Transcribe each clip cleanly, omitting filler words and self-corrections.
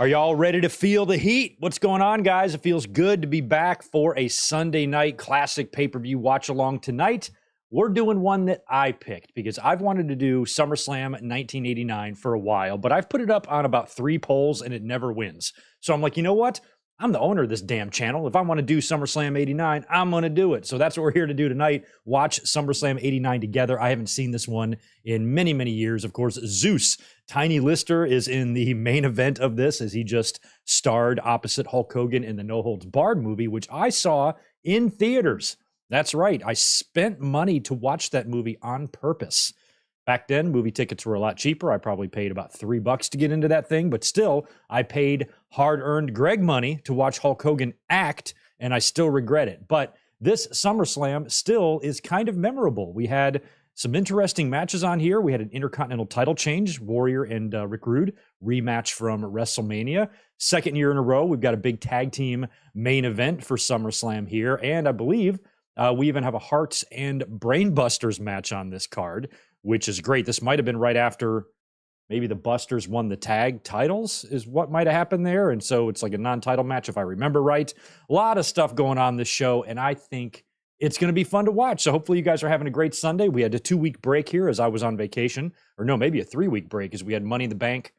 Are y'all ready to feel the heat? What's going on, guys? It feels good to be back for a Sunday night classic pay-per-view watch along tonight. We're doing one that I picked because I've wanted to do SummerSlam 1989 for a while, but I've put it up on about 3 polls and it never wins. So I'm like, you know what? I'm the owner of this damn channel. If I want to do SummerSlam 89, I'm going to do it. So that's what we're here to do tonight. Watch SummerSlam 89 together. I haven't seen this one in many, many years. Of course, Zeus, Tiny Lister, is in the main event of this as he just starred opposite Hulk Hogan in the No Holds Barred movie, which I saw in theaters. That's right. I spent money to watch that movie on purpose. Back then, movie tickets were a lot cheaper. I probably paid about $3 to get into that thing, but still, I paid hard-earned Greg money to watch Hulk Hogan act, and I still regret it. But this SummerSlam still is kind of memorable. We had some interesting matches on here. We had an Intercontinental title change, Warrior and Rick Rude, rematch from WrestleMania. Second year in a row, we've got a big tag team main event for SummerSlam here, and I believe we even have a Hearts and Brainbusters match on this card, which is great. This might have been right after maybe the Busters won the tag titles is what might have happened there. And so it's like a non-title match, if I remember right. A lot of stuff going on this show, and I think it's going to be fun to watch. So hopefully you guys are having a great Sunday. We had a 2-week break here as I was on vacation. Or no, maybe a 3-week break as we had Money in the Bank.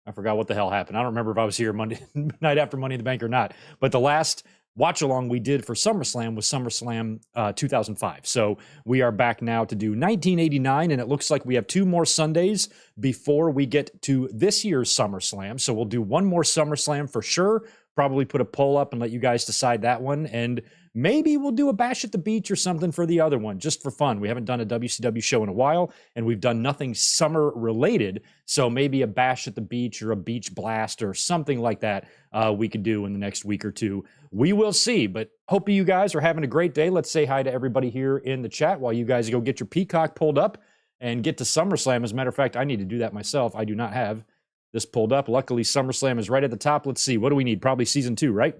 I forgot what the hell happened. I don't remember if I was here Monday night after Money in the Bank or not. But the last watch along we did for SummerSlam was SummerSlam 2005. So we are back now to do 1989, and it looks like we have 2 more Sundays before we get to this year's SummerSlam. So we'll do one more SummerSlam for sure. Probably put a poll up and let you guys decide that one. And maybe we'll do a Bash at the Beach or something for the other one, just for fun. We haven't done a WCW show in a while, and we've done nothing summer related. So maybe a Bash at the Beach or a Beach Blast or something like that we could do in the next week or two. We will see, but hope you guys are having a great day. Let's say hi to everybody here in the chat while you guys go get your Peacock pulled up and get to SummerSlam. As a matter of fact, I need to do that myself. I do not have this pulled up. Luckily, SummerSlam is right at the top. Let's see. What do we need? Probably season 2, right?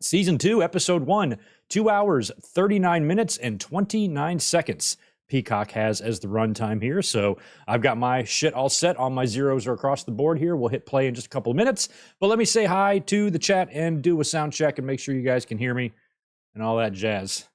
Season 2, episode 1, 2 hours, 39 minutes, and 29 seconds. Peacock has as the runtime here. So I've got my shit all set. All my zeros are across the board here. We'll hit play in just a couple of minutes. But let me say hi to the chat and do a sound check and make sure you guys can hear me and all that jazz.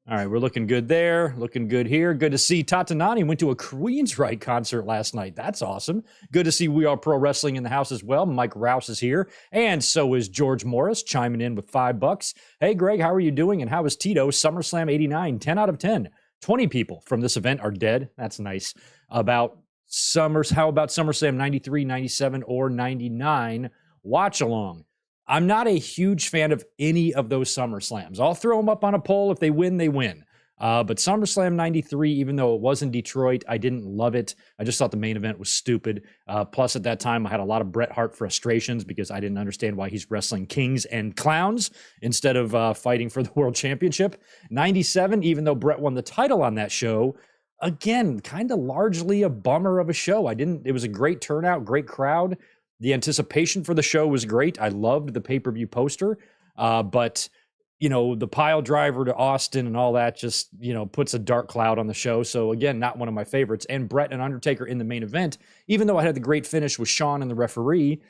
All right, we're looking good there. Looking good here. Good to see Tatanani went to a Queensryche concert last night. That's awesome. Good to see We Are Pro Wrestling in the house as well. Mike Rouse is here. And so is George Morris chiming in with $5. Hey, Greg, how are you doing? And how is Tito? SummerSlam 89, 10 out of 10. 20 people from this event are dead. That's nice. How about SummerSlam 93, 97, or 99? Watch along. I'm not a huge fan of any of those SummerSlams. I'll throw them up on a poll. If they win, they win. But SummerSlam 93, even though it was in Detroit, I didn't love it. I just thought the main event was stupid. Plus, at that time, I had a lot of Bret Hart frustrations because I didn't understand why he's wrestling kings and clowns instead of fighting for the world championship. 97, even though Bret won the title on that show, again, kind of largely a bummer of a show. It was a great turnout, great crowd. The anticipation for the show was great. I loved the pay-per-view poster, but the pile driver to Austin and all that just, puts a dark cloud on the show. So again, not one of my favorites. And Bret and Undertaker in the main event, even though I had the great finish with Shawn and the referee,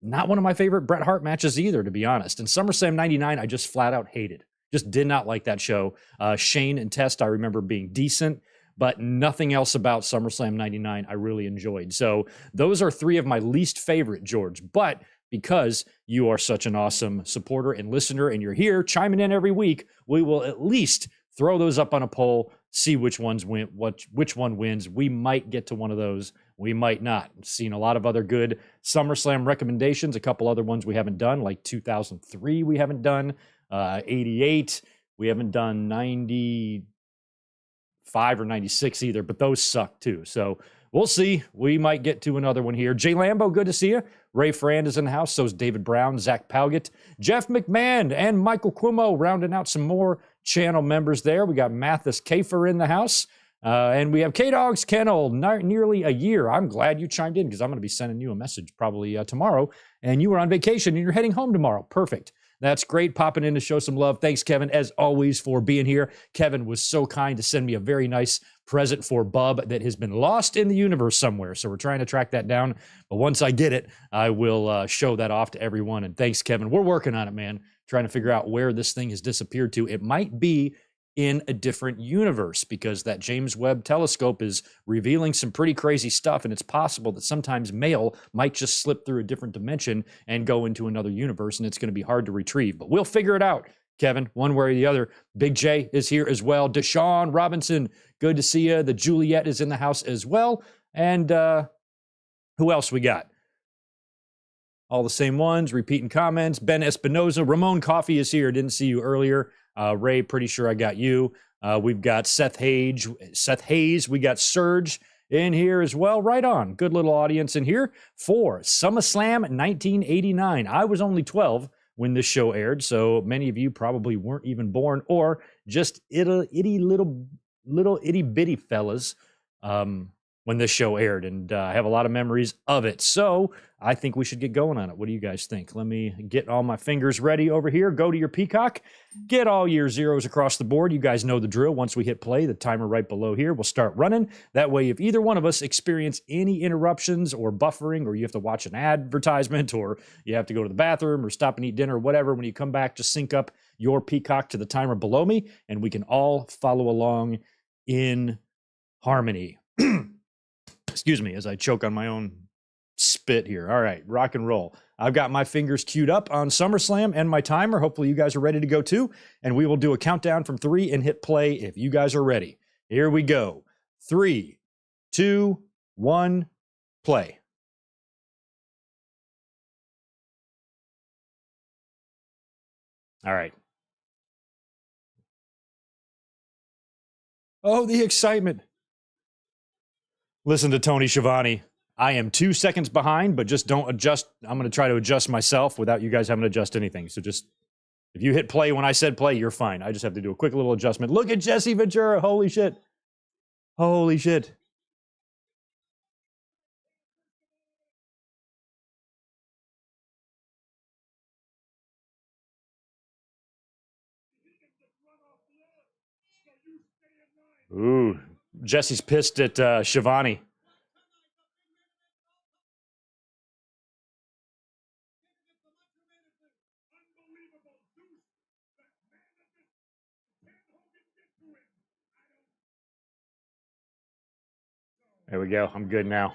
not one of my favorite Bret Hart matches either, to be honest. And SummerSlam 99, I just flat out hated. Just did not like that show. Shane and Test, I remember being decent, but nothing else about SummerSlam 99 I really enjoyed. So those are 3 of my least favorite, George. But because you are such an awesome supporter and listener and you're here chiming in every week, we will at least throw those up on a poll, see which ones win, which one wins. We might get to one of those. We might not. I've seen a lot of other good SummerSlam recommendations, a couple other ones we haven't done, like 2003 we haven't done, 88 we haven't done, 95 or 96 either, but those suck too. So we'll see. We might get to another one here. Jay Lambo, good to see you. Ray Frand is in the house. So is David Brown, Zach Palgett, Jeff McMahon, and Michael Cuomo rounding out some more channel members there. We got Mathis Kafer in the house. And we have K-Dog's Kennel, nearly a year. I'm glad you chimed in because I'm going to be sending you a message probably tomorrow. And you were on vacation and you're heading home tomorrow. Perfect. That's great. Popping in to show some love. Thanks, Kevin, as always, for being here. Kevin was so kind to send me a very nice present for Bub that has been lost in the universe somewhere. So we're trying to track that down. But once I get it, I will show that off to everyone. And thanks, Kevin. We're working on it, man. Trying to figure out where this thing has disappeared to. It might be in a different universe because that James Webb telescope is revealing some pretty crazy stuff, and it's possible that sometimes mail might just slip through a different dimension and go into another universe, and it's going to be hard to retrieve. But we'll figure it out, Kevin, one way or the other. Big J is here as well. Deshaun Robinson, good to see you. The Juliet is in the house as well. And who else we got? All the same ones, repeating comments. Ben Espinoza. Ramon Coffee is here. Didn't see you earlier. Ray, pretty sure I got you. We've got Seth Hayes. We got Serge in here as well. Right on. Good little audience in here for SummerSlam 1989. I was only 12 when this show aired, so many of you probably weren't even born or just little itty bitty fellas when this show aired, and I have a lot of memories of it. So I think we should get going on it. What do you guys think? Let me get all my fingers ready over here. Go to your Peacock. Get all your zeros across the board. You guys know the drill. Once we hit play, the timer right below here will start running. That way, if either one of us experience any interruptions or buffering, or you have to watch an advertisement, or you have to go to the bathroom or stop and eat dinner or whatever, when you come back, just sync up your Peacock to the timer below me, and we can all follow along in harmony. Excuse me as I choke on my own spit here. All right, rock and roll. I've got my fingers queued up on SummerSlam and my timer. Hopefully you guys are ready to go too. And we will do a countdown from 3 and hit play if you guys are ready. Here we go. 3, 2, 1, play. All right. Oh, the excitement. Listen to Tony Schiavone. I am 2 seconds behind, but just don't adjust. I'm going to try to adjust myself without you guys having to adjust anything. So just, if you hit play when I said play, you're fine. I just have to do a quick little adjustment. Look at Jesse Ventura. Holy shit. Holy shit. Ooh, Jesse's pissed at Schiavone. There we go. I'm good now.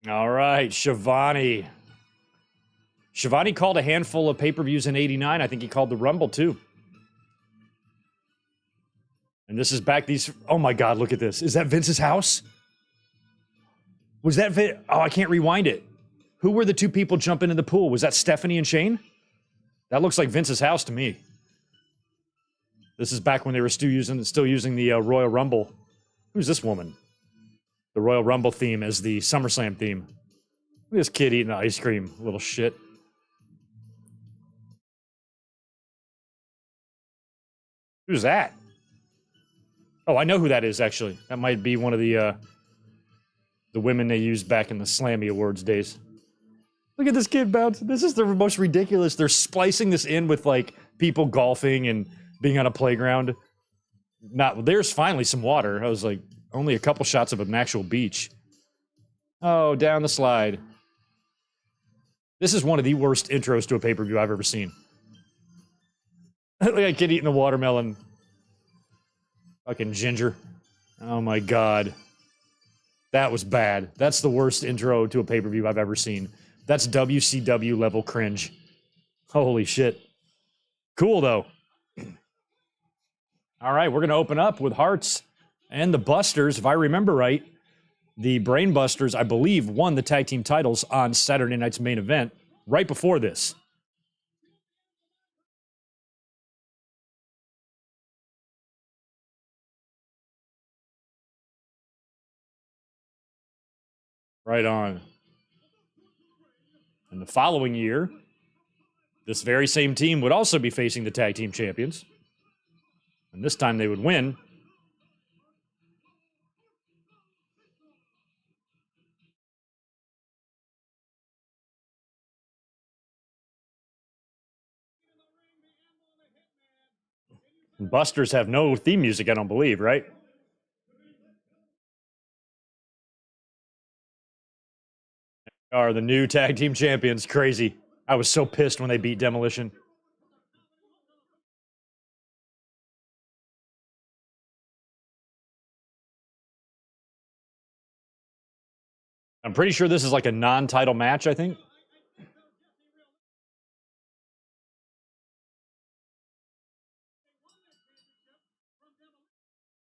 All right, Schiavone. Schiavone called a handful of pay-per-views in '89. I think he called the Rumble too. And this is back these. Oh my God, look at this. Is that Vince's house? Was that Vince? Oh, I can't rewind it. Who were the two people jumping in the pool? Was that Stephanie and Shane? That looks like Vince's house to me. This is back when they were still using the Royal Rumble. Who's this woman? The Royal Rumble theme as the SummerSlam theme. Look at this kid eating ice cream, little shit. Who's that? Oh, I know who that is, actually. That might be one of the women they used back in the Slammy Awards days. Look at this kid bounce. This is the most ridiculous. They're splicing this in with, like, people golfing and being on a playground. There's finally some water. I was like, only a couple shots of an actual beach. Oh, down the slide. This is one of the worst intros to a pay-per-view I've ever seen. Look at a kid eating a watermelon. Fucking ginger. Oh my God. That was bad. That's the worst intro to a pay-per-view I've ever seen. That's WCW level cringe. Holy shit. Cool though. All right, we're going to open up with Hearts and the Busters. If I remember right, the Brain Busters, I believe, won the tag team titles on Saturday night's main event right before this. Right on. And the following year, this very same team would also be facing the tag team champions. And this time they would win. Busters have no theme music, I don't believe, right? Are the new tag team champions. Crazy. I was so pissed when they beat Demolition. I'm pretty sure this is like a non-title match, I think.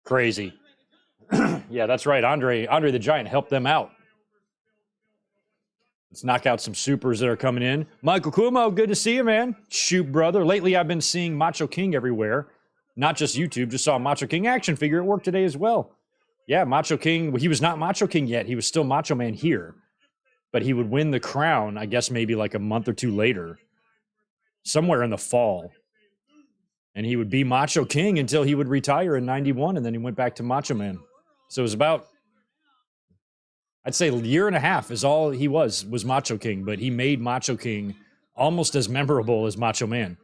Crazy. Yeah, that's right. Andre the Giant helped them out. Let's knock out some supers that are coming in. Michael Kumo, good to see you, man. Shoot, brother. Lately, I've been seeing Macho King everywhere. Not just YouTube, just saw Macho King action figure at work today as well. Yeah, Macho King, he was not Macho King yet. He was still Macho Man here. But he would win the crown, I guess maybe like a month or two later, somewhere in the fall. And he would be Macho King until he would retire in 91, and then he went back to Macho Man. So it was about, I'd say, a year and a half is all he was Macho King, but he made Macho King almost as memorable as Macho Man.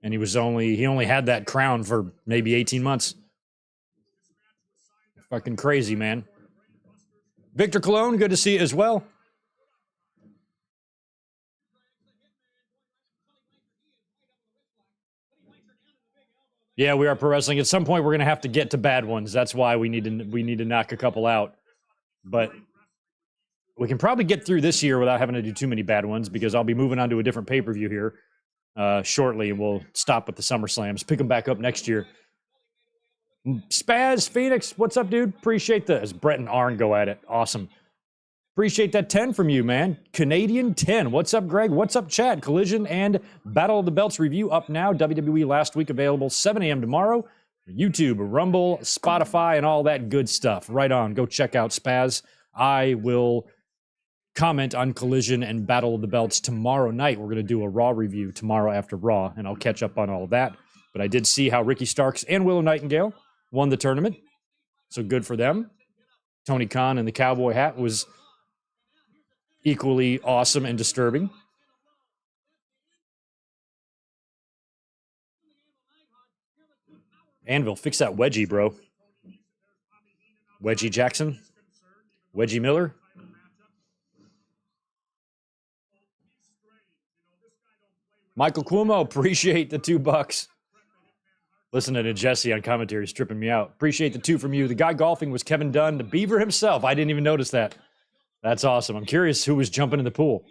And he only had that crown for maybe 18 months. Fucking crazy, man. Victor Colon, good to see you as well. Yeah, we are pro wrestling. At some point, we're going to have to get to bad ones. That's why we need to knock a couple out. But we can probably get through this year without having to do too many bad ones, because I'll be moving on to a different pay-per-view here shortly, and we'll stop with the SummerSlams. Pick them back up next year. Spaz Phoenix, what's up, dude? Appreciate that. As Brett and Arn go at it. Awesome. Appreciate that 10 from you, man. Canadian 10. What's up, Greg? What's up, Chad? Collision and Battle of the Belts review up now. WWE last week available 7 a.m. tomorrow. YouTube, Rumble, Spotify, and all that good stuff. Right on. Go check out Spaz. I will comment on Collision and Battle of the Belts tomorrow night. We're going to do a Raw review tomorrow after Raw, and I'll catch up on all of that. But I did see how Ricky Starks and Willow Nightingale won the tournament. So good for them. Tony Khan in the cowboy hat was equally awesome and disturbing. Anvil, fix that wedgie, bro. Wedgie Jackson. Wedgie Miller. Michael Cuomo, appreciate the $2. Listening to Jesse on commentary is tripping me out. Appreciate the 2 from you. The guy golfing was Kevin Dunn, the Beaver himself. I didn't even notice that. That's awesome. I'm curious who was jumping in the pool.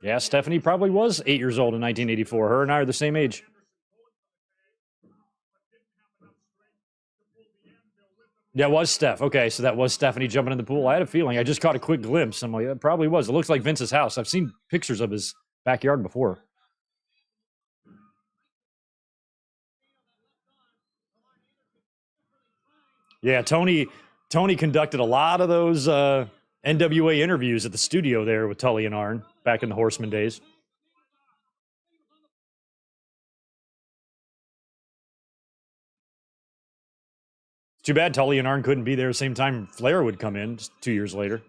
Yeah, Stephanie probably was 8 years old in 1984. Her and I are the same age. Yeah, it was Steph. Okay, so that was Stephanie jumping in the pool. I had a feeling. I just caught a quick glimpse. I'm like, it probably was. It looks like Vince's house. I've seen pictures of his backyard before. Yeah, Tony conducted a lot of those NWA interviews at the studio there with Tully and Arn back in the Horseman days. Too bad Tully and Arn couldn't be there at the same time Flair would come in just 2 years later.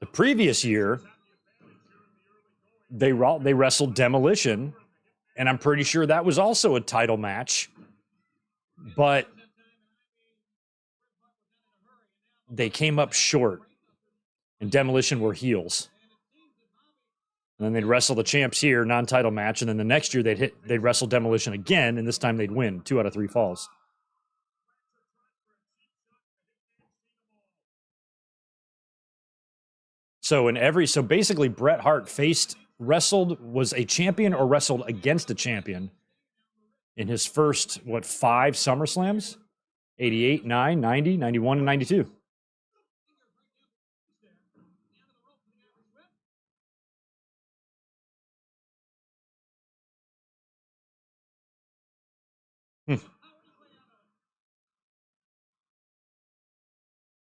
The previous year, they wrestled Demolition, and I'm pretty sure that was also a title match. But they came up short, and Demolition were heels. And then they'd wrestle the champs here, non-title match, and then the next year they'd wrestle Demolition again, and this time they'd win 2 out of 3 falls. So basically Bret Hart was a champion or wrestled against a champion in his first 5 SummerSlams? 88, 9, 90, 91, and 92.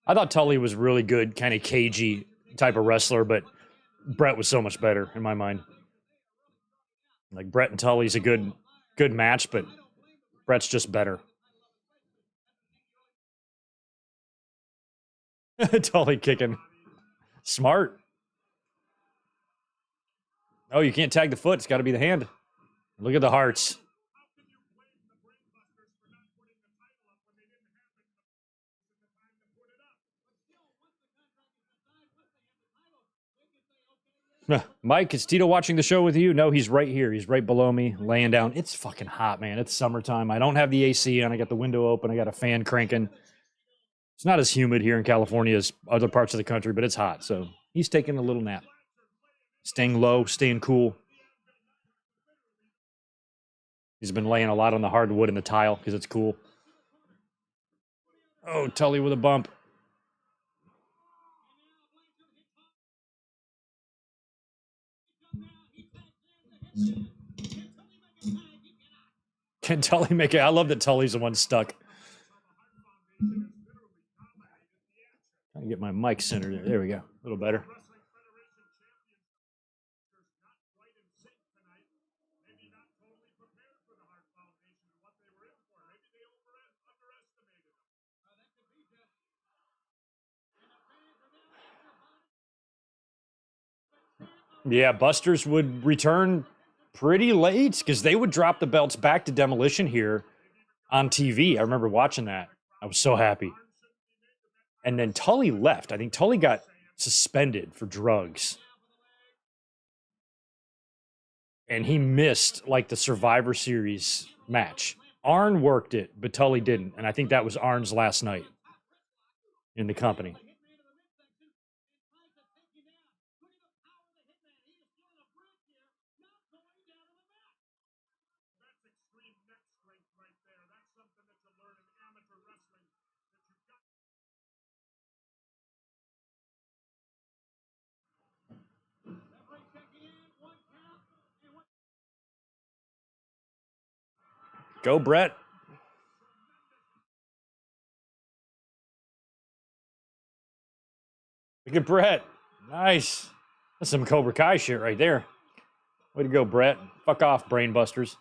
I thought Tully was really good, kind of cagey type of wrestler, but Bret was so much better in my mind. Like Bret and Tully's a good match, but Brett's just better. Totally kicking. Smart. Oh, you can't tag the foot. It's got to be the hand. Look at the hearts. Mike, is Tito watching the show with you? No, he's right here. He's right below me, laying down. It's fucking hot, man. It's summertime. I don't have the AC on. I got the window open. I got a fan cranking. It's not as humid here in California as other parts of the country, but it's hot. So he's taking a little nap. Staying low, staying cool. He's been laying a lot on the hardwood and the tile because it's cool. Oh, Tully with a bump. Can Tully make it? I love that Tully's the one stuck. Trying to get my mic centered there. There we go. A little better. Yeah, Busters would return pretty late because they would drop the belts back to Demolition here on TV. I remember watching that. I was so happy. And then Tully left. I think Tully got suspended for drugs. And he missed like the Survivor Series match. Arn worked it, but Tully didn't. And I think that was Arn's last night in the company. Go, Brett. Look at Brett. Nice. That's some Cobra Kai shit right there. Way to go, Brett. Fuck off, brain busters.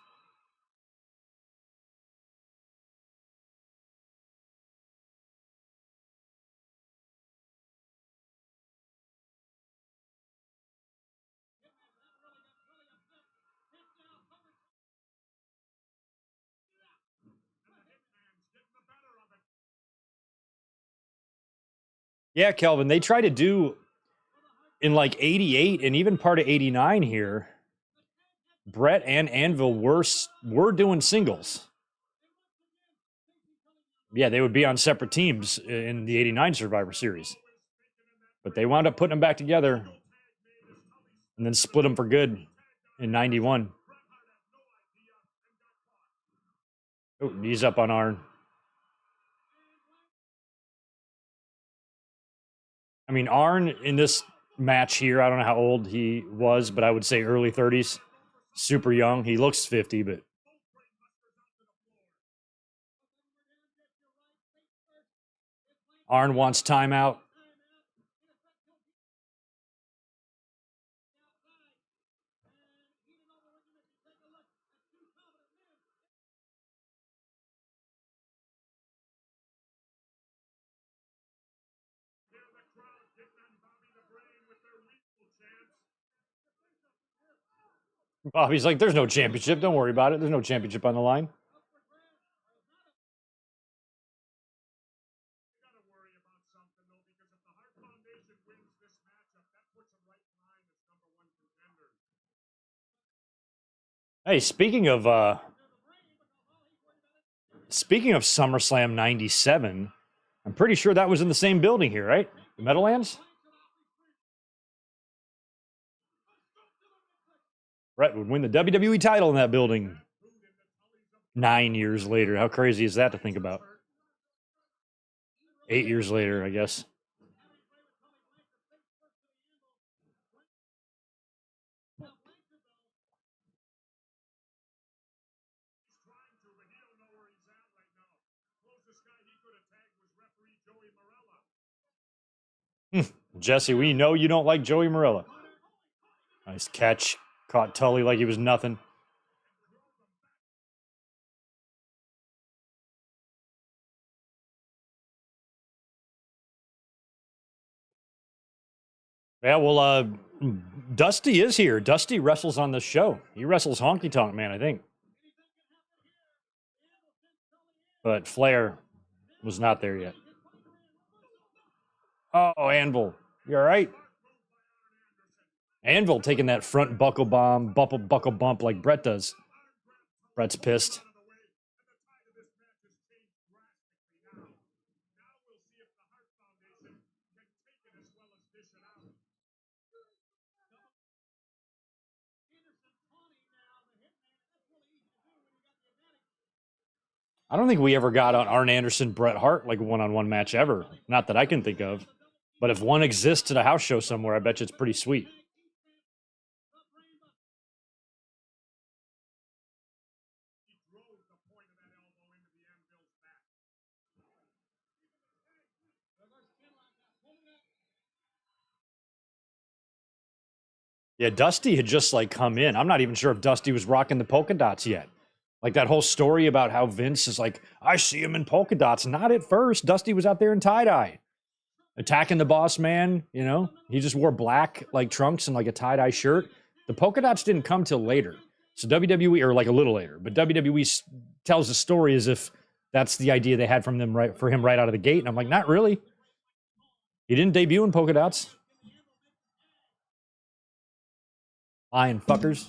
Yeah, Kelvin, they try to do in like 88 and even part of 89 here. Brett and Anvil were doing singles. Yeah, they would be on separate teams in the 89 Survivor Series. But they wound up putting them back together and then split them for good in 91. Oh, knees up on Arn. I mean, Arn in this match here, I don't know how old he was, but I would say early 30s. Super young. He looks 50, but Arn wants timeout. Bobby's like, there's no championship. Don't worry about it. There's no championship on the line. Hey, speaking of SummerSlam 97, I'm pretty sure that was in the same building here, right? The Meadowlands? Brett would win the WWE title in that building 9 years later. How crazy is that to think about? 8 years later, I guess. Jesse, we know you don't like Joey Marella. Nice catch. Caught Tully like he was nothing. Yeah, well, Dusty is here. Dusty wrestles on this show. He wrestles Honky Tonk Man, I think. But Flair was not there yet. Oh, Anvil. You all right? Anvil taking that front buckle bomb, buckle bump like Brett does. Brett's pissed. I don't think we ever got on Arn Anderson, Bret Hart, like a one-on-one match ever. Not that I can think of. But if one exists at a house show somewhere, I bet you it's pretty sweet. Yeah, Dusty had just like come in. I'm not even sure if Dusty was rocking the polka dots yet. Like that whole story about how Vince is like, I see him in polka dots. Not at first. Dusty was out there in tie-dye, attacking the boss man. You know, he just wore black like trunks and like a tie-dye shirt. The polka dots didn't come till later. So WWE, or like a little later, but WWE tells the story as if that's the idea they had from them right for him right out of the gate. And I'm like, not really. He didn't debut in polka dots. Lying fuckers.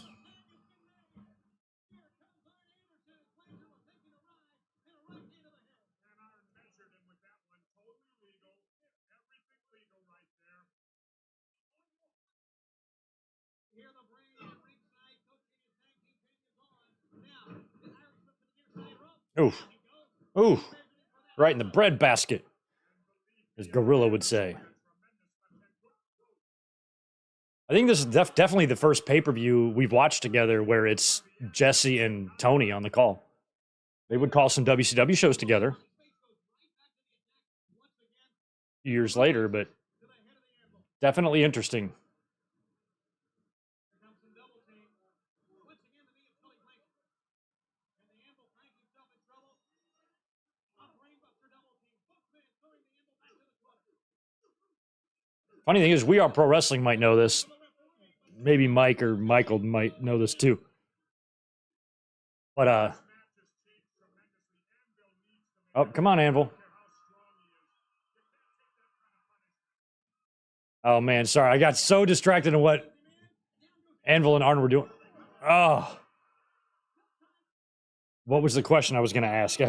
Oof. Oof. Right in the bread basket, as Gorilla would say. I think this is definitely the first pay-per-view we've watched together where it's Jesse and Tony on the call. They would call some WCW shows together years later, but definitely interesting. Funny thing is, We Are Pro Wrestling might know this. Maybe Mike or Michael might know this too. But oh, come on, Anvil. Oh man, sorry, I got so distracted in what Anvil and Arn were doing. Oh, what was the question I was going to ask? I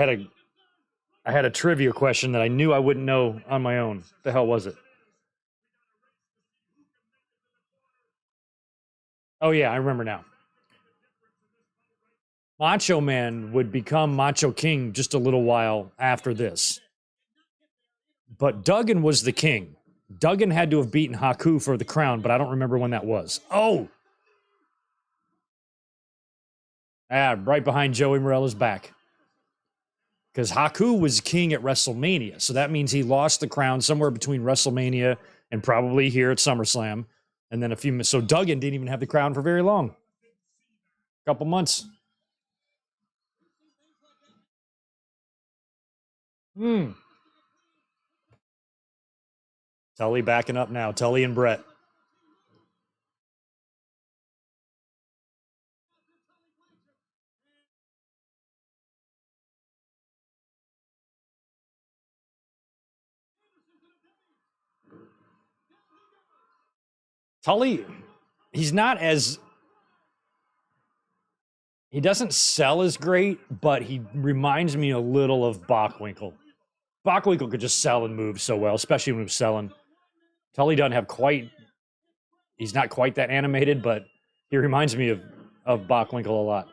had a trivia question that I knew I wouldn't know on my own. What the hell was it? Oh yeah, I remember now. Macho Man would become Macho King just a little while after this. But Duggan was the king. Duggan had to have beaten Haku for the crown, but I don't remember when that was. Oh! Right behind Joey Morella's back. Because Haku was king at WrestleMania. So that means he lost the crown somewhere between WrestleMania and probably here at SummerSlam. And then a few minutes. So Duggan didn't even have the crown for very long. A couple months. Tully backing up now. Tully and Brett. Tully, he's not as... He doesn't sell as great, but he reminds me a little of Bockwinkel. Bockwinkel could just sell and move so well, especially when he was selling. Tully doesn't have quite... He's not quite that animated, but he reminds me of Bockwinkel a lot.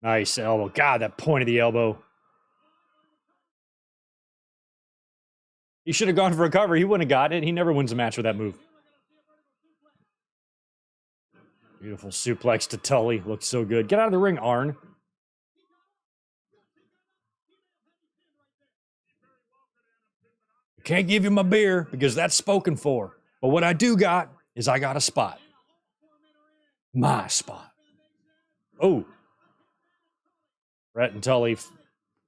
Nice elbow. God, that point of the elbow. He should have gone for a cover. He wouldn't have got it. He never wins a match with that move. Beautiful suplex to Tully. Looks so good. Get out of the ring, Arn. Can't give you my beer because that's spoken for. But what I do got is I got a spot. My spot. Oh. Brett and Tully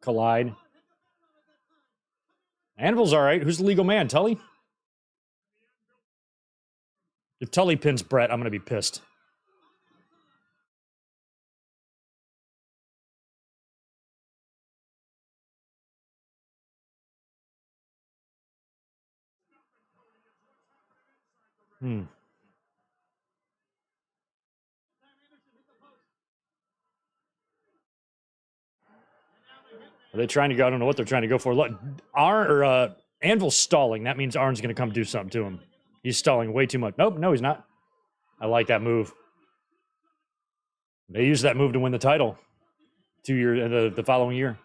collide. Anvil's all right. Who's the legal man? Tully? If Tully pins Brett, I'm going to be pissed. Are they trying to go? I don't know what they're trying to go for. Look, Anvil's stalling. That means Arn's going to come do something to him. He's stalling way too much. Nope, no, he's not. I like that move. They used that move to win the title 2 years, the following year.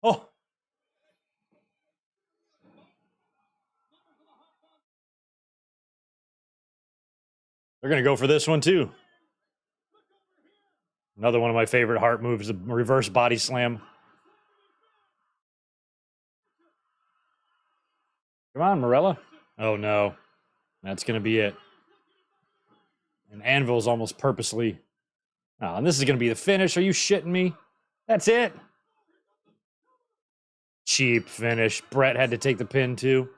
Oh. They're going to go for this one, too. Another one of my favorite Hart moves, the reverse body slam. Come on, Morella. Oh, no. That's going to be it. And Anvil's almost purposely. Oh, and this is going to be the finish. Are you shitting me? That's it. Cheap finish. Brett had to take the pin, too.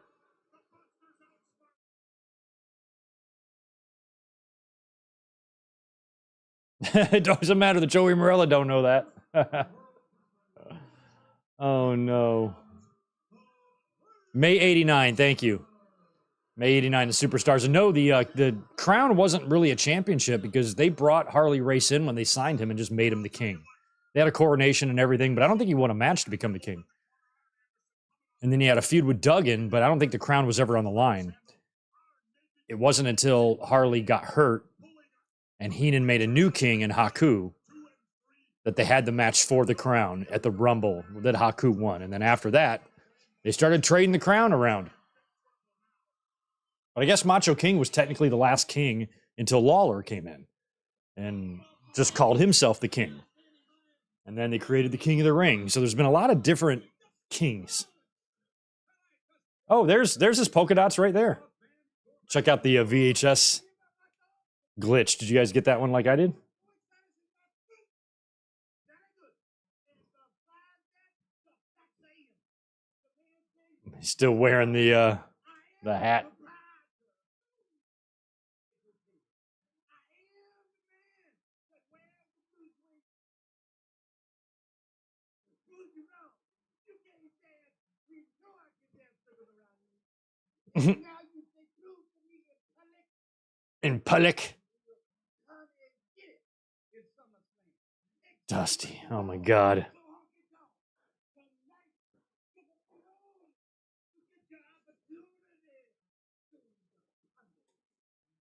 It doesn't matter that Joey Morella don't know that. Oh, no. May 89, thank you. May 89, the Superstars. And no, the crown wasn't really a championship because they brought Harley Race in when they signed him and just made him the king. They had a coronation and everything, but I don't think he won a match to become the king. And then he had a feud with Duggan, but I don't think the crown was ever on the line. It wasn't until Harley got hurt and Heenan made a new king in Haku that they had the match for the crown at the Rumble that Haku won. And then after that, they started trading the crown around. But I guess Macho King was technically the last king until Lawler came in and just called himself the king. And then they created the King of the Ring. So there's been a lot of different kings. Oh, there's his polka dots right there. Check out the VHS glitch. Did you guys get that one like I did? He's still wearing the hat. In public. Dusty. Oh my God.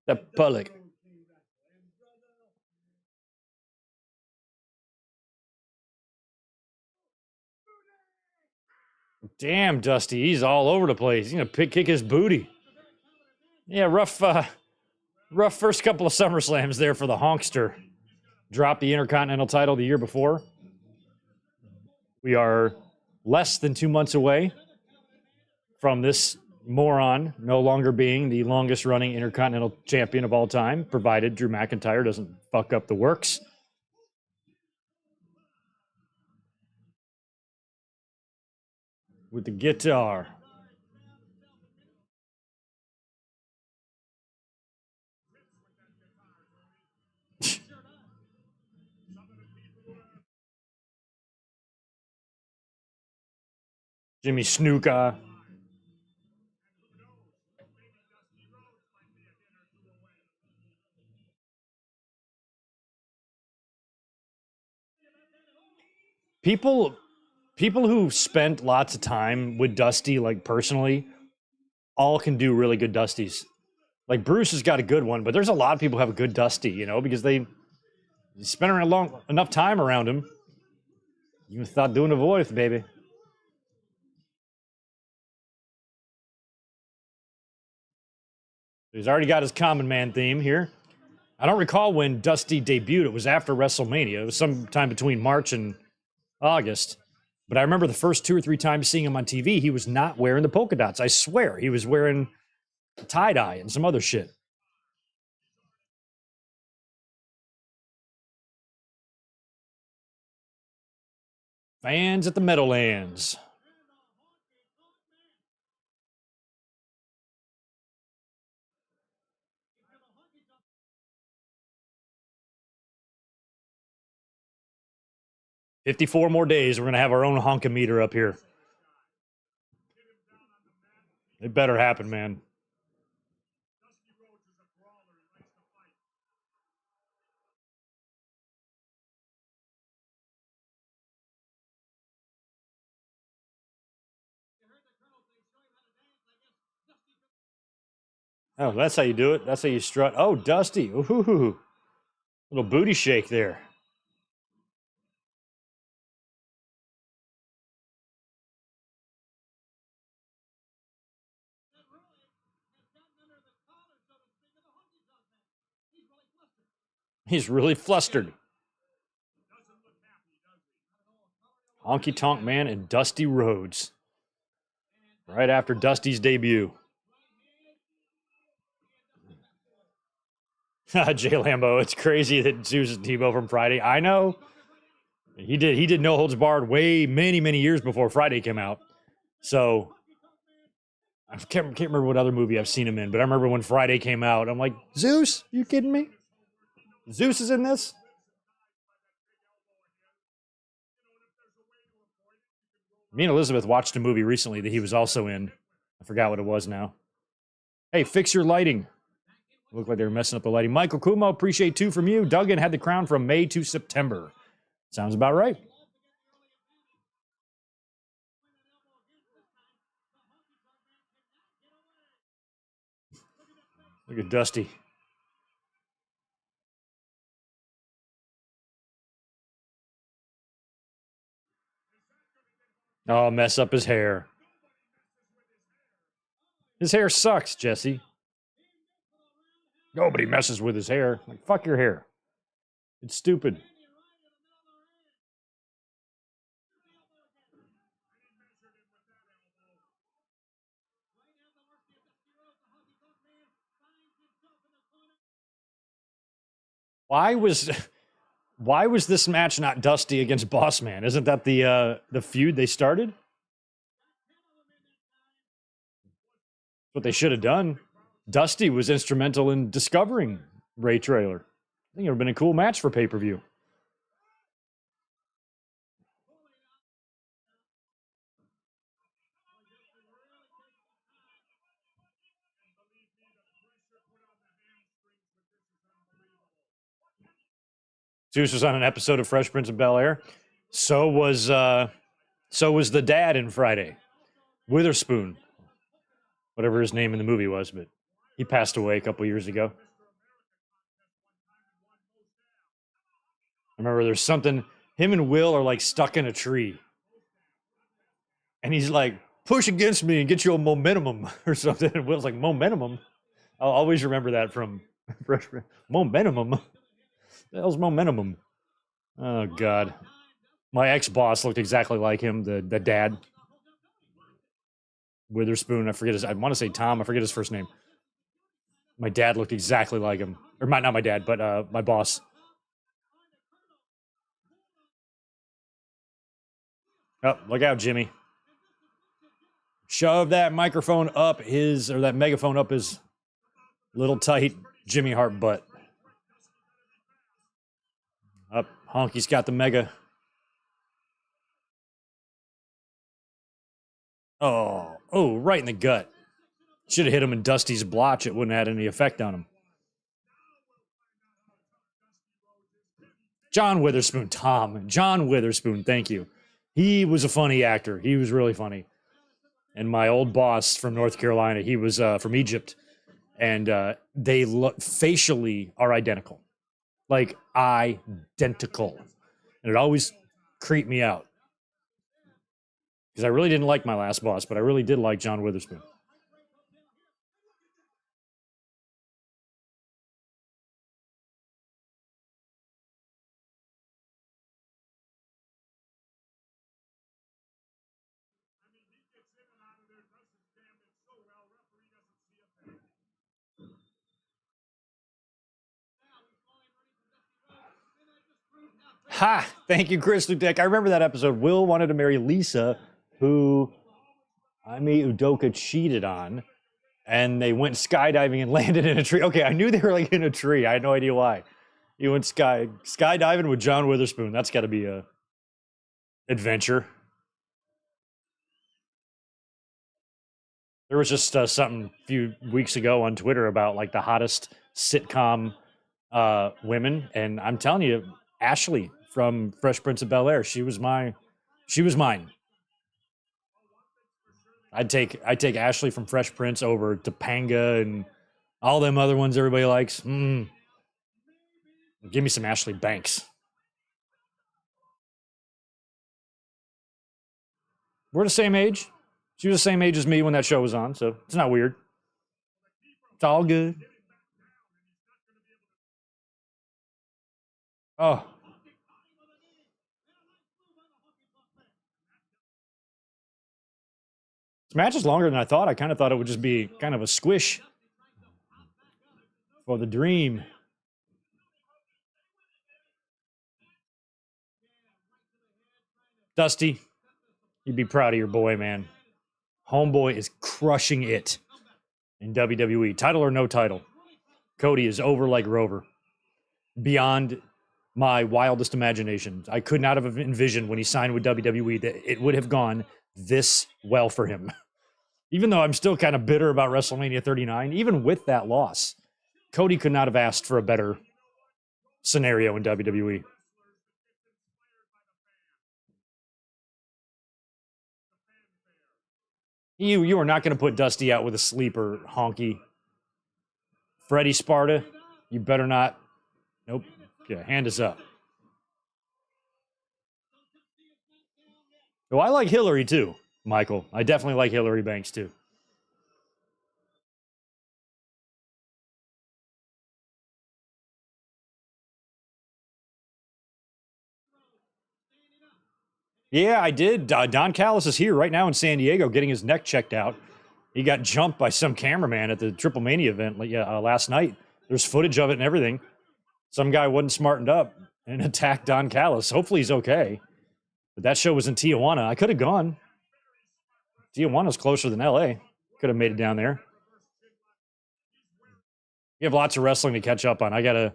The public. Damn, Dusty. He's all over the place. He's going to kick his booty. Yeah, rough first couple of SummerSlams there for the Honkster. Dropped the Intercontinental title the year before. We are less than 2 months away from this moron no longer being the longest running Intercontinental champion of all time, provided Drew McIntyre doesn't fuck up the works. With the guitar. Jimmy Snuka. People who spent lots of time with Dusty, like personally, all can do really good Dusties. Like Bruce has got a good one, but there's a lot of people who have a good Dusty, you know, because they spent enough time around him. You thought doing a voice, baby. He's already got his Common Man theme here. I don't recall when Dusty debuted. It was after WrestleMania. It was sometime between March and August. But I remember the first 2 or 3 times seeing him on TV, he was not wearing the polka dots. I swear. He was wearing tie-dye and some other shit. Fans at the Meadowlands. $54 more days. We're going to have our own honkometer up here. It better happen, man. Oh, that's how you do it. That's how you strut. Oh, Dusty. Ooh, little booty shake there. He's really flustered. Honky Tonk Man and Dusty Rhodes. Right after Dusty's debut. Jay Lambo, it's crazy that Zeus is Tebow from Friday. I know. He did No Holds Barred many years before Friday came out. So I can't remember what other movie I've seen him in, but I remember when Friday came out, I'm like, Zeus? You kidding me? Zeus is in this? Me and Elizabeth watched a movie recently that he was also in. I forgot what it was now. Hey, fix your lighting. Looked like they were messing up the lighting. Michael Kumo, appreciate 2 from you. Duggan had the crown from May to September. Sounds about right. Look at Dusty. Oh, mess up his hair. His hair sucks, Jesse. Nobody messes with his hair. Like, fuck your hair. It's stupid. Why was this match not Dusty against Boss Man? Isn't that the feud they started? What they should have done. Dusty was instrumental in discovering Ray Traylor. I think it would have been a cool match for pay-per-view. Zeus was on an episode of Fresh Prince of Bel-Air. So was the dad in Friday. Witherspoon. Whatever his name in the movie was, but he passed away a couple years ago. I remember there's something, him and Will are like stuck in a tree. And he's like, push against me and get you a momentum or something. And Will's like, momentum? I'll always remember that from Freshman. Momentum? The hell's momentum? Oh, God. My ex-boss looked exactly like him, the dad. Witherspoon, I want to say Tom, I forget his first name. My dad looked exactly like him. Or not my dad, but my boss. Oh, look out, Jimmy. Shove that microphone up that megaphone up his little tight Jimmy Hart butt. Up, Honky's got the mega. Oh, right in the gut. Should have hit him in Dusty's blotch. It wouldn't have had any effect on him. John Witherspoon, thank you. He was a funny actor. He was really funny. And my old boss from North Carolina, he was from Egypt. And they facially are identical. Like, identical. And it always creeped me out. Because I really didn't like my last boss, but I really did like John Witherspoon. Ha! Thank you, Chris Lutek. I remember that episode. Will wanted to marry Lisa, who Ami Udoka cheated on, and they went skydiving and landed in a tree. Okay, I knew they were like in a tree. I had no idea why. You went skydiving with John Witherspoon. That's got to be a adventure. There was just something a few weeks ago on Twitter about like the hottest sitcom women, and I'm telling you, Ashley from Fresh Prince of Bel-Air, she was mine. I'd take Ashley from Fresh Prince over Topanga and all them other ones everybody likes. Give me some Ashley Banks. We're the same age. She was the same age as me when that show was on, so it's not weird. It's all good. Oh. This match is longer than I thought. I kind of thought it would just be kind of a squish for the dream. Dusty, you'd be proud of your boy, man. Homeboy is crushing it in WWE. Title or no title. Cody is over like Rover. Beyond my wildest imaginations. I could not have envisioned when he signed with WWE that it would have gone this well for him. Even though I'm still kind of bitter about WrestleMania 39, even with that loss, Cody could not have asked for a better scenario in WWE. You are not going to put Dusty out with a sleeper, honky. Freddie Sparta, you better not. Nope. Yeah, hand is up. Oh, I like Hillary too, Michael. I definitely like Hillary Banks too. Yeah, I did. Don Callis is here right now in San Diego getting his neck checked out. He got jumped by some cameraman at the Triple Mania event last night. There's footage of it and everything. Some guy wasn't smartened up and attacked Don Callis. Hopefully he's okay. But that show was in Tijuana. I could have gone. Tijuana's closer than LA. Could have made it down there. We have lots of wrestling to catch up on. We got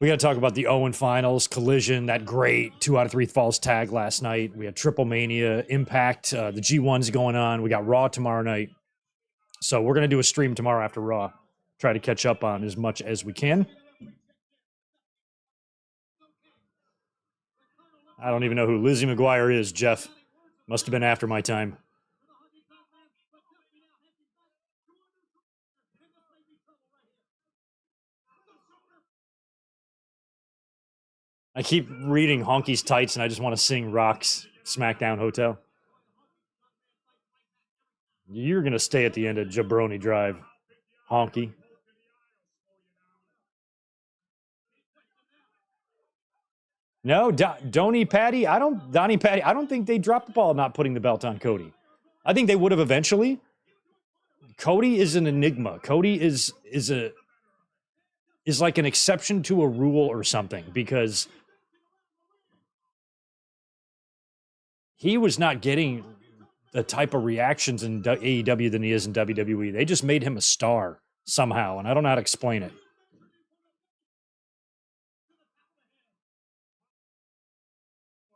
to talk about the Owen finals, Collision, that great 2 out of 3 falls tag last night. We had Triple Mania, Impact, the G1's going on. We got Raw tomorrow night. So we're going to do a stream tomorrow after Raw. Try to catch up on as much as we can. I don't even know who Lizzie McGuire is, Jeff. Must have been after my time. I keep reading Honky's Tights and I just want to sing Rock's SmackDown Hotel. You're going to stay at the end of Jabroni Drive, Honky. No, Donnie Patty. I don't think they dropped the ball not putting the belt on Cody. I think they would have eventually. Cody is an enigma. Cody is like an exception to a rule or something because he was not getting the type of reactions in AEW than he is in WWE. They just made him a star somehow, and I don't know how to explain it.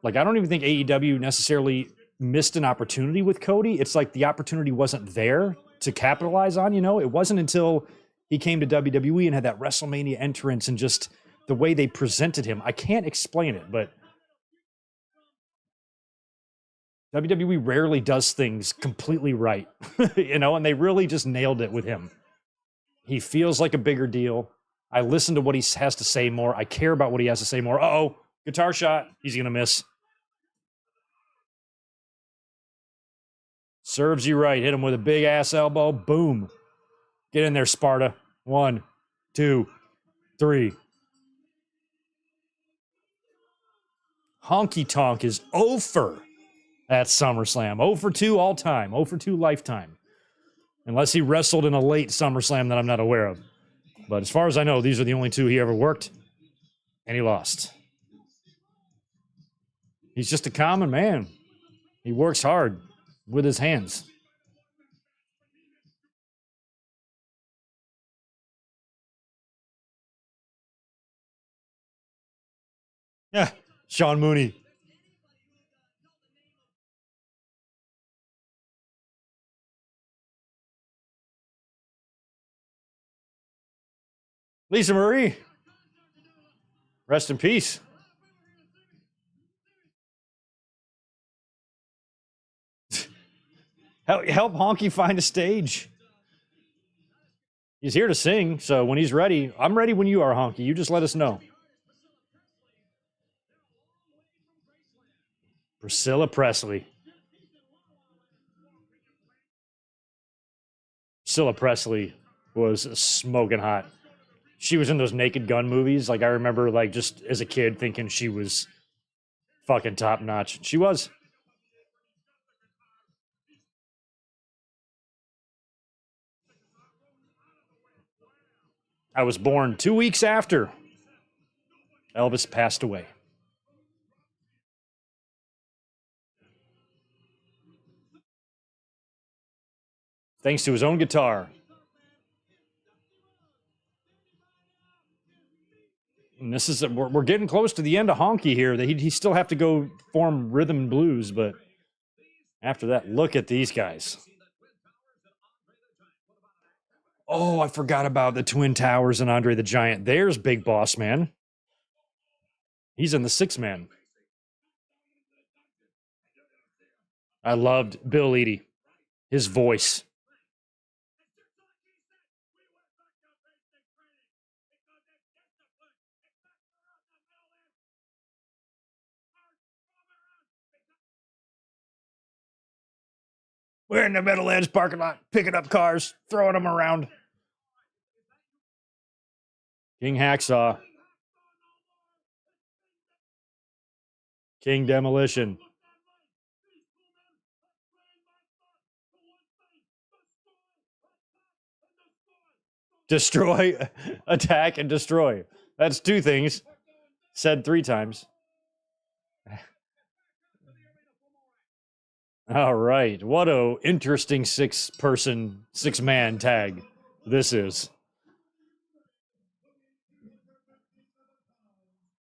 Like, I don't even think AEW necessarily missed an opportunity with Cody. It's like the opportunity wasn't there to capitalize on, It wasn't until he came to WWE and had that WrestleMania entrance and just the way they presented him. I can't explain it, but WWE rarely does things completely right, and they really just nailed it with him. He feels like a bigger deal. I listen to what he has to say more. I care about what he has to say more. Uh-oh, guitar shot. He's going to miss. Serves you right. Hit him with a big ass elbow. Boom. Get in there, Sparta. 1, 2, 3. Honky Tonk is over at SummerSlam. 0 for 2 all time. 0 for 2 lifetime. Unless he wrestled in a late SummerSlam that I'm not aware of. But as far as I know, these are the only 2 he ever worked. And he lost. He's just a common man. He works hard with his hands. Yeah, Sean Mooney. Lisa Marie. Rest in peace. Help Honky find a stage. He's here to sing, so when he's ready, I'm ready when you are, Honky. You just let us know. Priscilla Presley. Priscilla Presley was smoking hot. She was in those Naked Gun movies. Like, I remember, like, just as a kid thinking she was fucking top notch. She was. I was born 2 weeks after Elvis passed away. Thanks to his own guitar. And this is we're getting close to the end of Honky here. He still have to go form Rhythm and Blues, but after that, look at these guys. Oh, I forgot about the Twin Towers and Andre the Giant. There's Big Boss Man. He's in the 6-man. I loved Bill Eadie. His voice. We're in the Meadowlands parking lot, picking up cars, throwing them around. King Hacksaw. King Demolition. Destroy, attack, and destroy. That's 2 things. Said 3 times. All right. What a interesting 6-person, 6-man tag this is.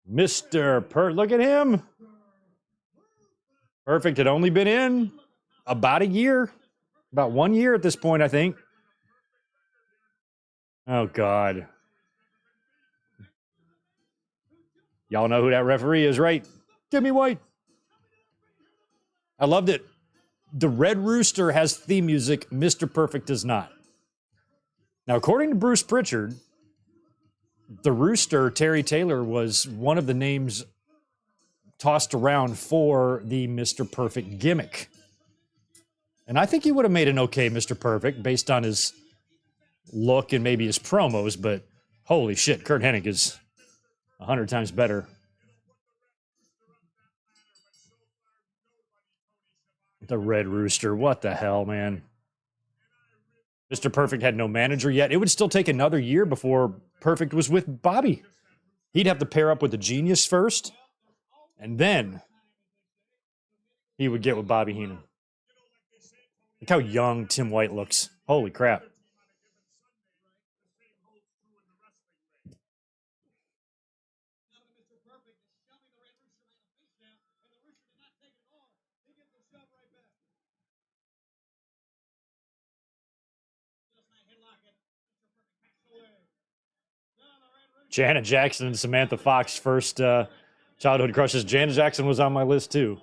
Look at him. Perfect had only been in about a year. About 1 year at this point, I think. Oh, God. Y'all know who that referee is, right? Jimmy White. I loved it. The Red Rooster has theme music. Mr. Perfect does not. Now, according to Bruce Pritchard, the Rooster, Terry Taylor, was one of the names tossed around for the Mr. Perfect gimmick. And I think he would have made an okay Mr. Perfect based on his look and maybe his promos, but holy shit, Kurt Hennig is 100 times better. The Red Rooster, what the hell, man? Mr. Perfect had no manager yet. It would still take another year before Perfect was with Bobby. He'd have to pair up with the Genius first, and then he would get with Bobby Heenan. Look how young Tim White looks. Holy crap. Janet Jackson and Samantha Fox, first childhood crushes. Janet Jackson was on my list too.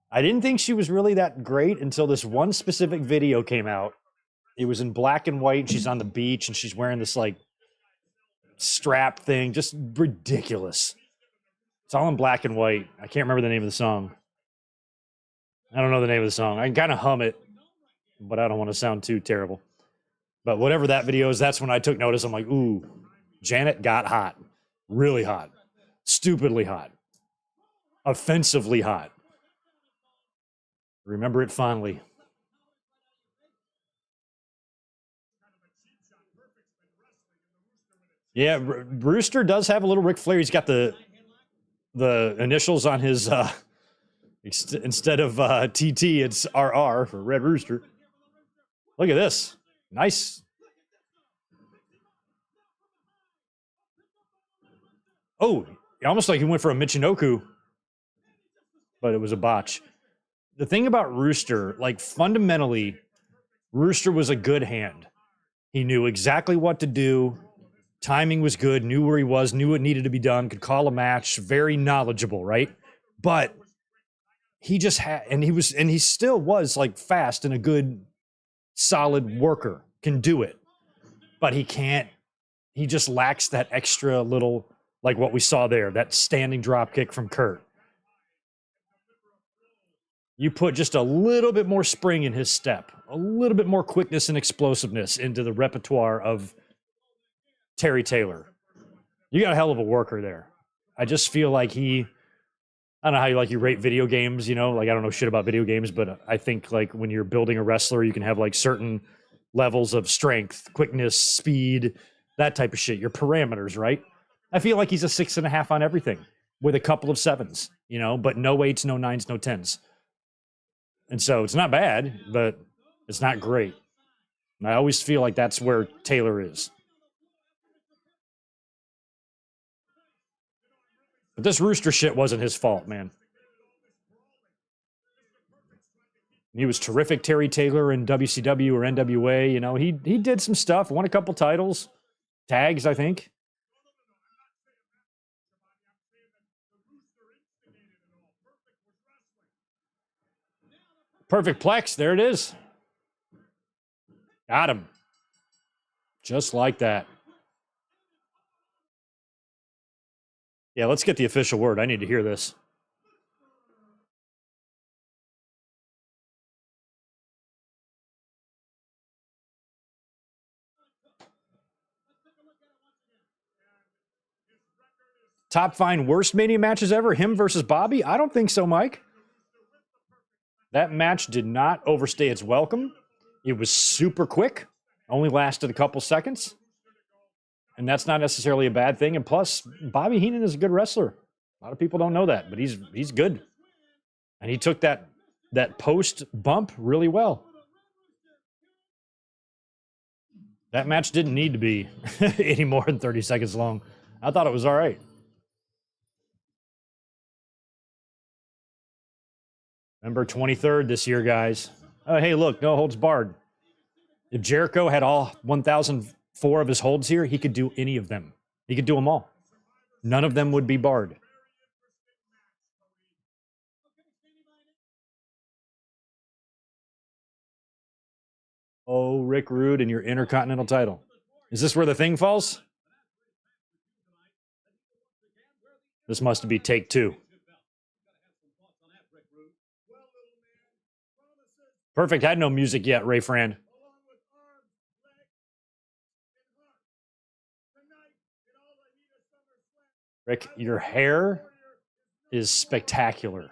I didn't think she was really that great until this one specific video came out. It was in black and white, and she's on the beach, and she's wearing this like strap thing, just ridiculous. It's all in black and white. I can't remember the name of the song. I don't know the name of the song. I can kind of hum it, but I don't want to sound too terrible. But whatever that video is, that's when I took notice. I'm like, ooh, Janet got hot. Really hot. Stupidly hot. Offensively hot. Remember it fondly. Yeah, Brewster does have a little Ric Flair. He's got the the initials on his instead of TT, it's RR for Red Rooster. Look at this. Nice. Oh, almost like he went for a Michinoku, but it was a botch. The thing about Rooster, like fundamentally, Rooster was a good hand. He knew exactly what to do. Timing was good, knew where he was, knew what needed to be done, could call a match, very knowledgeable, right? But he just had, and he still was like fast and a good, solid worker, can do it. But he can't, he just lacks that extra little, like what we saw there, that standing drop kick from Kurt. You put just a little bit more spring in his step, a little bit more quickness and explosiveness into the repertoire of Terry Taylor. You got a hell of a worker there. I just feel like I don't know how you rate video games, you know, like I don't know shit about video games, but I think like when you're building a wrestler, you can have like certain levels of strength, quickness, speed, that type of shit, your parameters, right? I feel like he's a 6.5 on everything with a couple of 7s, you know, but no 8s, no 9s, no 10s. And so it's not bad, but it's not great. And I always feel like that's where Taylor is. But this Rooster shit wasn't his fault, man. He was terrific, Terry Taylor, in WCW or NWA. You know, he did some stuff, won a couple titles, tags, I think. Perfect Plex, there it is. Got him. Just like that. Yeah, let's get the official word. I need to hear this. Top 5 worst Mania matches ever? Him versus Bobby? I don't think so, Mike. That match did not overstay its welcome. It was super quick, only lasted a couple seconds. And that's not necessarily a bad thing. And plus, Bobby Heenan is a good wrestler. A lot of people don't know that, but he's good. And he took that post bump really well. That match didn't need to be any more than 30 seconds long. I thought it was all right. November 23rd this year, guys. Oh, hey, look, no holds barred. If Jericho had all 1,004 of his holds here, he could do any of them. He could do them all. None of them would be barred. Oh, Rick Rude and your Intercontinental title. Is this where the thing falls? This must be take 2. Perfect. Had no music yet, Ray Fran. Rick, your hair is spectacular.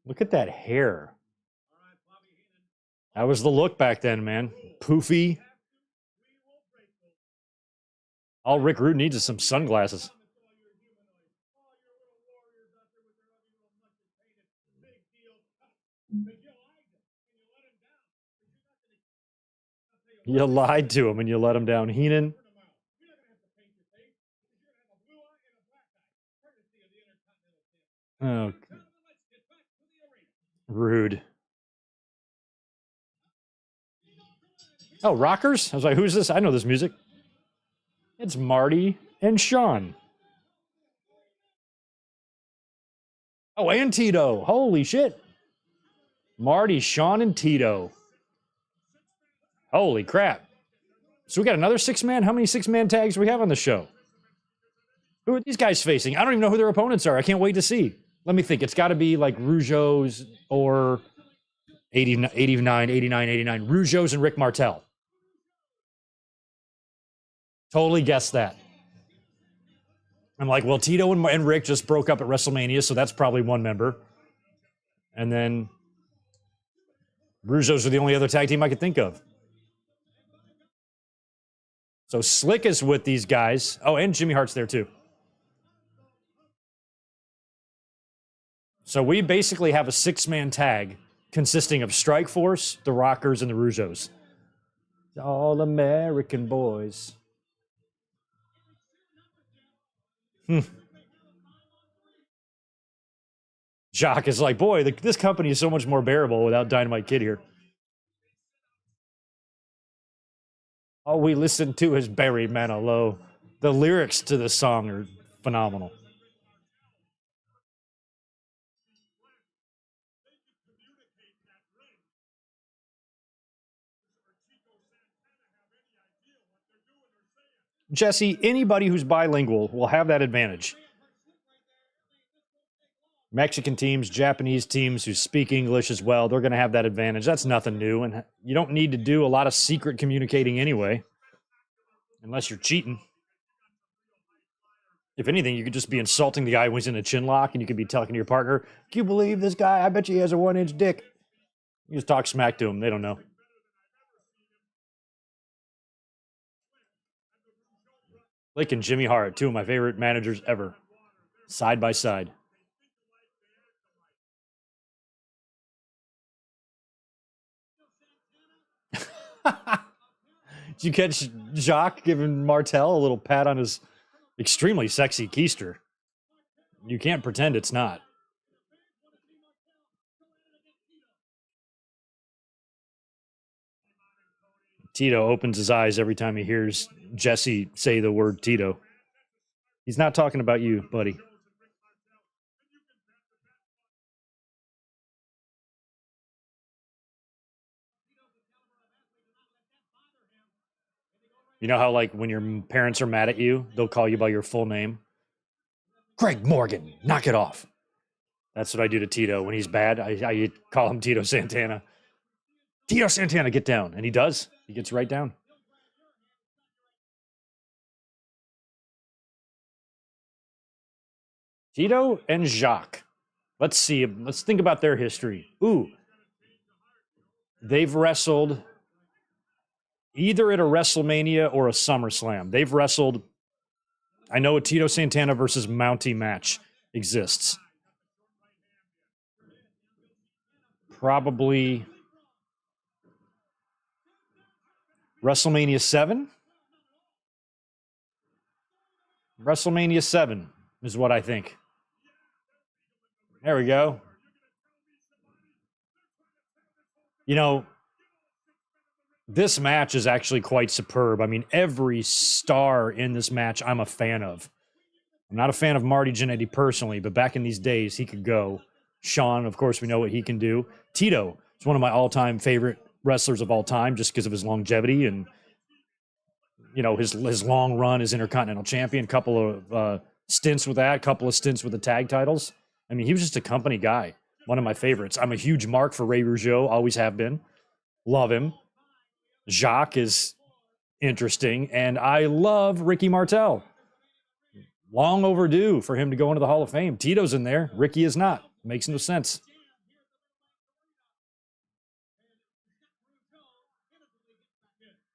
Look at that hair. That was the look back then, man. Poofy. All Rick Rude needs is some sunglasses. You lied to him and you let him down. Heenan. Oh, Rude. Oh, Rockers? I was like, who's this? I know this music. It's Marty and Sean. Oh, and Tito. Holy shit. Marty, Sean, and Tito. Holy crap. So we got another 6-man? How many 6-man tags do we have on the show? Who are these guys facing? I don't even know who their opponents are. I can't wait to see. Let me think. It's got to be like Rougeau's or 89, 89. Rougeau's and Rick Martel. Totally guessed that. I'm like, well, Tito and Rick just broke up at WrestleMania, so that's probably one member. And then Rougeau's are the only other tag team I could think of. So Slick is with these guys. Oh, and Jimmy Hart's there too. So we basically have a 6-man tag consisting of Strikeforce, the Rockers, and the Rougeaus. All American boys. Jock is like, boy, this company is so much more bearable without Dynamite Kid here. All we listen to is Barry Manilow. The lyrics to this song are phenomenal. Jesse, anybody who's bilingual will have that advantage. Mexican teams, Japanese teams who speak English as well, they're going to have that advantage. That's nothing new. And you don't need to do a lot of secret communicating anyway, unless you're cheating. If anything, you could just be insulting the guy when he's in a chin lock, and you could be talking to your partner, "Can you believe this guy? I bet you he has a 1-inch dick." You just talk smack to him. They don't know. Blake and Jimmy Hart, two of my favorite managers ever, side by side. Did you catch Jacques giving Martel a little pat on his extremely sexy keister? You can't pretend it's not. Tito opens his eyes every time he hears Jesse say the word Tito. He's not talking about you, buddy. You know how, like, when your parents are mad at you, they'll call you by your full name? Greg Morgan, knock it off. That's what I do to Tito. When he's bad, I call him Tito Santana. Tito Santana, get down. And he does. He gets right down. Tito and Jacques. Let's see. Let's think about their history. Ooh. They've wrestled either at a WrestleMania or a SummerSlam. They've wrestled. I know a Tito Santana versus Mountie match exists. Probably WrestleMania 7. WrestleMania 7 is what I think. There we go. You know, this match is actually quite superb. I mean, every star in this match I'm a fan of. I'm not a fan of Marty Jannetty personally, but back in these days, he could go. Sean, of course, we know what he can do. Tito is one of my all-time favorite wrestlers of all time just because of his longevity and, you know, his long run as Intercontinental Champion, couple of stints with that, couple of stints with the tag titles. I mean, he was just a company guy. One of my favorites. I'm a huge mark for Ray Rougeau, always have been. Love him. Jacques is interesting, and I love Ricky Martel. Long overdue for him to go into the Hall of Fame. Tito's in there. Ricky is not. Makes no sense.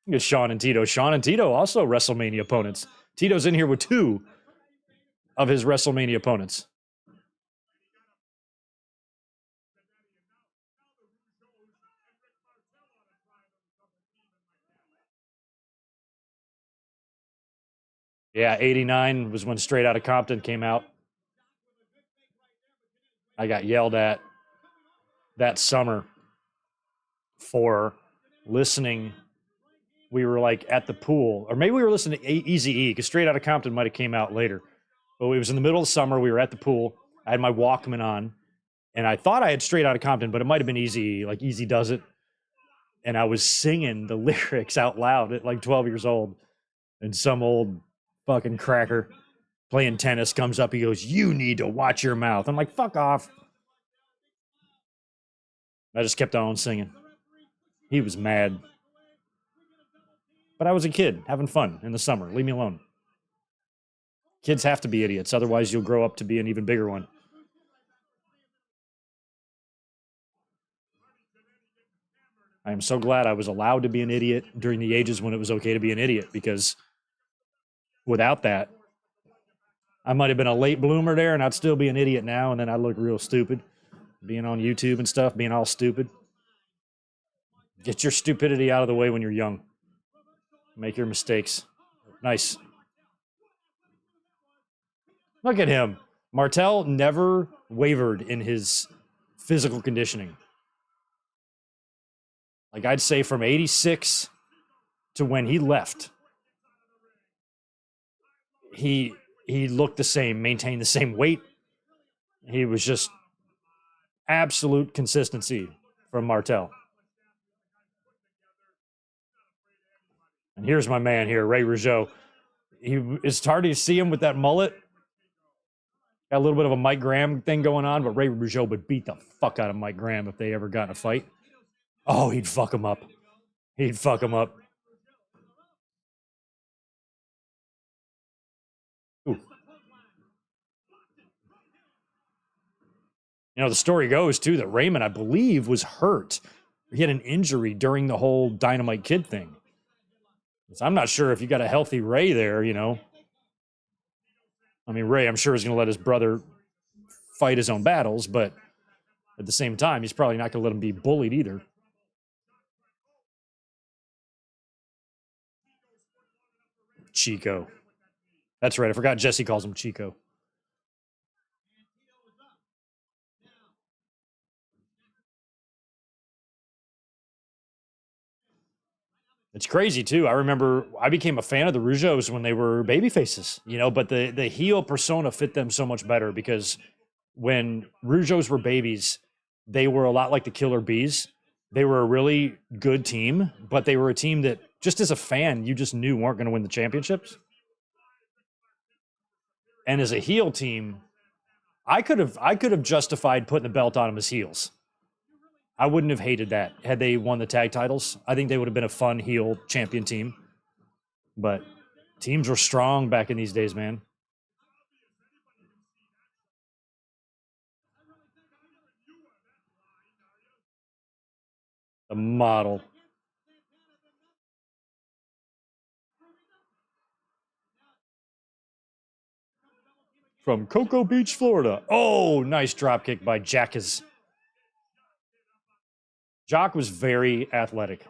Look at Sean and Tito. Sean and Tito also WrestleMania opponents. Tito's in here with 2 of his WrestleMania opponents. Yeah, 89 was when Straight Outta Compton came out. I got yelled at that summer for listening. We were like at the pool, or maybe we were listening to Eazy-E, because Straight Outta Compton might have came out later. But it was in the middle of summer. We were at the pool. I had my Walkman on, and I thought I had Straight Outta Compton, but it might have been Eazy-E, like Easy Does It. And I was singing the lyrics out loud at like 12 years old. And some old fucking cracker playing tennis comes up. He goes, "You need to watch your mouth." I'm like, fuck off. I just kept on singing. He was mad. But I was a kid having fun in the summer. Leave me alone. Kids have to be idiots. Otherwise, you'll grow up to be an even bigger one. I am so glad I was allowed to be an idiot during the ages when it was okay to be an idiot, because without that. I might have been a late bloomer there, and I'd still be an idiot now, and then I'd look real stupid being on YouTube and stuff, being all stupid. Get your stupidity out of the way when you're young. Make your mistakes. Nice. Look at him. Martel never wavered in his physical conditioning. Like I'd say from 86 to when he left, he looked the same, maintained the same weight. He was just absolute consistency from Martel. And here's my man here, Ray Rougeau. It's hard to see him with that mullet. Got a little bit of a Mike Graham thing going on, but Ray Rougeau would beat the fuck out of Mike Graham if they ever got in a fight. Oh, he'd fuck him up. He'd fuck him up. Ooh. You know, the story goes, too, that Raymond, I believe, was hurt. He had an injury during the whole Dynamite Kid thing. So I'm not sure if you got a healthy Ray there, you know. I mean, Ray, I'm sure, is going to let his brother fight his own battles, but at the same time, he's probably not going to let him be bullied either. Chico. That's right. I forgot Jesse calls him Chico. It's crazy, too. I remember I became a fan of the Rougeaus when they were baby faces, you know, but the heel persona fit them so much better because when Rougeaus were babies, they were a lot like the Killer Bees. They were a really good team, but they were a team that just as a fan, you just knew weren't going to win the championships. And as a heel team, I could have justified putting the belt on them as heels. I wouldn't have hated that had they won the tag titles. I think they would have been a fun heel champion team. But teams were strong back in these days, man. The model. From Cocoa Beach, Florida. Oh, nice drop kick by Jacques. Jock was very athletic.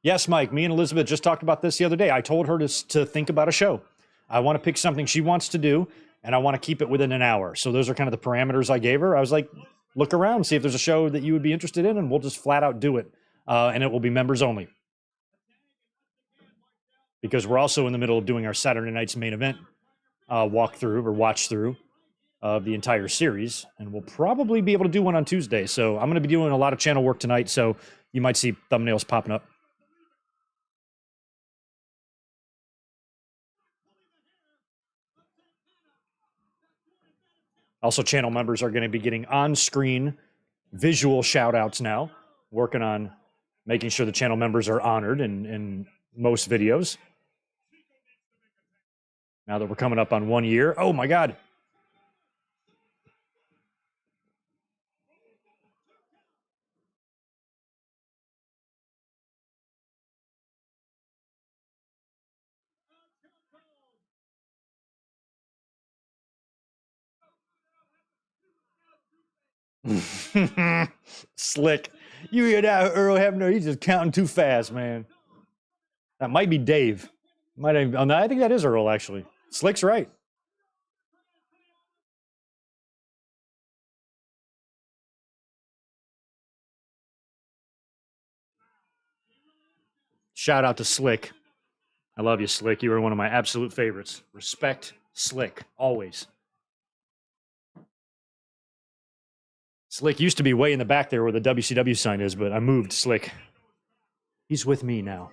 Yes, Mike, me and Elizabeth just talked about this the other day. I told her to think about a show. I want to pick something she wants to do, and I want to keep it within an hour. So those are kind of the parameters I gave her. I was like, look around, see if there's a show that you would be interested in, and we'll just flat out do it. And it will be members only. Because we're also in the middle of doing our Saturday night's main event walkthrough or watch through of the entire series. And we'll probably be able to do one on Tuesday. So I'm going to be doing a lot of channel work tonight. So you might see thumbnails popping up. Also, channel members are going to be getting on-screen visual shout-outs now. Working on making sure the channel members are honored in most videos. Now that we're coming up on 1 year. Oh, my God. Slick. You hear that, Earl Hebner? He's just counting too fast, man. That might be Dave. Might have, oh, no, I think that is Earl, actually. Slick's right. Shout out to Slick. I love you, Slick. You are one of my absolute favorites. Respect Slick, always. Slick used to be way in the back there where the WCW sign is, but I moved Slick. He's with me now.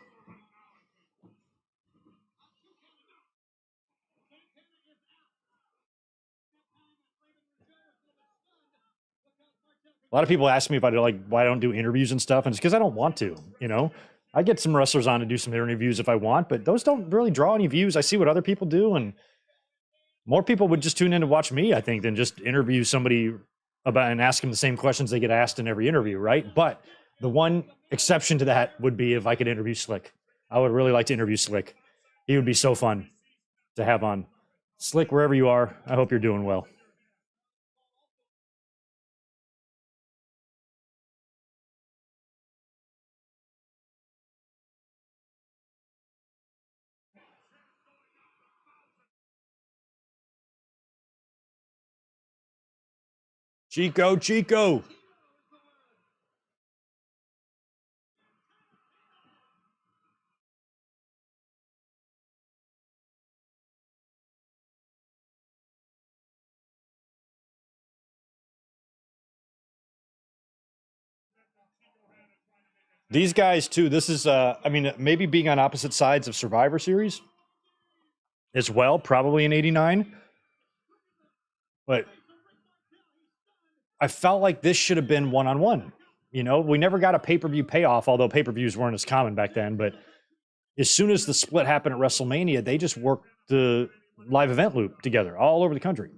A lot of people ask me if I do, like, why I don't do interviews and stuff, and it's because I don't want to, you know? I get some wrestlers on to do some interviews if I want, but those don't really draw any views. I see what other people do, and more people would just tune in to watch me, I think, than just interview somebody about and ask him the same questions they get asked in every interview, right? But the one exception to that would be if I could interview Slick. I would really like to interview Slick. He would be so fun to have on. Slick, wherever you are, I hope you're doing well. Chico. These guys too. This is, I mean, maybe being on opposite sides of Survivor Series as well, probably in '89. But I felt like this should have been one-on-one. You know, we never got a pay-per-view payoff, although pay-per-views weren't as common back then. But as soon as the split happened at WrestleMania, they just worked the live event loop together all over the country.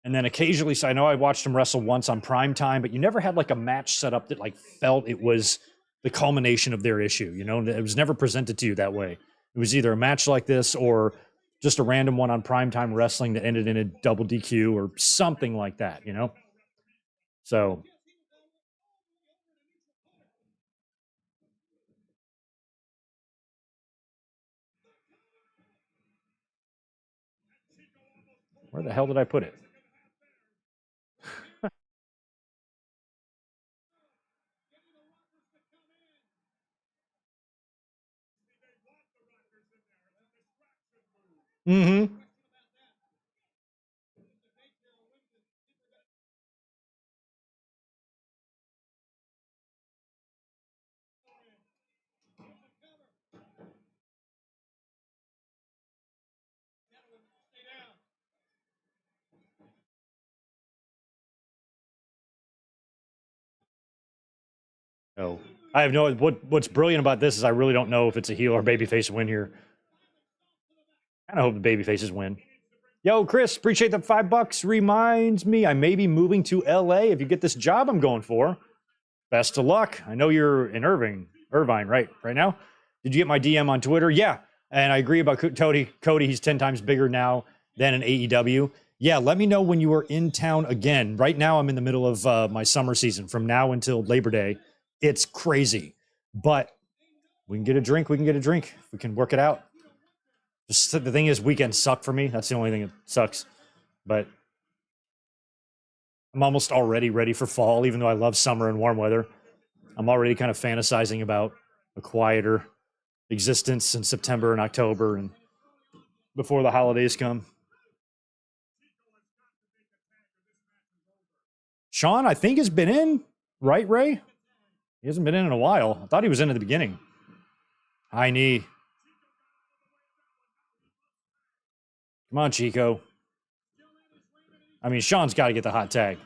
And then occasionally, so I know I watched them wrestle once on prime time, but you never had like a match set up that like felt it was the culmination of their issue. You know, it was never presented to you that way. It was either a match like this or just a random one on primetime wrestling that ended in a double DQ or something like that, you know? So where the hell did I put it? Mm-hmm. Oh, I have no. What's brilliant about this is I really don't know if it's a heel or babyface win here. I kind of hope the babyfaces win. Yo, Chris, appreciate the $5. Reminds me I may be moving to LA if you get this job I'm going for. Best of luck. I know you're in Irvine, right now. Did you get my DM on Twitter? Yeah, and I agree about Cody. He's 10 times bigger now than in AEW. Yeah, let me know when you are in town again. Right now, I'm in the middle of my summer season. From now until Labor Day, it's crazy. But we can get a drink. We can work it out. Just the thing is, weekends suck for me. That's the only thing that sucks. But I'm almost already ready for fall, even though I love summer and warm weather. I'm already kind of fantasizing about a quieter existence in September and October and before the holidays come. Sean, I think, has been in, right, Ray? He hasn't been in a while. I thought he was in at the beginning. High knee. Come on, Chico. I mean, Sean's got to get the hot tag.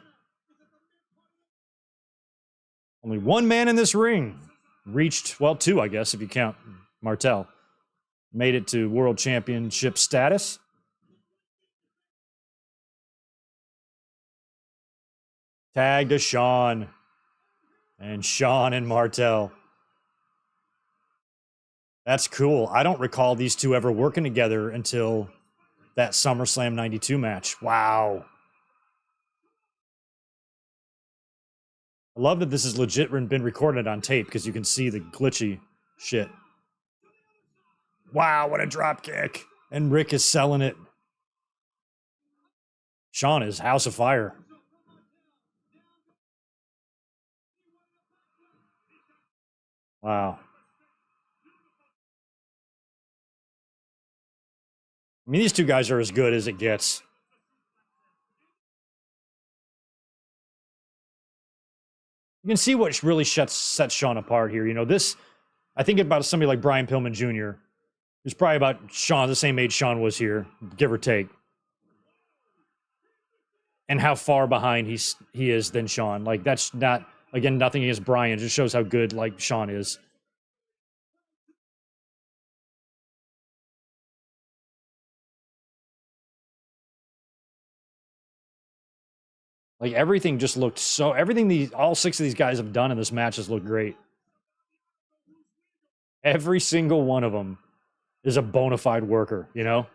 Only one man in this ring reached, well, two, I guess, if you count Martel. Made it to world championship status. Tag to Sean. And Sean and Martel. That's cool. I don't recall these two ever working together until that SummerSlam 92 match. Wow. I love that this is legit been recorded on tape because you can see the glitchy shit. Wow, what a drop kick. And Rick is selling it. Sean is House of Fire. Wow. I mean, these two guys are as good as it gets. You can see what really sets Sean apart here. You know, this, I think about somebody like Brian Pillman Jr., who's probably about Sean, the same age Sean was here, give or take. And how far behind he is than Sean. Like, that's not, again, nothing against Brian. It just shows how good, like, Sean is. Like everything just looked so. Everything all 6 of these guys have done in this match has looked great. Every single one of them is a bona fide worker, you know?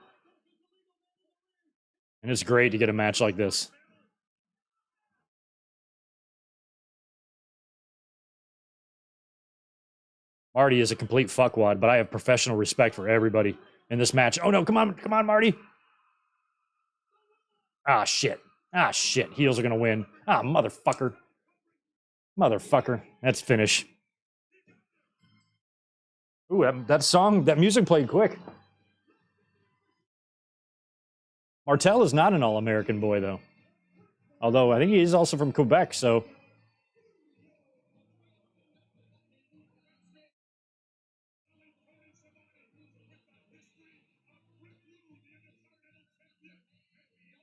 And it's great to get a match like this. Marty is a complete fuckwad, but I have professional respect for everybody in this match. Oh no, come on, Marty. Ah, shit. Ah, shit. Heels are going to win. Ah, motherfucker. Motherfucker. That's finish. Ooh, that music played quick. Martel is not an All-American boy, though. Although I think he is also from Quebec, so.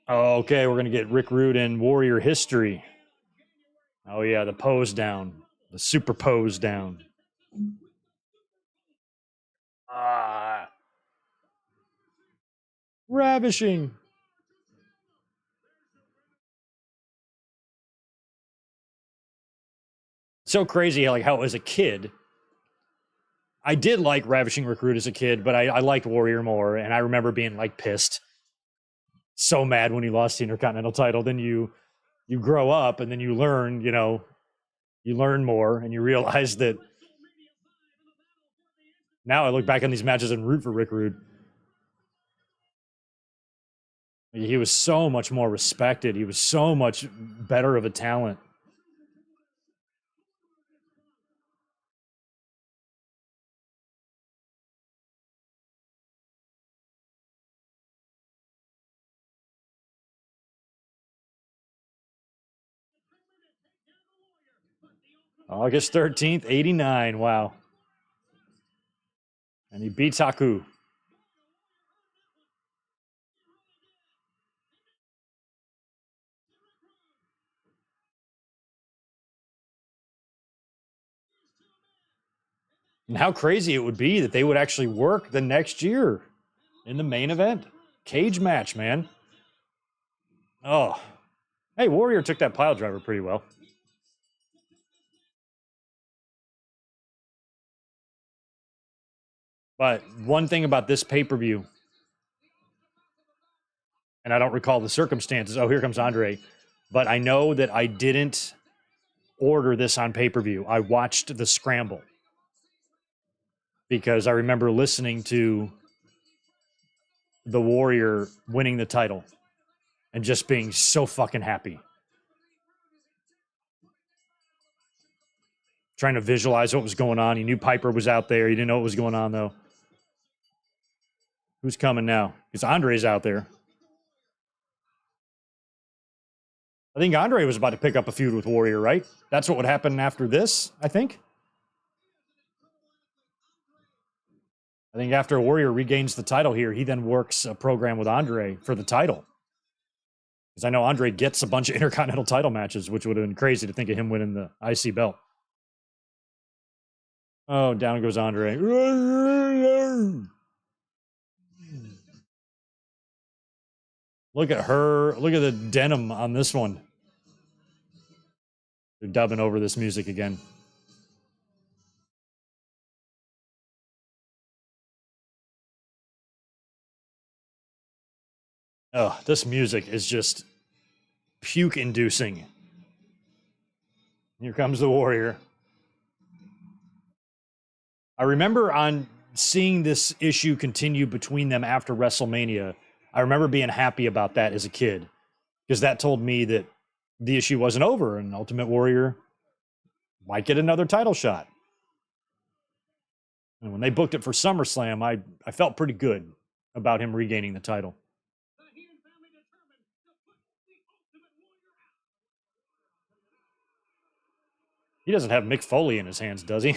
Oh, okay, we're going to get Rick Rude and Warrior history. Oh, yeah, the pose down. The super pose down. Ah. Ravishing. So crazy, like how as a kid, I did like Ravishing Recruit as a kid, but I liked Warrior more, and I remember being like pissed, so mad when he lost the Intercontinental title. Then you grow up, and then you learn, you learn more, and you realize that. Now I look back on these matches and root for Rick Rude. He was so much more respected. He was so much better of a talent. August 13th, 89. Wow. And he beats Haku. And how crazy it would be that they would actually work the next year in the main event. Cage match, man. Oh. Hey, Warrior took that pile driver pretty well. But one thing about this pay-per-view, and I don't recall the circumstances. Oh, here comes Andre. But I know that I didn't order this on pay-per-view. I watched the scramble because I remember listening to the Warrior winning the title and just being so fucking happy. Trying to visualize what was going on. He knew Piper was out there. He didn't know what was going on, though. Who's coming now? Because Andre's out there. I think Andre was about to pick up a feud with Warrior, right? That's what would happen after this, I think. I think after Warrior regains the title here, he then works a program with Andre for the title. Because I know Andre gets a bunch of Intercontinental title matches, which would have been crazy to think of him winning the IC belt. Oh, down goes Andre. Look at her. Look at the denim on this one. They're dubbing over this music again. Oh, this music is just puke-inducing. Here comes the Warrior. I remember on seeing this issue continue between them after WrestleMania. I remember being happy about that as a kid because that told me that the issue wasn't over and Ultimate Warrior might get another title shot. And when they booked it for SummerSlam, I felt pretty good about him regaining the title. He doesn't have Mick Foley in his hands, does he?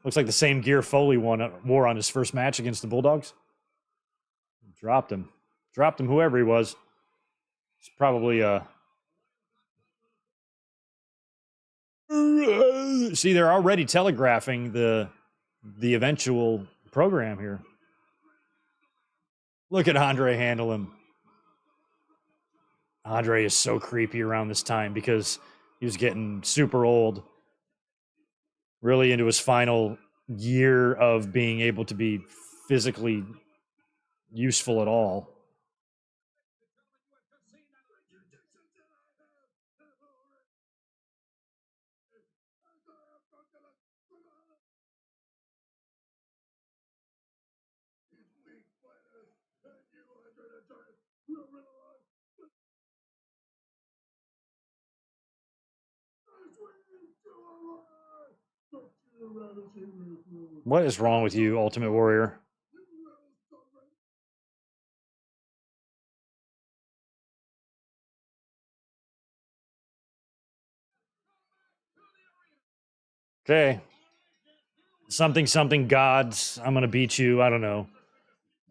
Looks like the same gear Foley wore on his first match against the Bulldogs. Dropped him. Dropped him, whoever he was. It's probably See, they're already telegraphing the eventual program here. Look at Andre handle him. Andre is so creepy around this time because he was getting super old, really into his final year of being able to be physically useful at all. What is wrong with you, Ultimate Warrior? Okay. Something gods. I'm going to beat you. I don't know.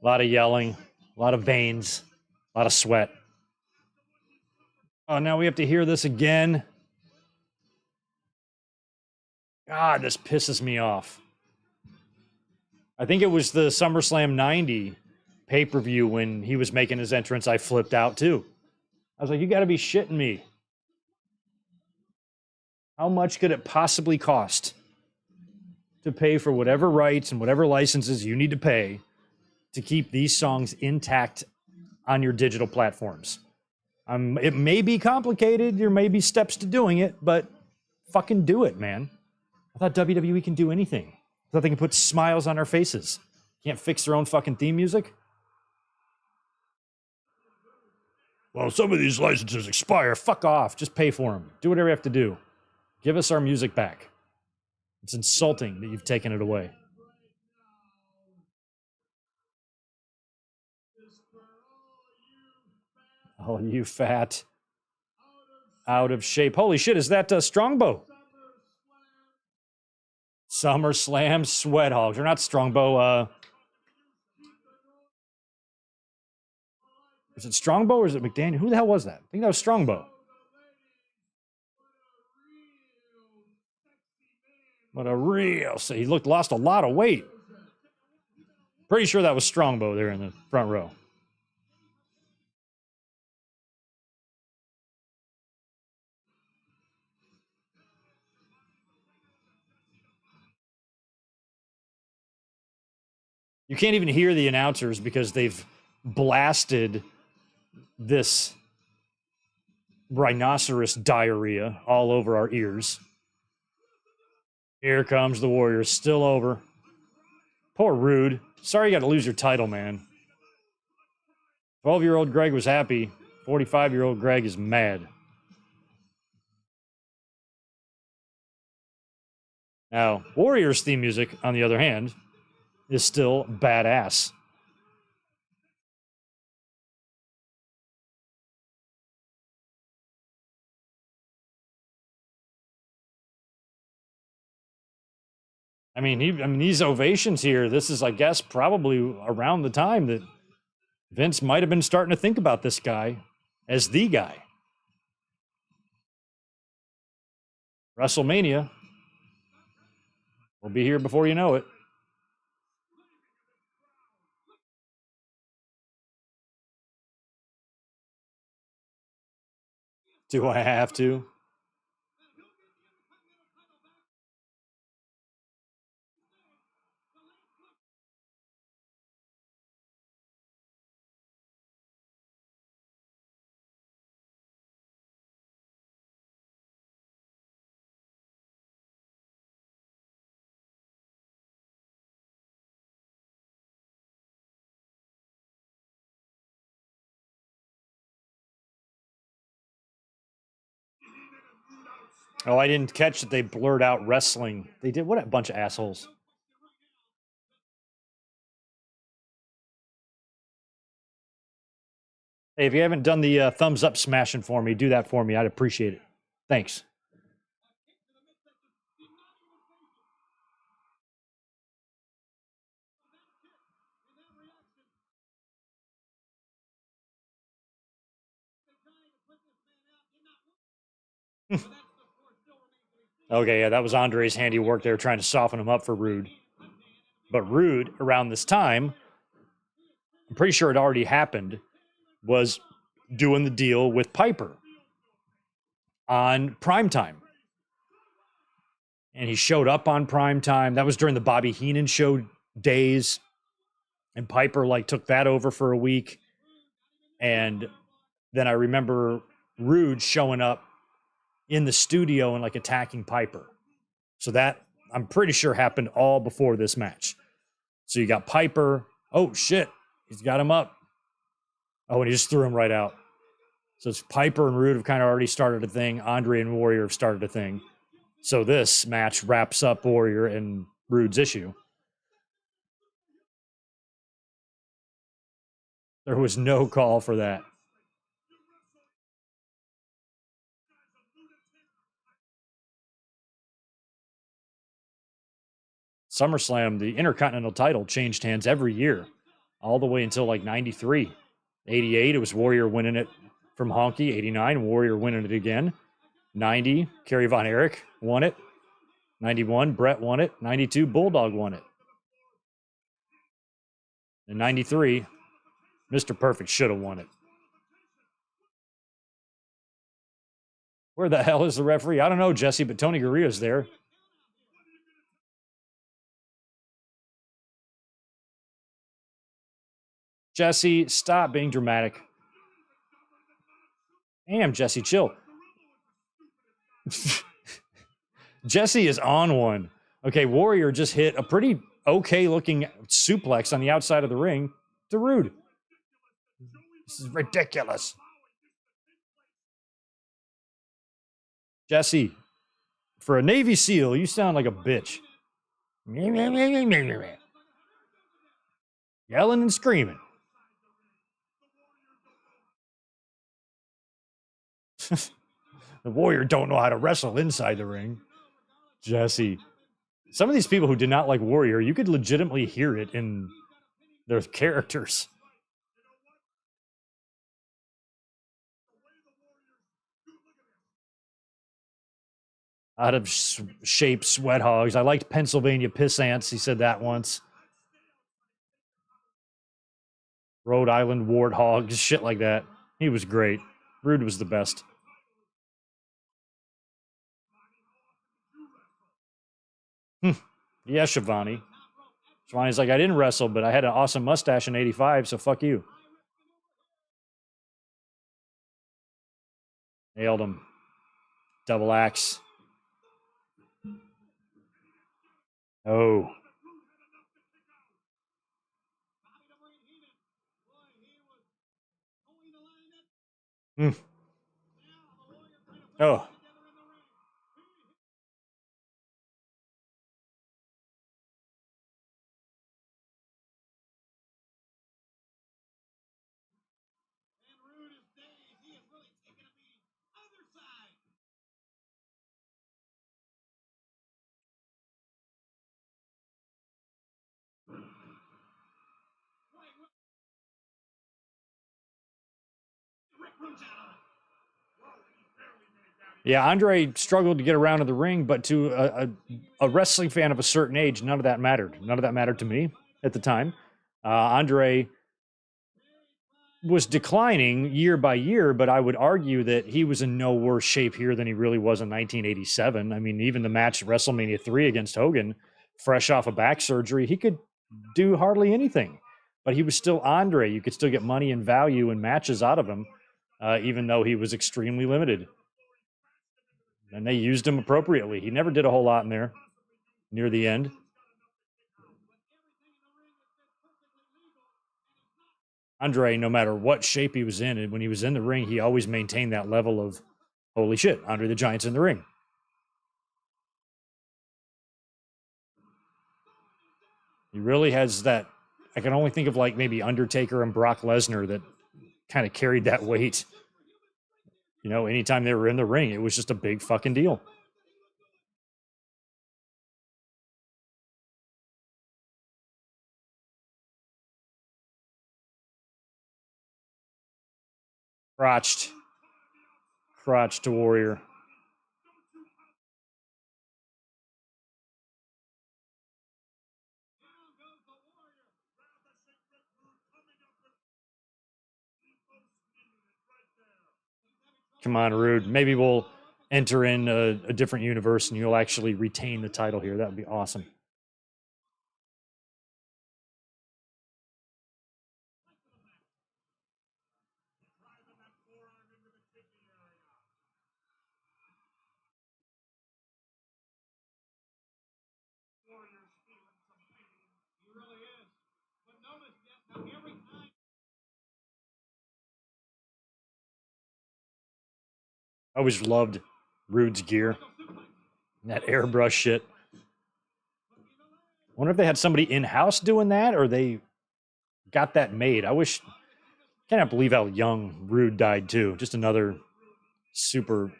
A lot of yelling, a lot of veins, a lot of sweat. Oh, now we have to hear this again. God, this pisses me off. I think it was the SummerSlam 90 pay-per-view when he was making his entrance. I flipped out too. I was like, you got to be shitting me. How much could it possibly cost to pay for whatever rights and whatever licenses you need to pay to keep these songs intact on your digital platforms? It may be complicated. There may be steps to doing it, but fucking do it, man. I thought WWE can do anything. I thought they can put smiles on our faces. Can't fix their own fucking theme music? Well, some of these licenses expire. Fuck off. Just pay for them. Do whatever you have to do. Give us our music back. It's insulting that you've taken it away. Oh, you fat. Out of shape. Holy shit, is that Strongbow? SummerSlam Sweat Hogs. They're not Strongbow. Is it Strongbow or is it McDaniel? Who the hell was that? I think that was Strongbow. What a real. So he lost a lot of weight. Pretty sure that was Strongbow there in the front row. You can't even hear the announcers because they've blasted this rhinoceros diarrhea all over our ears. Here comes the Warriors, still over. Poor Rude. Sorry you got to lose your title, man. 12-year-old Greg was happy. 45-year-old Greg is mad. Now, Warriors theme music, on the other hand, is still badass. I mean, these ovations here, this is, I guess, probably around the time that Vince might have been starting to think about this guy as the guy. WrestleMania will be here before you know it. Do I have to? Oh, I didn't catch that they blurred out wrestling. They did. What a bunch of assholes. Hey, if you haven't done the thumbs up smashing for me, do that for me. I'd appreciate it. Thanks. Okay, yeah, that was Andre's handiwork there trying to soften him up for Rude. But Rude, around this time, I'm pretty sure it already happened, was doing the deal with Piper on primetime. And he showed up on primetime. That was during the Bobby Heenan show days. And Piper like took that over for a week. And then I remember Rude showing up in the studio and like attacking Piper. So that I'm pretty sure happened all before this match. So you got Piper. Oh shit. He's got him up. Oh, and he just threw him right out. So it's Piper and Rude have kind of already started a thing. Andre and Warrior have started a thing. So this match wraps up Warrior and Rude's issue. There was no call for that. SummerSlam, the Intercontinental title changed hands every year, all the way until like 93. 88, it was Warrior winning it from Honky. 89, Warrior winning it again. 90, Kerry Von Erich won it. 91, Brett won it. 92, Bulldog won it. In 93, Mr. Perfect should have won it. Where the hell is the referee? I don't know, Jesse, but Tony Gurria's there. Jesse, stop being dramatic. Damn, Jesse, chill. Jesse is on one. Okay, Warrior just hit a pretty okay-looking suplex on the outside of the ring to Rude. This is ridiculous. Jesse, for a Navy SEAL, you sound like a bitch. Yelling and screaming. The Warrior don't know how to wrestle inside the ring. Jesse. Some of these people who did not like Warrior, you could legitimately hear it in their characters. Out of shape, sweat hogs. I liked Pennsylvania piss ants. He said that once. Rhode Island warthogs, shit like that. He was great. Rude was the best. Yeah, Shivani. Shivani's like, I didn't wrestle, but I had an awesome mustache in 85, so fuck you. Nailed him. Double axe. Oh. Oh. Yeah, Andre struggled to get around in the ring, but to a wrestling fan of a certain age, none of that mattered. None of that mattered to me at the time. Andre was declining year by year, but I would argue that he was in no worse shape here than he really was in 1987. I mean, even the match at WrestleMania 3 against Hogan, fresh off of back surgery, he could do hardly anything. But he was still Andre. You could still get money and value and matches out of him, even though he was extremely limited. And they used him appropriately. He never did a whole lot in there near the end. Andre, no matter what shape he was in, and when he was in the ring, he always maintained that level of, holy shit, Andre the Giant's in the ring. He really has that. I can only think of like maybe Undertaker and Brock Lesnar that kind of carried that weight. You know, anytime they were in the ring, it was just a big fucking deal. Crotched to Warrior. Come on, Rude. Maybe we'll enter in a different universe and you'll actually retain the title here. That would be awesome. I always loved Rude's gear. That airbrush shit. I wonder if they had somebody in-house doing that or they got that made. I cannot believe how young Rude died too. Just another super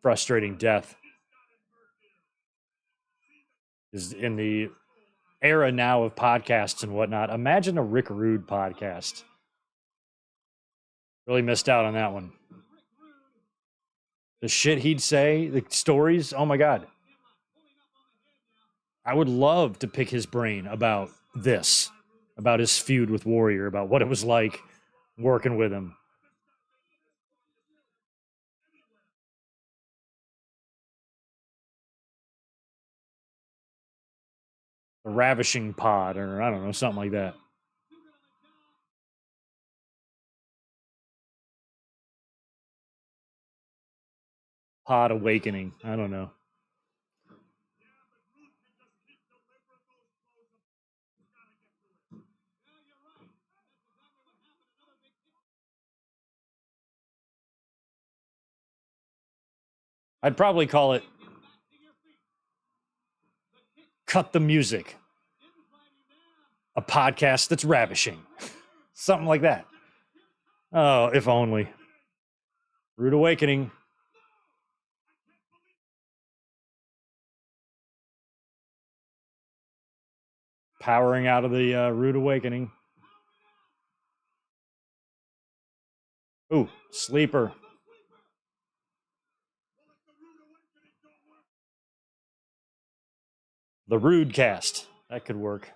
frustrating death. Is in the era now of podcasts and whatnot. Imagine a Rick Rude podcast. Really missed out on that one. The shit he'd say, the stories, oh my God. I would love to pick his brain about this, about his feud with Warrior, about what it was like working with him. The Ravishing Pod, or I don't know, something like that. Pod Awakening. I don't know. I'd probably call it Cut the Music. A podcast that's ravishing. Something like that. Oh, if only. Rude Awakening. Powering out of the Rude Awakening. Ooh, Sleeper. The Rude Cast. That could work.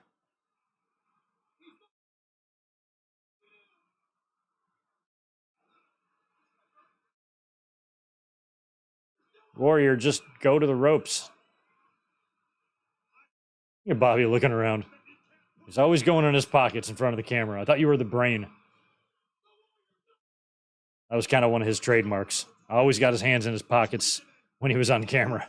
Warrior, just go to the ropes. Look at Bobby looking around. He's always going in his pockets in front of the camera. I thought you were the brain. That was kind of one of his trademarks. Always got his hands in his pockets when he was on camera.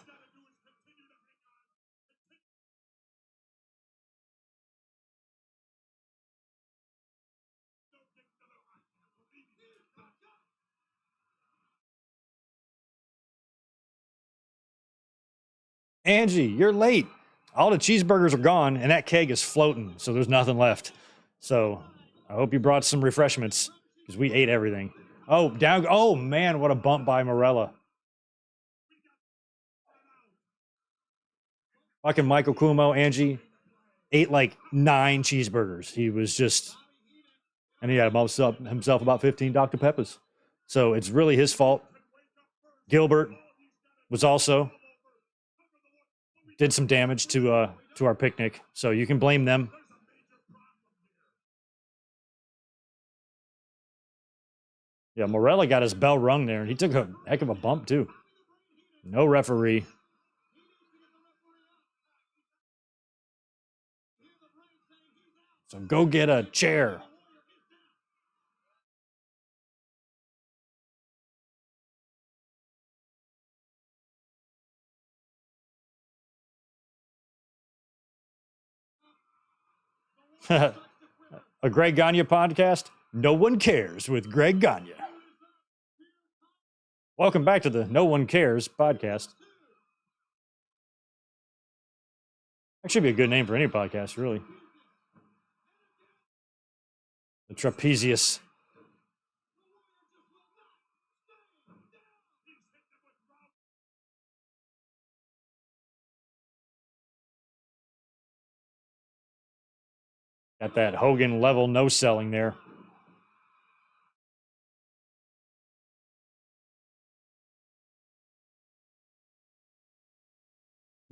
Angie, you're late. All the cheeseburgers are gone, and that keg is floating, so there's nothing left. So I hope you brought some refreshments, because we ate everything. Oh, down. Oh, man, what a bump by Morella. Fucking Michael Kumo, Angie, ate like 9 cheeseburgers. He was just, and he had himself about 15 Dr. Peppers. So it's really his fault. Gilbert was also did some damage to our picnic, so you can blame them. Yeah, Morella got his bell rung there, and he took a heck of a bump too. No referee. So go get a chair. A Greg Gagne podcast? No One Cares with Greg Gagne. Welcome back to the No One Cares podcast. That should be a good name for any podcast, really. The Trapezius. Got that Hogan level no selling there.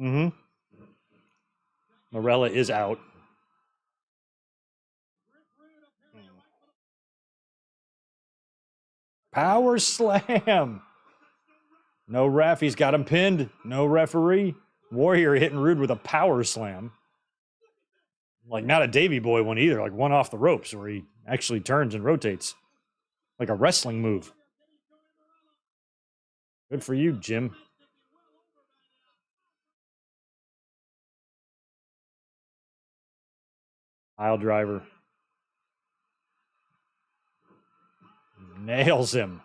Mm-hmm. Morella is out. Power slam. No ref. He's got him pinned. No referee. Warrior hitting Rude with a power slam. Like, not a Davey Boy one either. Like, one off the ropes where he actually turns and rotates. Like a wrestling move. Good for you, Jim. Pile driver. Nails him.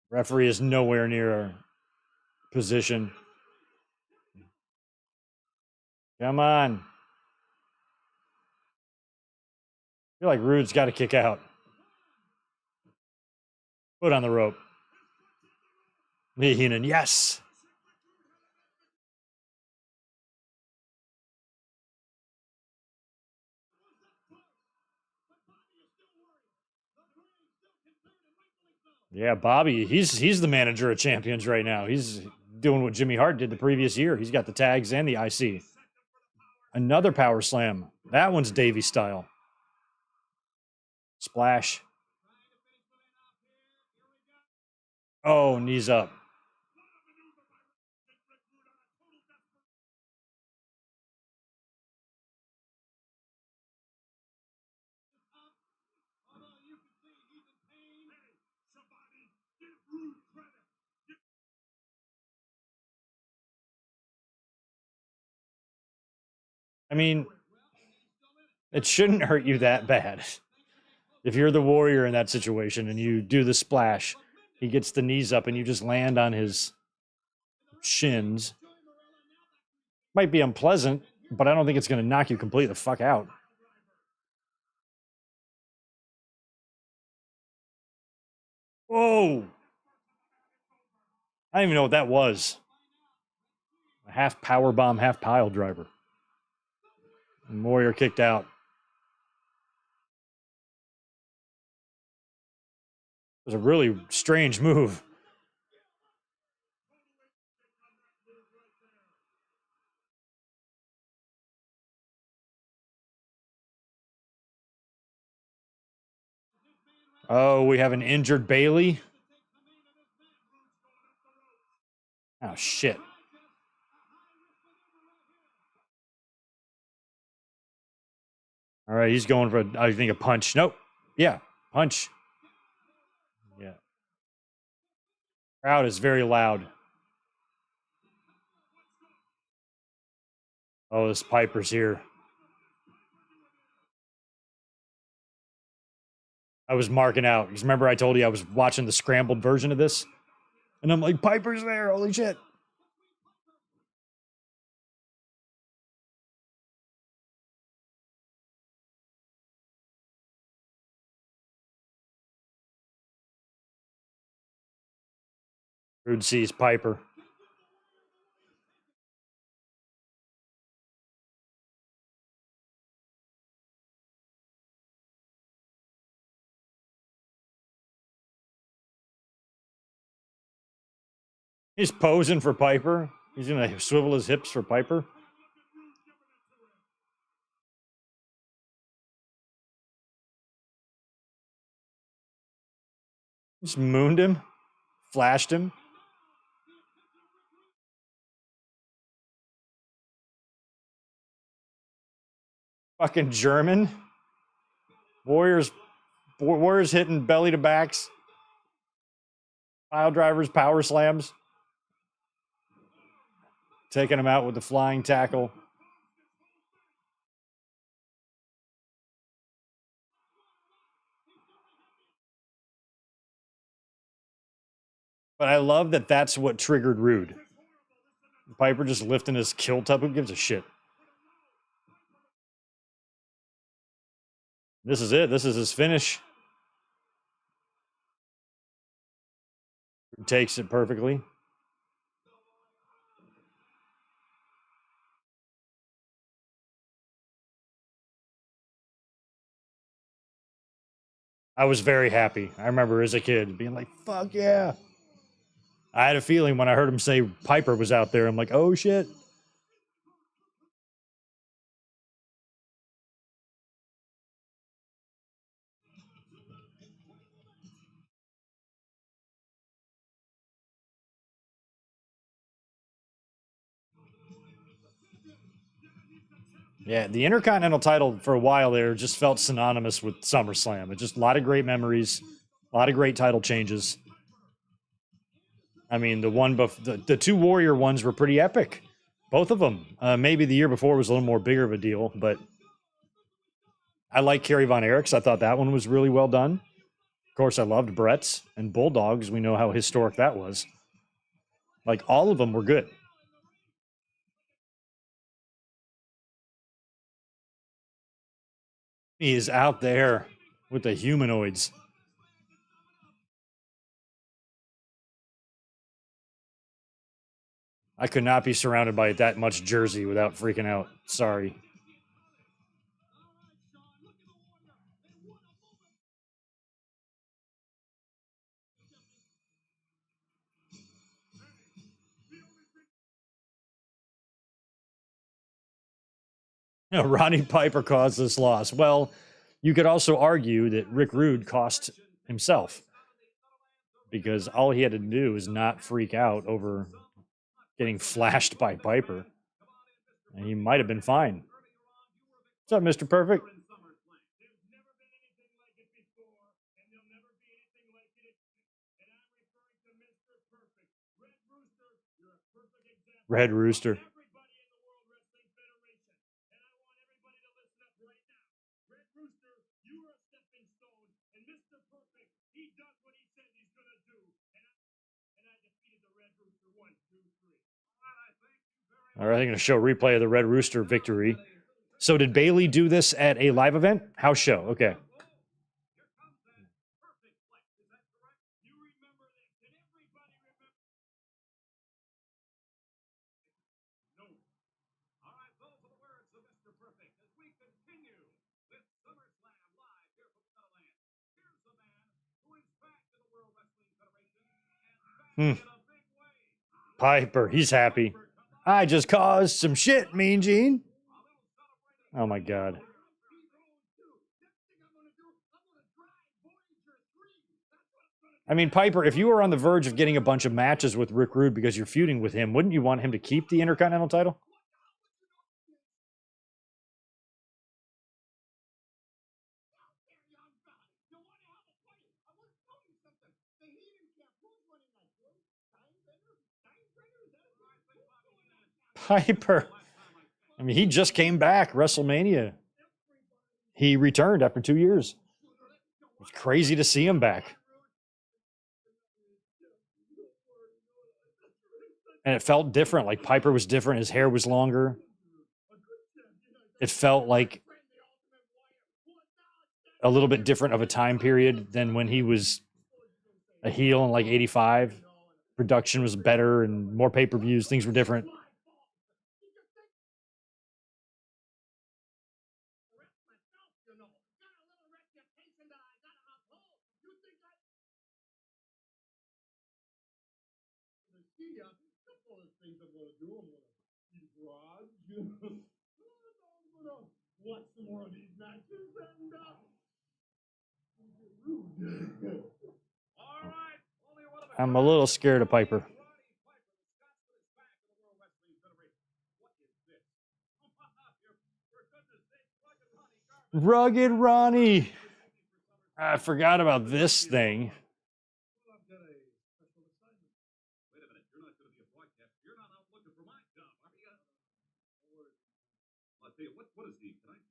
Referee is nowhere near our position. Come on. I feel like Rude's got to kick out. Foot on the rope. Lee Heenan, yes. Yeah, Bobby, he's the manager of champions right now. He's doing what Jimmy Hart did the previous year. He's got the tags and the IC. Another power slam. That one's Davey style. Splash. Oh, knees up. I mean, it shouldn't hurt you that bad. If you're the Warrior in that situation and you do the splash, he gets the knees up and you just land on his shins. Might be unpleasant, but I don't think it's going to knock you completely the fuck out. Whoa! I don't even know what that was. A half power bomb, half pile driver. And Warrior kicked out. It was a really strange move. Oh, we have an injured Bailey. Oh, shit. All right, he's going for, I think, a punch. Nope. Yeah, punch. Yeah. Crowd is very loud. Oh, this Piper's here. I was marking out. Because remember I told you I was watching the scrambled version of this? And I'm like, Piper's there. Holy shit. Rude sees Piper. He's posing for Piper. He's going to swivel his hips for Piper. Just mooned him. Flashed him. Fucking German. Warriors hitting belly to backs. Pile drivers, power slams. Taking him out with the flying tackle. But I love that that's what triggered Rude. Piper just lifting his kilt up. Who gives a shit? This is it. This is his finish. Takes it perfectly. I was very happy. I remember as a kid being like, fuck yeah. I had a feeling when I heard him say Piper was out there. I'm like, oh shit. Yeah, the Intercontinental title for a while there just felt synonymous with SummerSlam. It just a lot of great memories, a lot of great title changes. I mean, the two Warrior ones were pretty epic, both of them. Maybe the year before was a little more bigger of a deal, but I like Kerry Von Erich's. I thought that one was really well done. Of course, I loved Brett's and Bulldog's. We know how historic that was. Like, all of them were good. He is out there with the humanoids. I could not be surrounded by that much jersey without freaking out. Sorry. You know, Roddy Piper caused this loss. Well, you could also argue that Rick Rude cost himself because all he had to do is not freak out over getting flashed by Piper. And he might have been fine. What's up, Mr. Perfect? Red Rooster. All right, I'm going to show a replay of the Red Rooster victory. So did Bailey do this at a live event? House show. Okay. Piper, he's happy. I just caused some shit, Mean Gene. Oh my God. I mean, Piper, if you were on the verge of getting a bunch of matches with Rick Rude because you're feuding with him, wouldn't you want him to keep the Intercontinental title? Piper. I mean, he just came back, WrestleMania. He returned after 2 years. It was crazy to see him back. And it felt different. Like Piper was different. His hair was longer. It felt like a little bit different of a time period than when he was a heel in like 85. Production was better and more pay-per-views. Things were different. I'm a little scared of Piper. Rugged Ronnie. I forgot about this thing.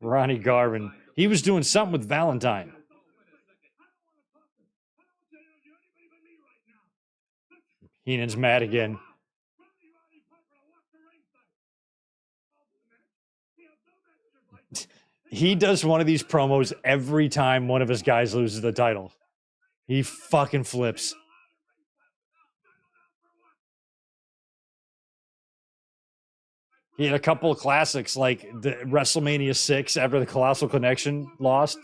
Ronnie Garvin. He was doing something with Valentine. Heenan's mad again. He does one of these promos every time one of his guys loses the title. He fucking flips. He had a couple of classics like the WrestleMania 6 after the Colossal Connection lost.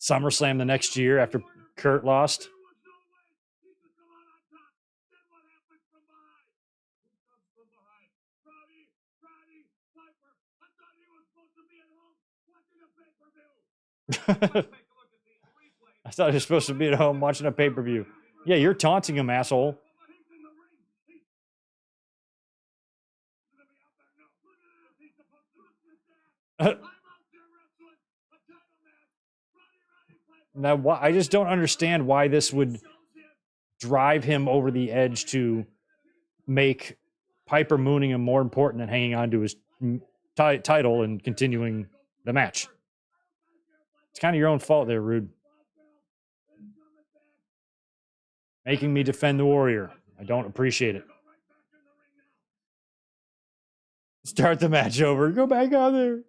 SummerSlam the next year after Kurt lost. I thought he was supposed to be at home watching a pay-per-view. Yeah, you're taunting him, asshole. Now, I just don't understand why this would drive him over the edge to make Piper mooning him more important than hanging on to his title and continuing the match. It's kind of your own fault there, Rude. Making me defend the Warrior. I don't appreciate it. Start the match over. Go back on there.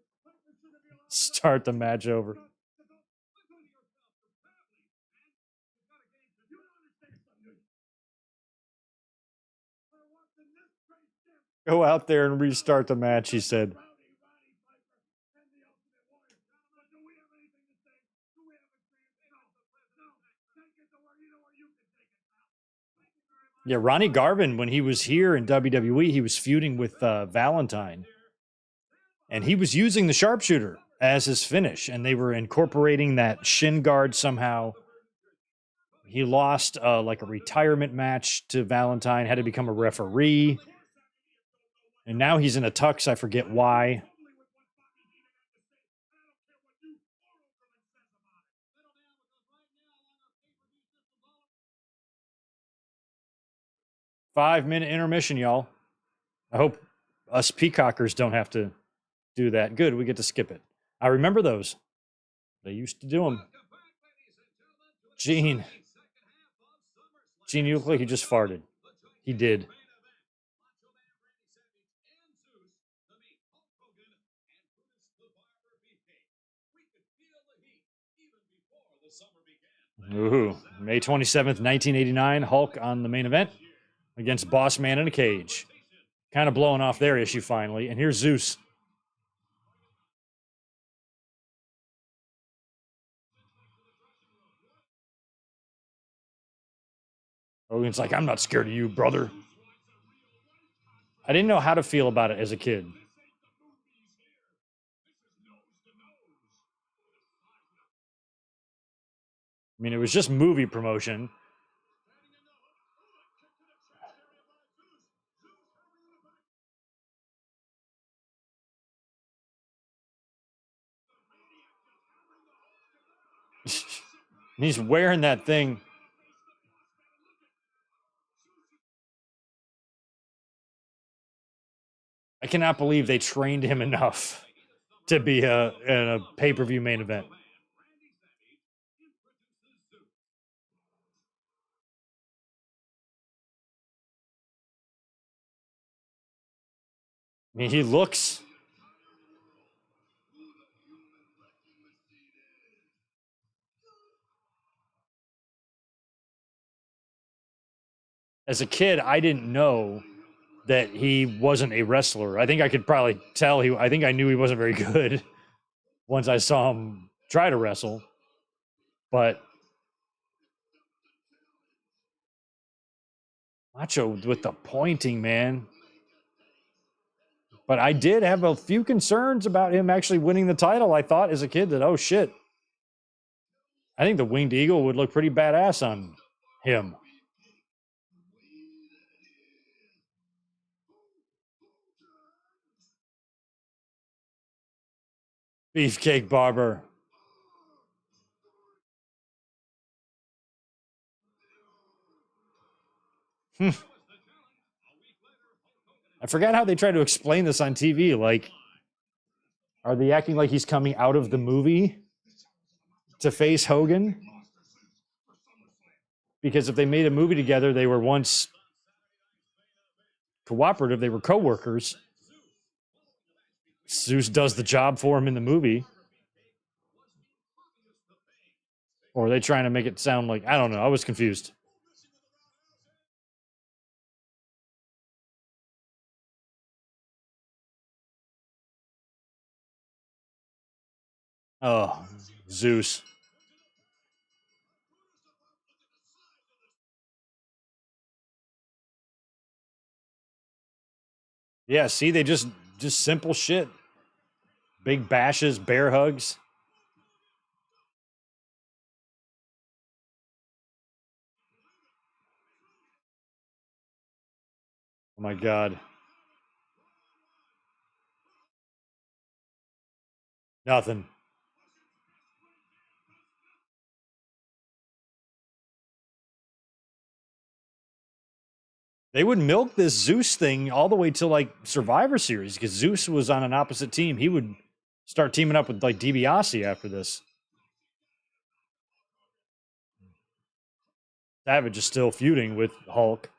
Start the match over. Go out there and restart the match, he said. Yeah, Ronnie Garvin, when he was here in WWE, he was feuding with Valentine. And he was using the sharpshooter as his finish, and they were incorporating that shin guard somehow. He lost like a retirement match to Valentine, had to become a referee. And now he's in a tux. I forget why. Five-minute intermission, y'all. I hope us Peacockers don't have to do that. Good, we get to skip it. I remember those. They used to do them. Gene, you look like you just farted. He did. Ooh, May 27th, 1989, Hulk on the main event against Boss Man in a cage. Kind of blowing off their issue finally. And here's Zeus. Hogan's like, I'm not scared of you, brother. I didn't know how to feel about it as a kid. I mean, it was just movie promotion. He's wearing that thing. I cannot believe they trained him enough to be a pay-per-view main event. I mean, he looks... As a kid, I didn't know that he wasn't a wrestler. I think I could probably tell I think I knew he wasn't very good once I saw him try to wrestle. But Macho with the pointing, man. But I did have a few concerns about him actually winning the title. I thought as a kid that, oh shit, I think the Winged Eagle would look pretty badass on him. Beefcake Barber. I forgot how they try to explain this on TV. Like, are they acting like he's coming out of the movie to face Hogan? Because if they made a movie together, they were once cooperative, they were co-workers. Zeus does the job for him in the movie. Or are they trying to make it sound like, I don't know, I was confused. Oh, Zeus. Yeah, see, they just simple shit. Big bashes, bear hugs. Oh my God. Nothing. They would milk this Zeus thing all the way till like Survivor Series because Zeus was on an opposite team. He would start teaming up with like DiBiase after this. Savage is still feuding with Hulk.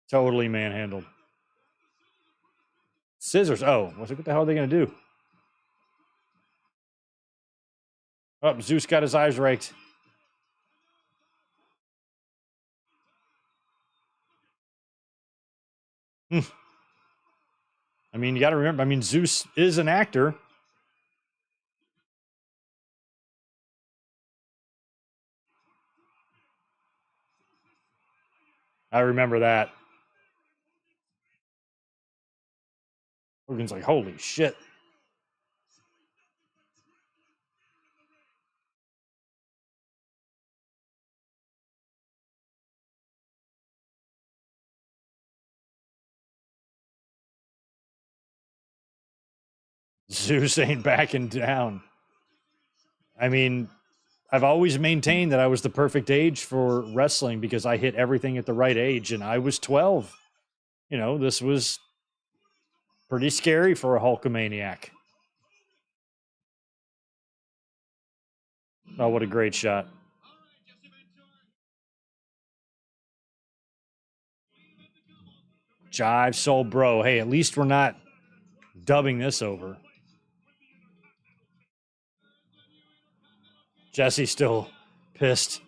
Totally manhandled. Scissors. Oh, what the hell are they going to do? Oh, Zeus got his eyes raked. I mean, you got to remember, Zeus is an actor. I remember that. Hogan's like, holy shit. Zeus ain't backing down. I mean, I've always maintained that I was the perfect age for wrestling because I hit everything at the right age, and I was 12. You know, this was pretty scary for a Hulkamaniac. Oh, what a great shot. Jive Soul Bro. Hey, at least we're not dubbing this over. Jesse's still pissed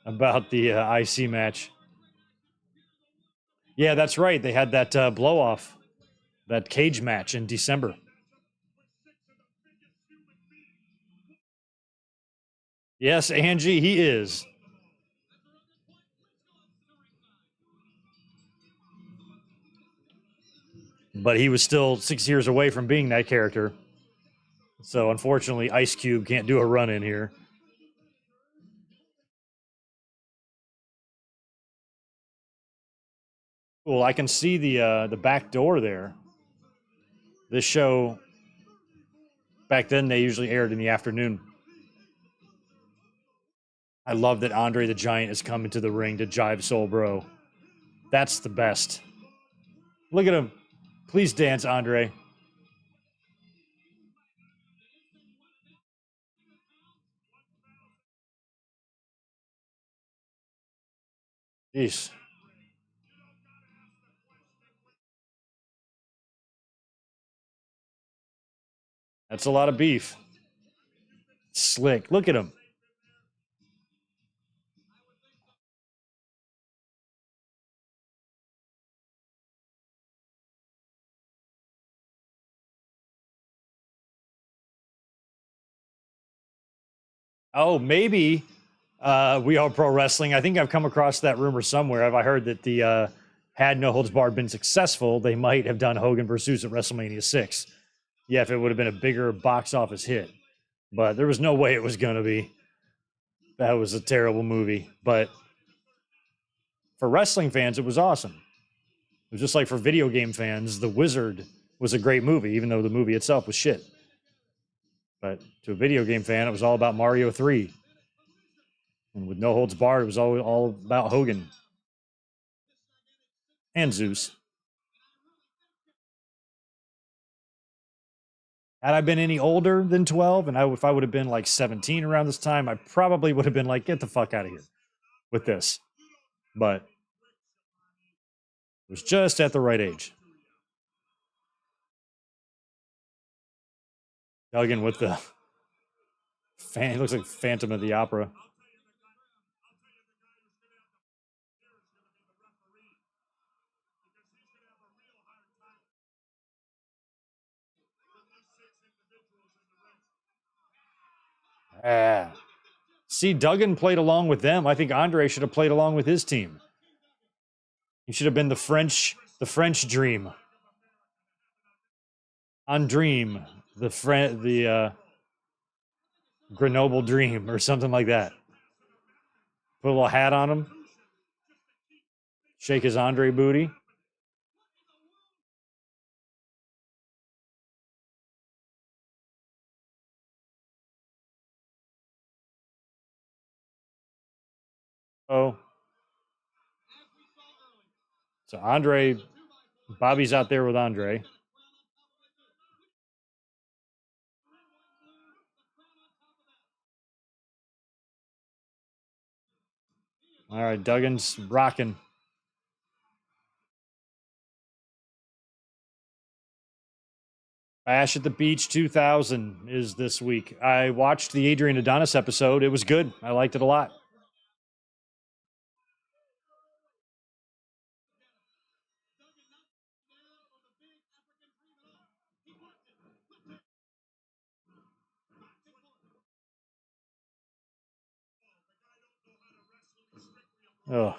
about the IC match. Yeah, that's right. They had that blow off, that cage match in December. Yes, Angie, he is. But he was still 6 years away from being that character. So unfortunately, Ice Cube can't do a run in here. Well, I can see the back door there. This show back then they usually aired in the afternoon. I love that Andre the Giant is coming to the ring to jive Soul Bro. That's the best. Look at him. Please dance, Andre. Jeez. That's a lot of beef. Slick. Look at him. Oh, maybe We Are Pro Wrestling. I think I've come across that rumor somewhere. Have I heard that the had No Holds Barred been successful, they might have done Hogan versus at WrestleMania 6. Yeah, if it would have been a bigger box office hit. But there was no way it was going to be. That was a terrible movie. But for wrestling fans, it was awesome. It was just like for video game fans, The Wizard was a great movie, even though the movie itself was shit. But to a video game fan, it was all about Mario 3. And with No Holds Barred, it was all about Hogan and Zeus. Had I been any older than 12, and if I would have been like 17 around this time, I probably would have been like, get the fuck out of here with this. But it was just at the right age. Duggan with the fan, he looks like Phantom of the Opera. Ah. See, Duggan played along with them. I think Andre should have played along with his team. He should have been the French Dream. On Dream, the Grenoble Dream or something like that. Put a little hat on him. Shake his Andre booty. Oh. So Andre, Bobby's out there with Andre. All right, Duggan's rocking. Bash at the Beach 2000 is this week. I watched the Adrian Adonis episode. It was good. I liked it a lot. Oh,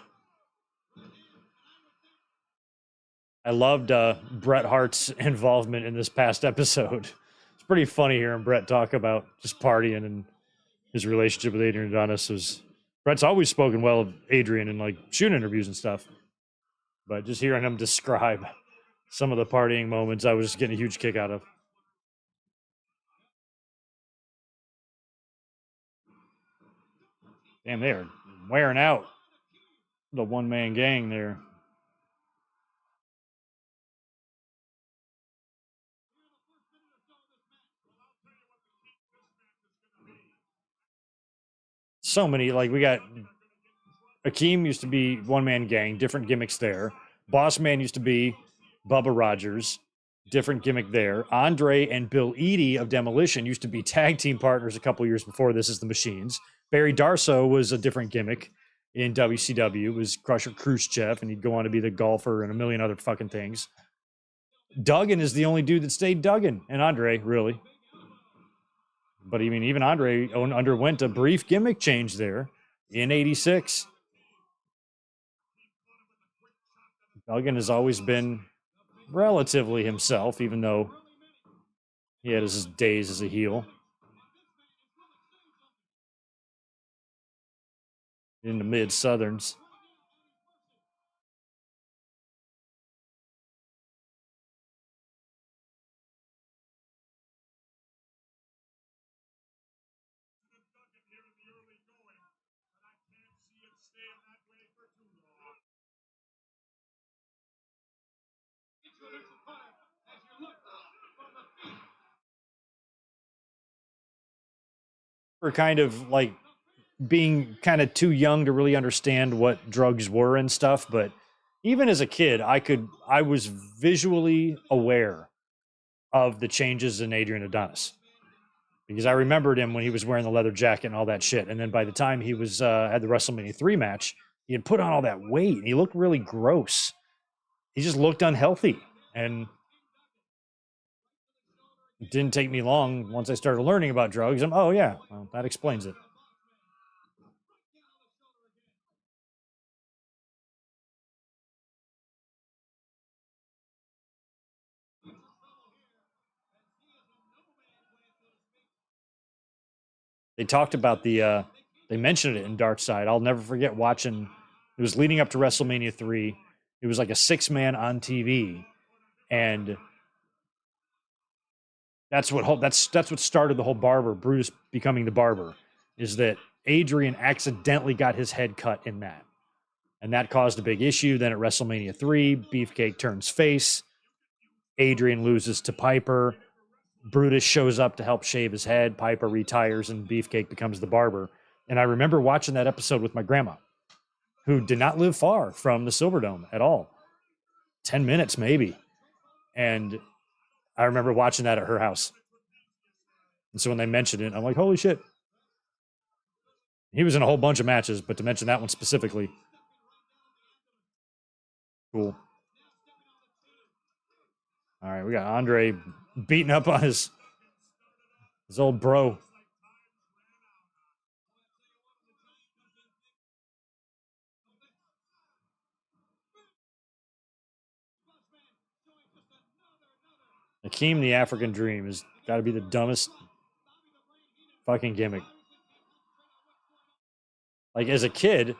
I loved Bret Hart's involvement in this past episode. It's pretty funny hearing Bret talk about just partying and his relationship with Adrian Adonis. Was Bret's always spoken well of Adrian in like shoot interviews and stuff, but just hearing him describe some of the partying moments, I was just getting a huge kick out of. Damn, they are wearing out the one-man gang there. So many, like we got Akeem used to be one-man gang, different gimmicks there. Boss Man used to be Bubba Rogers, different gimmick there. Andre and Bill Eadie of Demolition used to be tag team partners a couple years before this as the Machines. Barry Darsow was a different gimmick in WCW, was Crusher Khrushchev, and he'd go on to be the golfer and a million other fucking things. Duggan is the only dude that stayed Duggan, and Andre, really. But I mean, even Andre underwent a brief gimmick change there in '86. Duggan has always been relatively himself, even though he had his days as a heel. In the mid-Southerns. We're kind of like being kind of too young to really understand what drugs were and stuff, but even as a kid, I was visually aware of the changes in Adrian Adonis because I remembered him when he was wearing the leather jacket and all that shit. And then by the time he was had the WrestleMania 3 match, he had put on all that weight and he looked really gross. He just looked unhealthy. And it didn't take me long once I started learning about drugs. Oh yeah, well, that explains it. They talked about they mentioned it in Dark Side. I'll never forget watching. It was leading up to WrestleMania 3. It was like a 6-man on TV, and that's what started the whole barber Brutus becoming the barber. Is that Adrian accidentally got his head cut in that, and that caused a big issue. Then at WrestleMania 3, Beefcake turns face. Adrian loses to Piper. Brutus shows up to help shave his head. Piper retires, and Beefcake becomes the barber. And I remember watching that episode with my grandma, who did not live far from the Silverdome at all. 10 minutes, maybe. And I remember watching that at her house. And so when they mentioned it, I'm like, holy shit. He was in a whole bunch of matches, but to mention that one specifically, cool. All right, we got Andre beating up on his old bro. Akeem the African Dream has got to be the dumbest fucking gimmick. Like as a kid,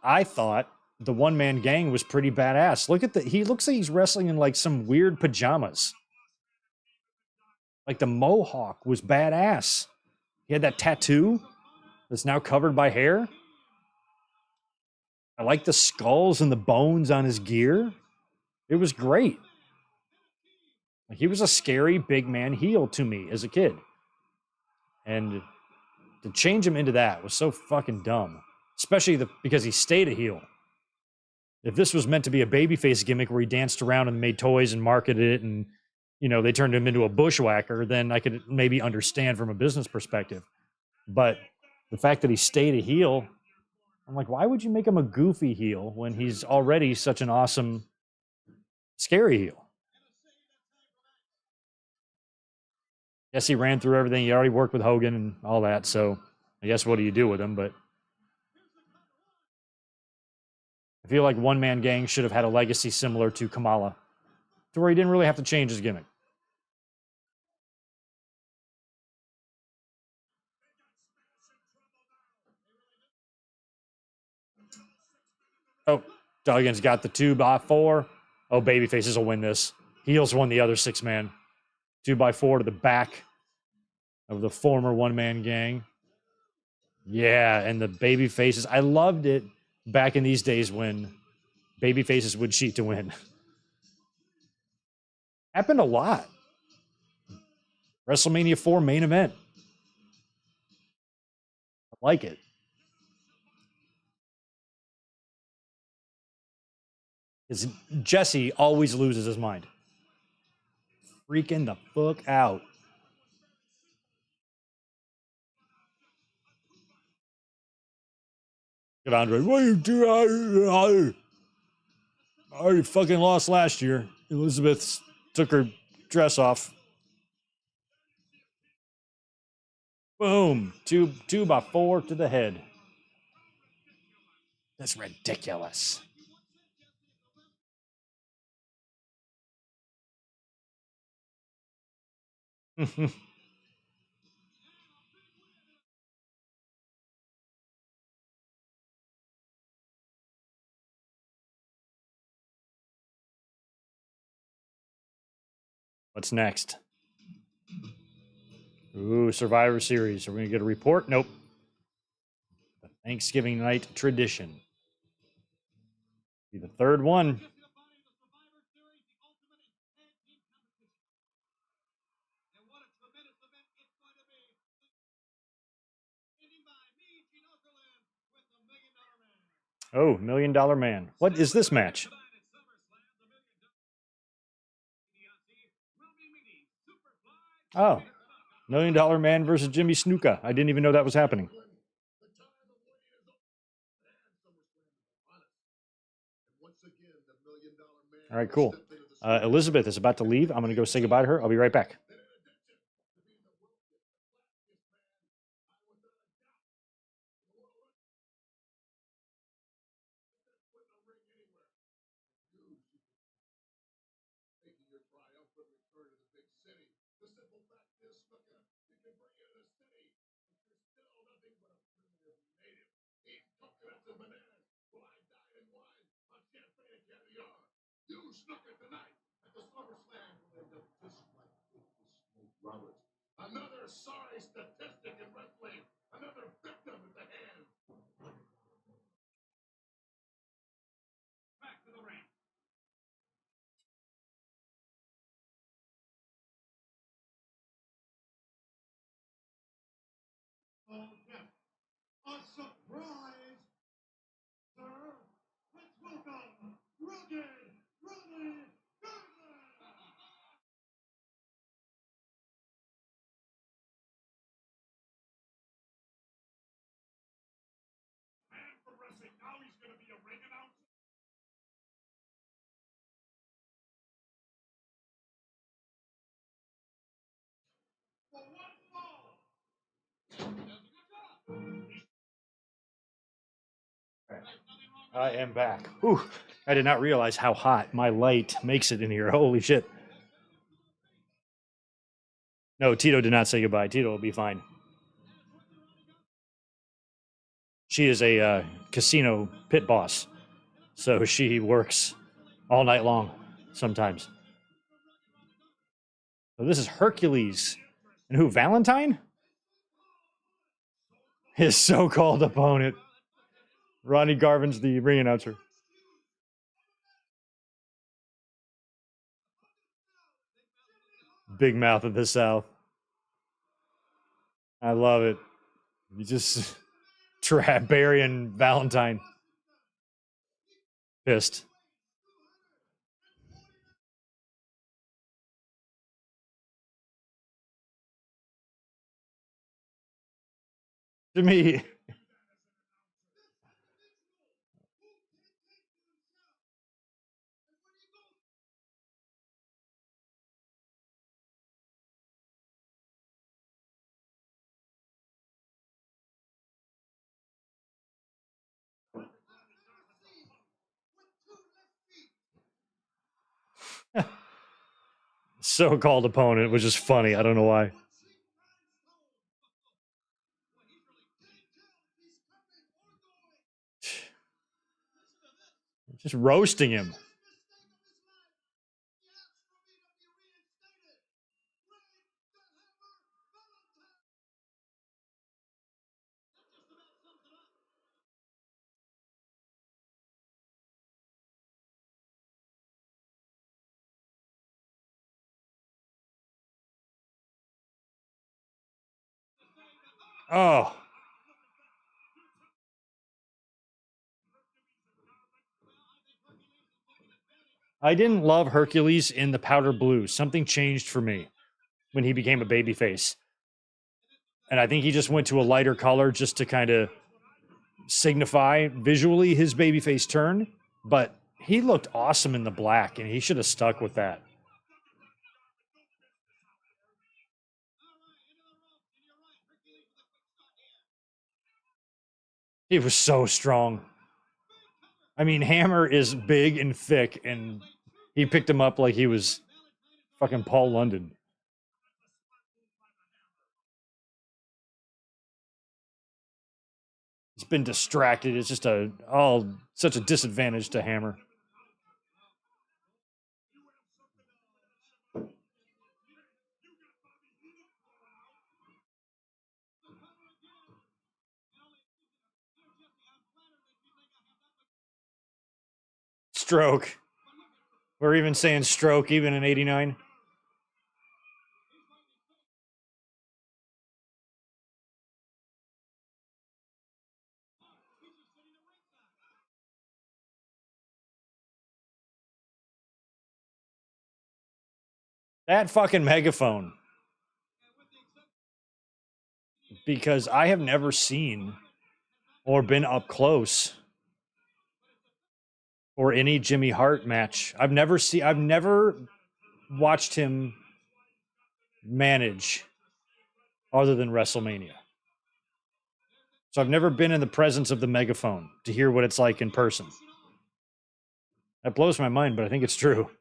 I thought the one-man gang was pretty badass. Look at he looks like he's wrestling in like some weird pajamas. Like the mohawk was badass. He had that tattoo that's now covered by hair. I like the skulls and the bones on his gear. It was great. Like, he was a scary big man heel to me as a kid. And to change him into that was so fucking dumb. Especially because he stayed a heel. If this was meant to be a babyface gimmick where he danced around and made toys and marketed it and, you know, they turned him into a bushwhacker, then I could maybe understand from a business perspective. But the fact that he stayed a heel, I'm like, why would you make him a goofy heel when he's already such an awesome, scary heel? Yes, he ran through everything. He already worked with Hogan and all that. So I guess what do you do with him? But I feel like One Man Gang should have had a legacy similar to Kamala, to where he didn't really have to change his gimmick. Oh, Duggan's got the 2x4. Oh, babyfaces will win this. Heels won the other 6-man. 2x4 to the back of the former one-man gang. Yeah, and the babyfaces. I loved it back in these days when babyfaces would cheat to win. Happened a lot. WrestleMania 4 main event. I like it. Because Jesse always loses his mind. Freaking the fuck out. Get Andre, what you do? I already fucking lost last year. Elizabeth took her dress off. Boom. 2x4 to the head. That's ridiculous. What's next? Ooh, Survivor Series. Are we going to get a report? Nope. The Thanksgiving night tradition. Be the third one. Oh, $1 Million Man. What is this match? Oh, $1 Million Man versus Jimmy Snuka. I didn't even know that was happening. All right, cool. Elizabeth is about to leave. I'm going to go say goodbye to her. I'll be right back. Another sorry statistic in wrestling. Another victim at the hand. Back to the ring. Oh, yes. A surprise, sir. Let's welcome Rugged Ronnie Garland. Man from wrestling. Now he's going to be a ring announcer. For one fall. I am back. Whew. I did not realize how hot my light makes it in here. Holy shit. No, Tito did not say goodbye. Tito will be fine. She is a casino pit boss. So she works all night long sometimes. So this is Hercules. And who, Valentine? His so-called opponent. Ronnie Garvin's the ring announcer. Big mouth of the South. I love it. You just trap Barry and Valentine. Pissed. To me, so-called opponent, which is funny. I don't know why. Just roasting him. Oh. I didn't love Hercules in the powder blue. Something changed for me when he became a babyface. And I think he just went to a lighter color just to kind of signify visually his babyface turn. But he looked awesome in the black, and he should have stuck with that. He was so strong. I mean, Hammer is big and thick, and he picked him up like he was fucking Paul London. He's been distracted. It's just such a disadvantage to Hammer. Stroke. We're even saying stroke even in 89. That fucking megaphone. Because I have never seen or been up close or any Jimmy Hart match. I've never watched him manage other than WrestleMania. So I've never been in the presence of the megaphone to hear what it's like in person. That blows my mind, but I think it's true.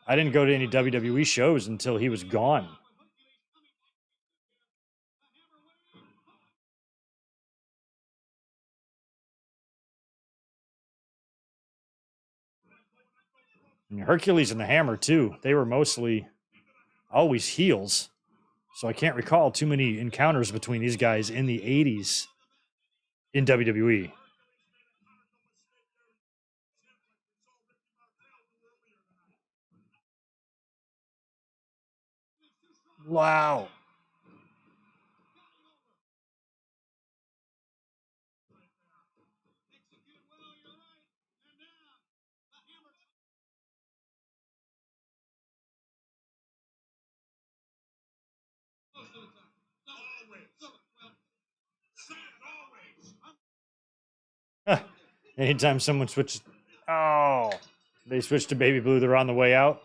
I didn't go to any WWE shows until he was gone. And Hercules and the Hammer, too. They were mostly always heels. So I can't recall too many encounters between these guys in the 80s in WWE. Wow. Anytime someone switches, they switch to baby blue, they're on the way out.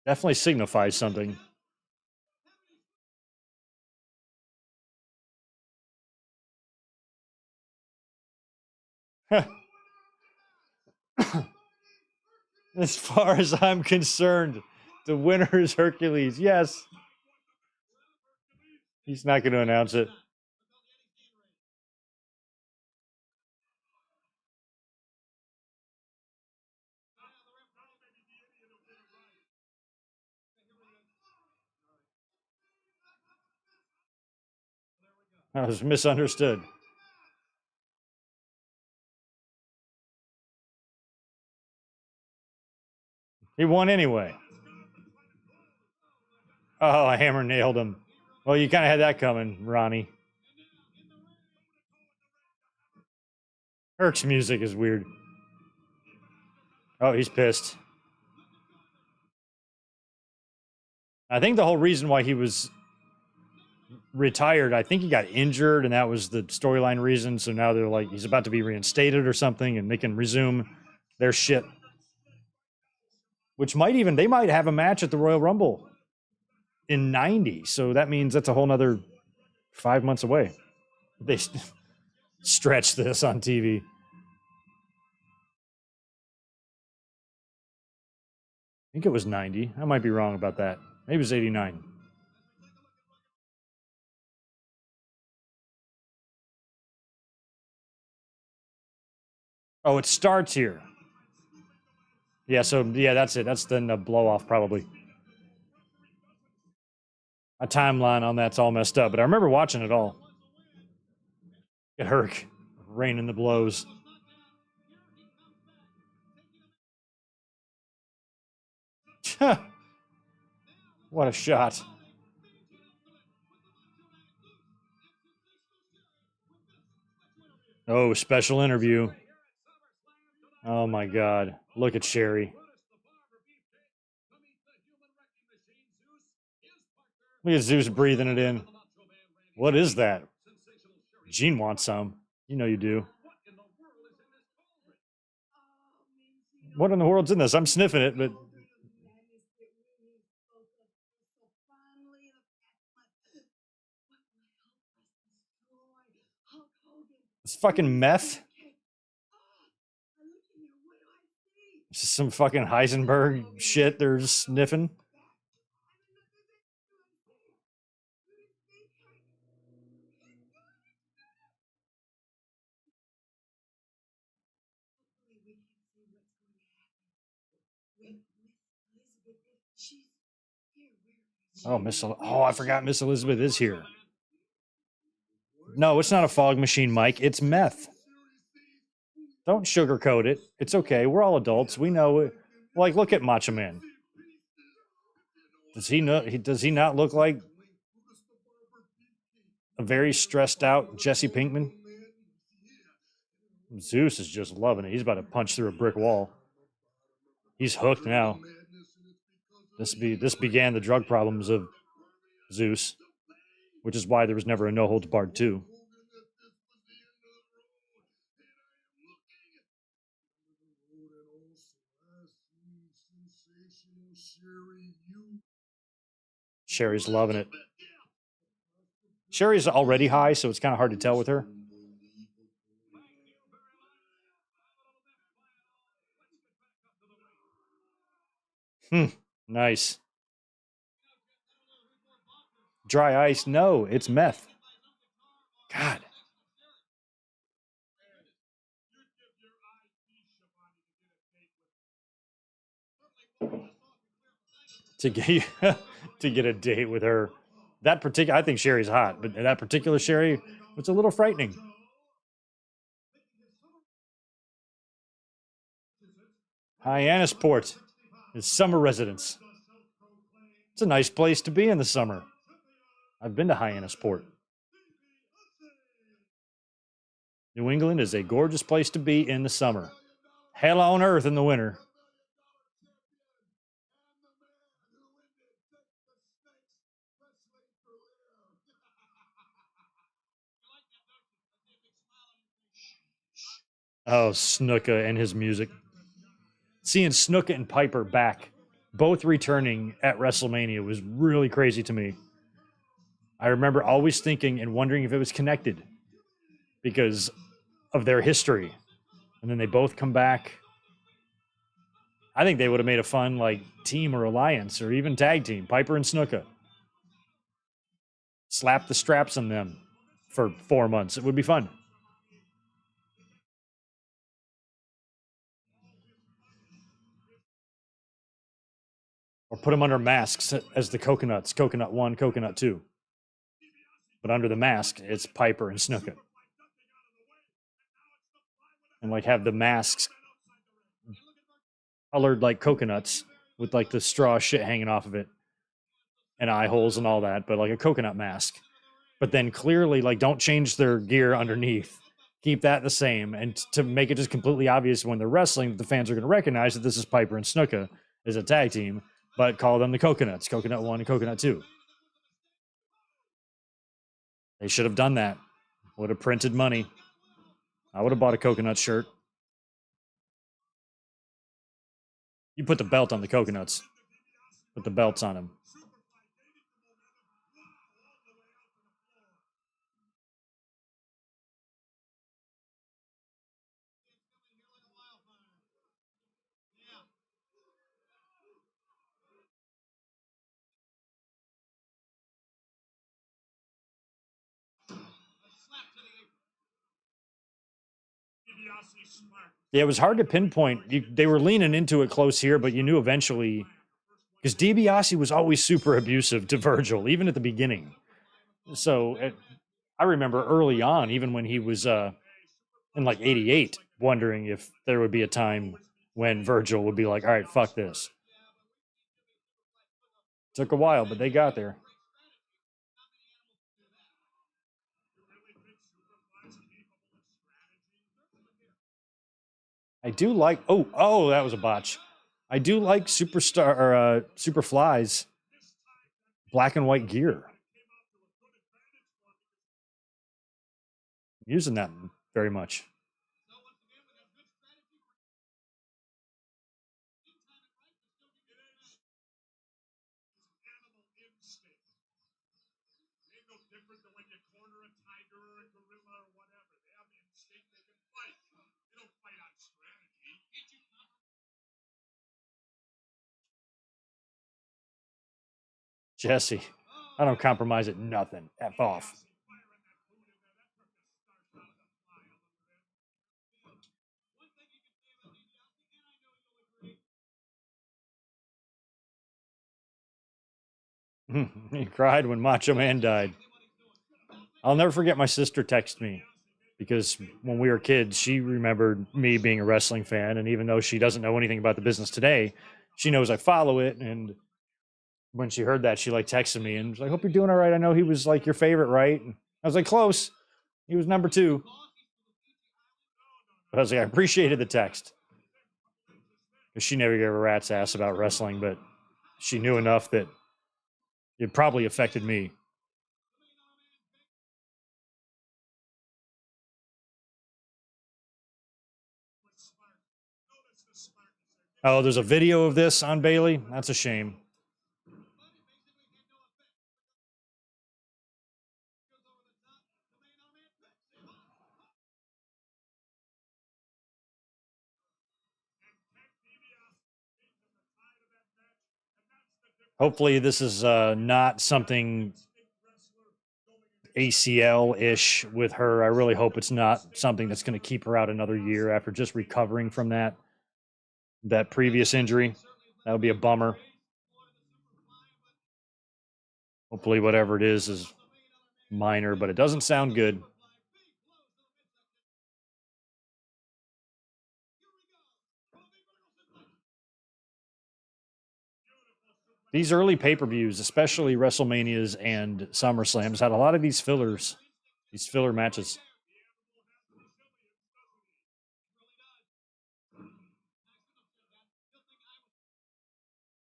Definitely signifies something. As far as I'm concerned, the winner is Hercules. Yes. He's not going to announce it. I was misunderstood. He won anyway. Oh, a hammer nailed him. Well, you kind of had that coming, Ronnie. Herc's music is weird. Oh, he's pissed. I think the whole reason why he was retired, I think he got injured, and that was the storyline reason. So now they're like, he's about to be reinstated or something, and they can resume their shit. Which they might have a match at the Royal Rumble in 90. So that means that's a whole nother 5 months away. They stretch this on TV. I think it was 90. I might be wrong about that. Maybe it was 89. Oh, it starts here. Yeah, so that's it. That's then a blow off probably. A timeline on that's all messed up, but I remember watching it all. Get Herc raining the blows. What a shot. Oh, special interview. Oh my God. Look at Sherry. Look at Zeus breathing it in. What is that? Gene wants some. You know you do. What in the world's in this? I'm sniffing it, but it's fucking meth. This is some fucking Heisenberg shit they're sniffing. Oh, I forgot Miss Elizabeth is here. No, it's not a fog machine, Mike. It's meth. Don't sugarcoat it. It's okay. We're all adults. We know it. Like, look at Macho Man. Does he not look like a very stressed out Jesse Pinkman? Zeus is just loving it. He's about to punch through a brick wall. He's hooked now. This began the drug problems of Zeus, which is why there was never a No Holds Barred 2. Sherry's loving it. Sherry's already high, so it's kind of hard to tell with her. Nice. Dry ice? No, it's meth. God. To get a date with her. I think Sherry's hot, but that particular Sherry was a little frightening. Hyannisport is summer residence. It's a nice place to be in the summer. I've been to Hyannisport. New England is a gorgeous place to be in the summer. Hell on earth in the winter. Oh, Snuka and his music. Seeing Snuka and Piper back, both returning at WrestleMania, was really crazy to me. I remember always thinking and wondering if it was connected because of their history. And then they both come back. I think they would have made a fun team or alliance or even tag team, Piper and Snuka. slap the straps on them for 4 months. It would be fun. Or put them under masks as the coconuts. Coconut 1, coconut 2. But under the mask, it's Piper and Snuka. And like have the masks colored like coconuts with like the straw shit hanging off of it and eye holes and all that, but like a coconut mask. But then clearly, like, don't change their gear underneath. Keep that the same. And to make it just completely obvious when they're wrestling, the fans are going to recognize that this is Piper and Snuka as a tag team, but call them the Coconuts, Coconut 1 and Coconut 2. They should have done that. Would have printed money. I would have bought a coconut shirt. You put the belt on the coconuts. Put the belts on them. Yeah, it was hard to pinpoint. They were leaning into it close here, but you knew eventually, because DiBiase was always super abusive to Virgil, even at the beginning. So I remember early on, even when he was in like '88, wondering if there would be a time when Virgil would be like, all right, fuck this. Took a while, but they got there. I do like, oh, that was a botch. I do like Superfly's black and white gear. I'm using that very much. Jesse, I don't compromise at nothing. F off. He cried when Macho Man died. I'll never forget my sister texted me because when we were kids, she remembered me being a wrestling fan. And even though she doesn't know anything about the business today, she knows I follow it. And when she heard that, she like texted me and was like, "Hope you're doing all right. I know he was like your favorite, right?" And I was like, "Close. He was number 2." But I was like, I appreciated the text. Because she never gave a rat's ass about wrestling, but she knew enough that it probably affected me. Oh, there's a video of this on Bailey? That's a shame. Hopefully, this is not something ACL-ish with her. I really hope it's not something that's going to keep her out another year after just recovering from that previous injury. That would be a bummer. Hopefully, whatever it is minor, but it doesn't sound good. These early pay-per-views, especially WrestleManias and SummerSlams, had a lot of these filler matches.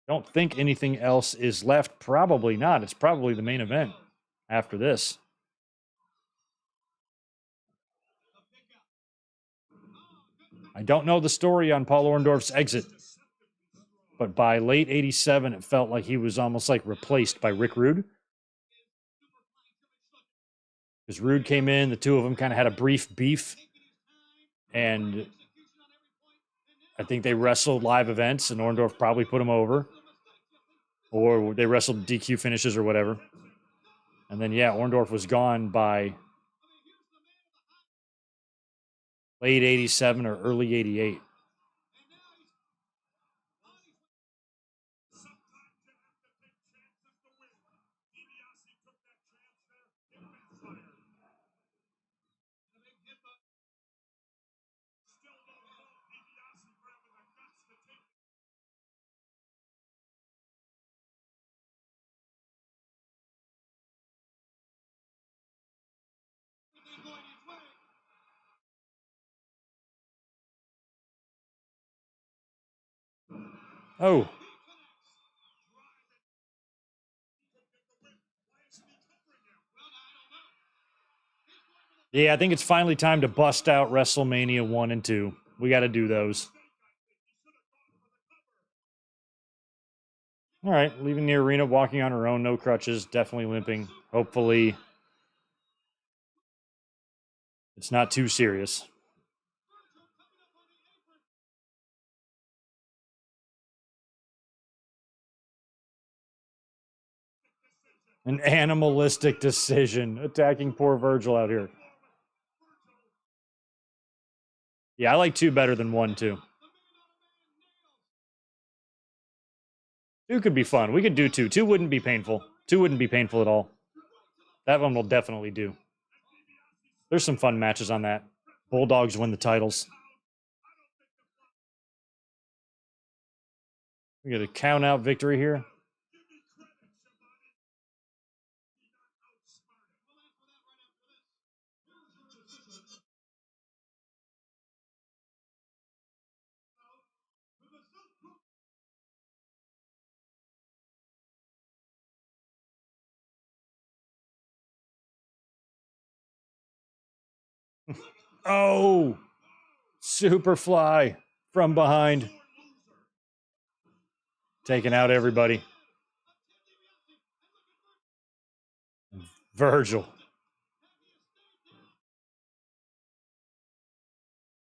Don't think anything else is left. Probably not. It's probably the main event after this. I don't know the story on Paul Orndorff's exit, but by late '87, it felt like he was almost like replaced by Rick Rude. Because Rude came in, the two of them kind of had a brief beef, and I think they wrestled live events, and Orndorff probably put him over, or they wrestled DQ finishes or whatever. And then, yeah, Orndorff was gone by late 87 or early 88. Oh. Yeah, I think it's finally time to bust out WrestleMania 1 and 2. We got to do those. All right, leaving the arena, walking on her own, no crutches, definitely limping. Hopefully, it's not too serious. An animalistic decision, attacking poor Virgil out here. Yeah, I like 2 better than 1, too. 2 could be fun. We could do 2. 2 wouldn't be painful. 2 wouldn't be painful at all. That one will definitely do. There's some fun matches on that. Bulldogs win the titles. We get a count out victory here. Oh, Superfly from behind. Taking out everybody. Virgil.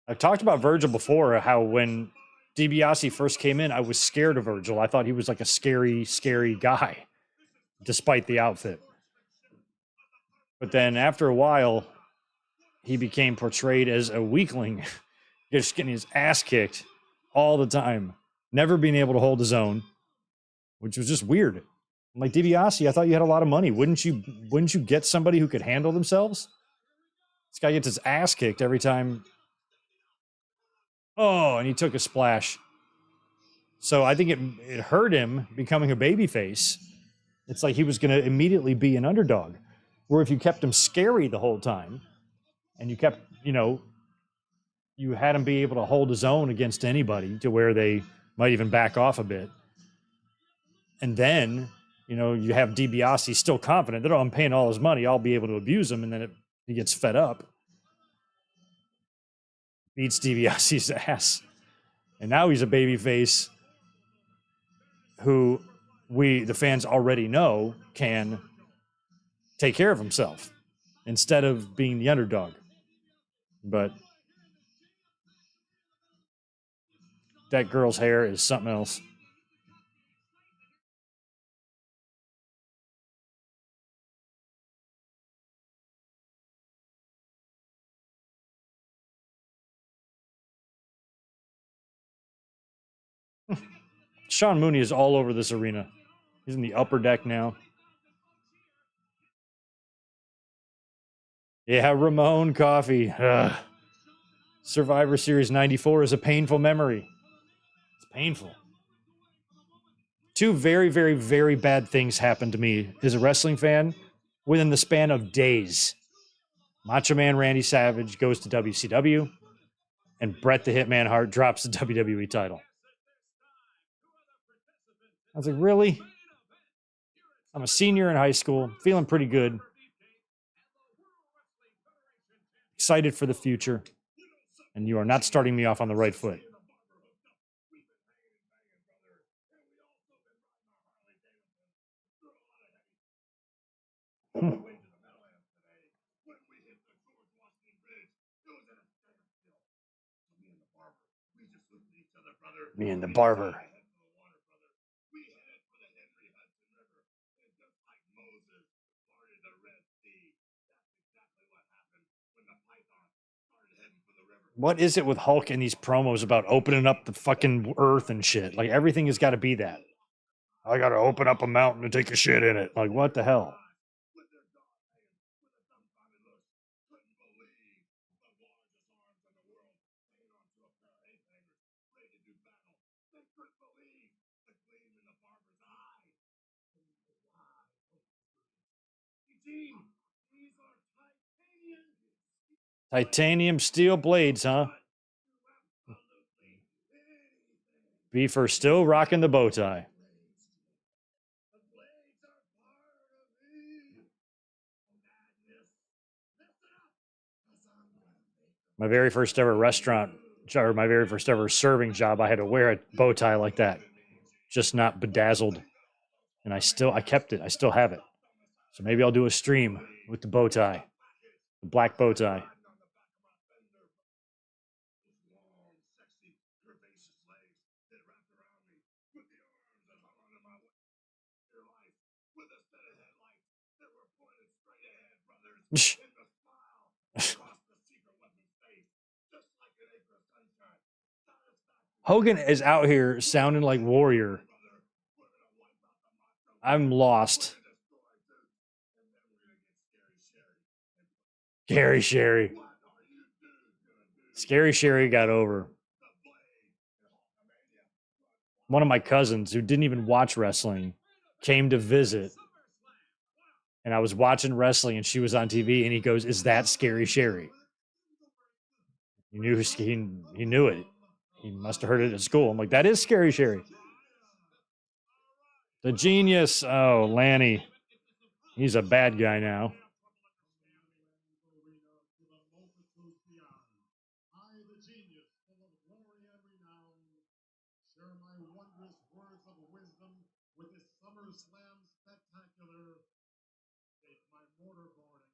I've talked about Virgil before, how when DiBiase first came in, I was scared of Virgil. I thought he was like a scary, scary guy, despite the outfit. But then after a while, he became portrayed as a weakling, just getting his ass kicked all the time, never being able to hold his own, which was just weird. I'm like, DiBiase, I thought you had a lot of money. Wouldn't you get somebody who could handle themselves? This guy gets his ass kicked every time. Oh, and he took a splash. So I think it hurt him becoming a babyface. It's like he was going to immediately be an underdog. Where if you kept him scary the whole time, and you kept, you had him be able to hold his own against anybody to where they might even back off a bit. And then, you have DiBiase still confident that, I'm paying all his money, I'll be able to abuse him. And then he gets fed up, beats DiBiase's ass. And now he's a babyface who the fans already know can take care of himself instead of being the underdog. But that girl's hair is something else. Sean Mooney is all over this arena. He's in the upper deck now. Yeah, Ramon Coffey. Ugh. Survivor Series 94 is a painful memory. It's painful. 2 very, very, very bad things happened to me as a wrestling fan within the span of days. Macho Man Randy Savage goes to WCW, and Bret the Hitman Hart drops the WWE title. I was like, really? I'm a senior in high school, feeling pretty good. Excited for the future. And you are not starting me off on the right foot. Me and the barber. What is it with Hulk in these promos about opening up the fucking earth and shit? Like everything has got to be that. I got to open up a mountain and take a shit in it. Like what the hell? Titanium steel blades, huh? Beaver still rocking the bow tie. My very first ever restaurant, or my very first ever serving job, I had to wear a bow tie like that, just not bedazzled. And I kept it. I still have it. So maybe I'll do a stream with the bow tie, the black bow tie. Hogan is out here sounding like Warrior. I'm lost. Scary Sherry. Scary Sherry got over. One of my cousins who didn't even watch wrestling came to visit. And I was watching wrestling and she was on TV and he goes, "Is that Scary Sherry?" He knew it. He must have heard it at school. I'm like, "That is Scary Sherry." The Genius. Oh, Lanny. He's a bad guy now. Share my wondrous words of wisdom with this SummerSlam spectacular. Take my mortarboard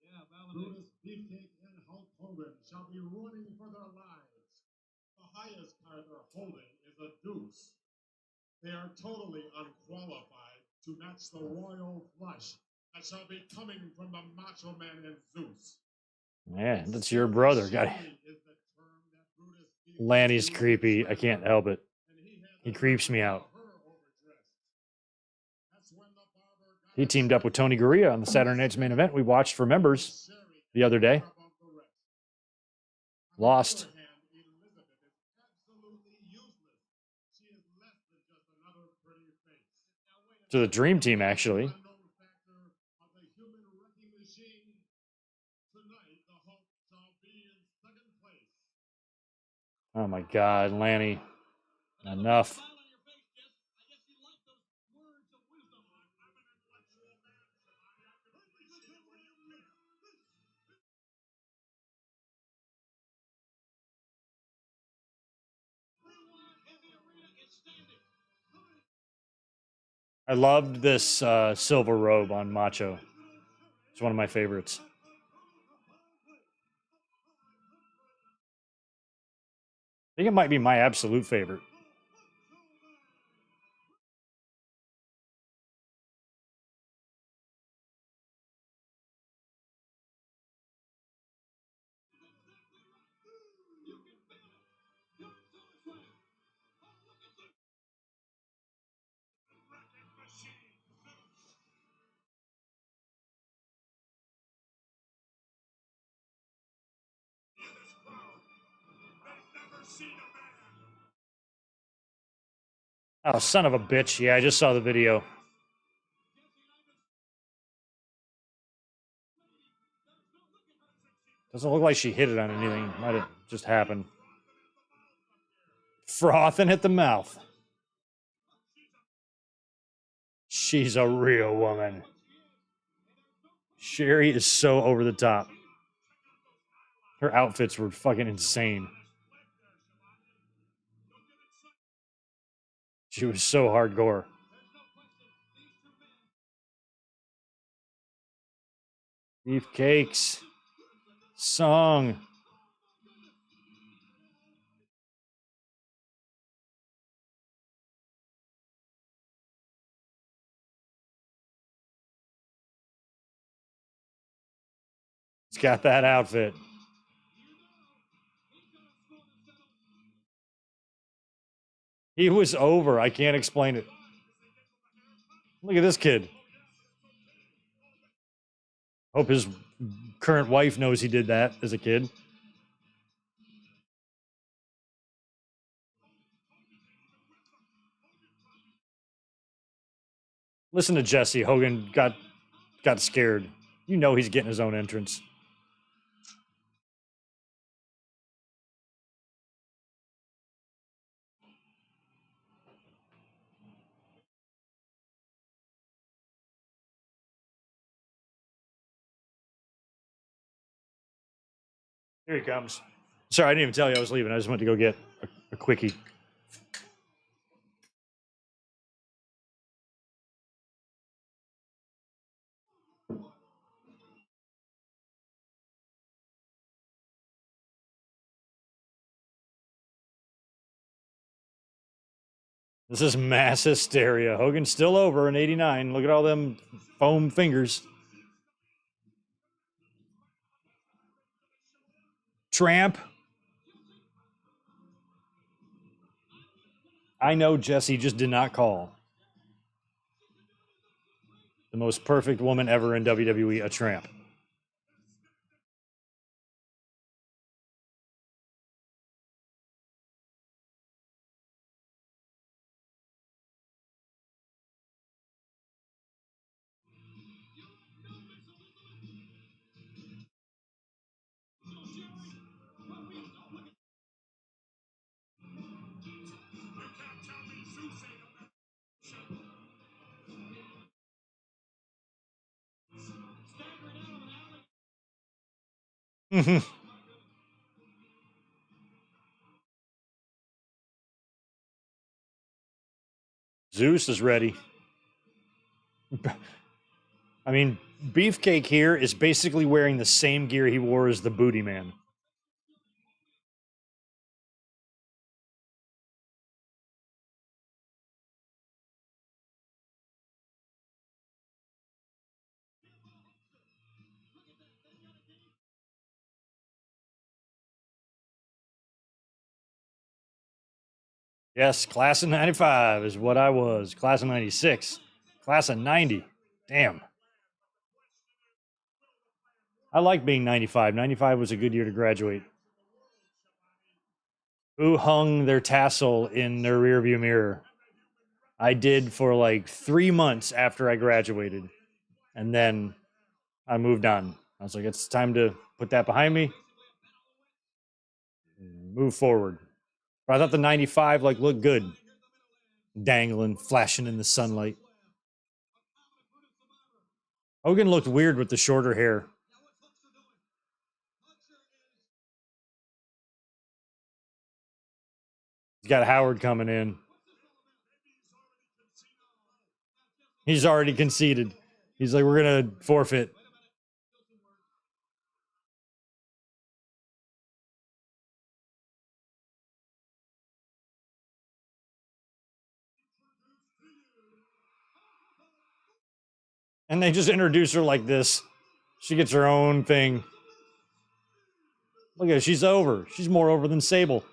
and gown. Brutus, Beefcake, and Hulk Hogan shall be running for their lives. The highest card they're holding is a deuce. They are totally unqualified to match the royal flush that shall be coming from the Macho Man and Zeus. Yeah, that's your brother, guy. Lanny's creepy. I can't help it. He creeps me out. He teamed up with Tony Gurria on the Saturday Night's Main Event we watched for members the other day. Lost. To the Dream Team, actually. Oh my God, Lanny. Enough. I loved this silver robe on Macho. It's one of my favorites. I think it might be my absolute favorite. Oh, son of a bitch. Yeah, I just saw the video. Doesn't look like she hit it on anything. Might have just happened. Frothing at the mouth. She's a real woman. Sherry is so over the top. Her outfits were fucking insane. She was so hardcore. Beefcakes. Song. It's got that outfit. He was over. I can't explain it. Look at this kid. Hope his current wife knows he did that as a kid. Listen to Jesse. Hogan got scared. You know he's getting his own entrance. Here he comes. Sorry, I didn't even tell you I was leaving. I just went to go get a quickie. This is mass hysteria. Hogan's still over in 89. Look at all them foam fingers. Tramp. I know Jesse just did not call the most perfect woman ever in WWE a tramp. Zeus is ready. I mean, Beefcake here is basically wearing the same gear he wore as the Booty Man. Yes, class of 95 is what I was. Class of 96. Class of 90. Damn. I like being 95. 95 was a good year to graduate. Who hung their tassel in their rearview mirror? I did for like 3 months after I graduated. And then I moved on. I was like, it's time to put that behind me. Move forward. But I thought the 95 like looked good. Dangling, flashing in the sunlight. Hogan looked weird with the shorter hair. He's got Howard coming in. He's already conceded. He's like, we're going to forfeit. And they just introduce her like this. She gets her own thing. Look at her. She's over. She's more over than Sable.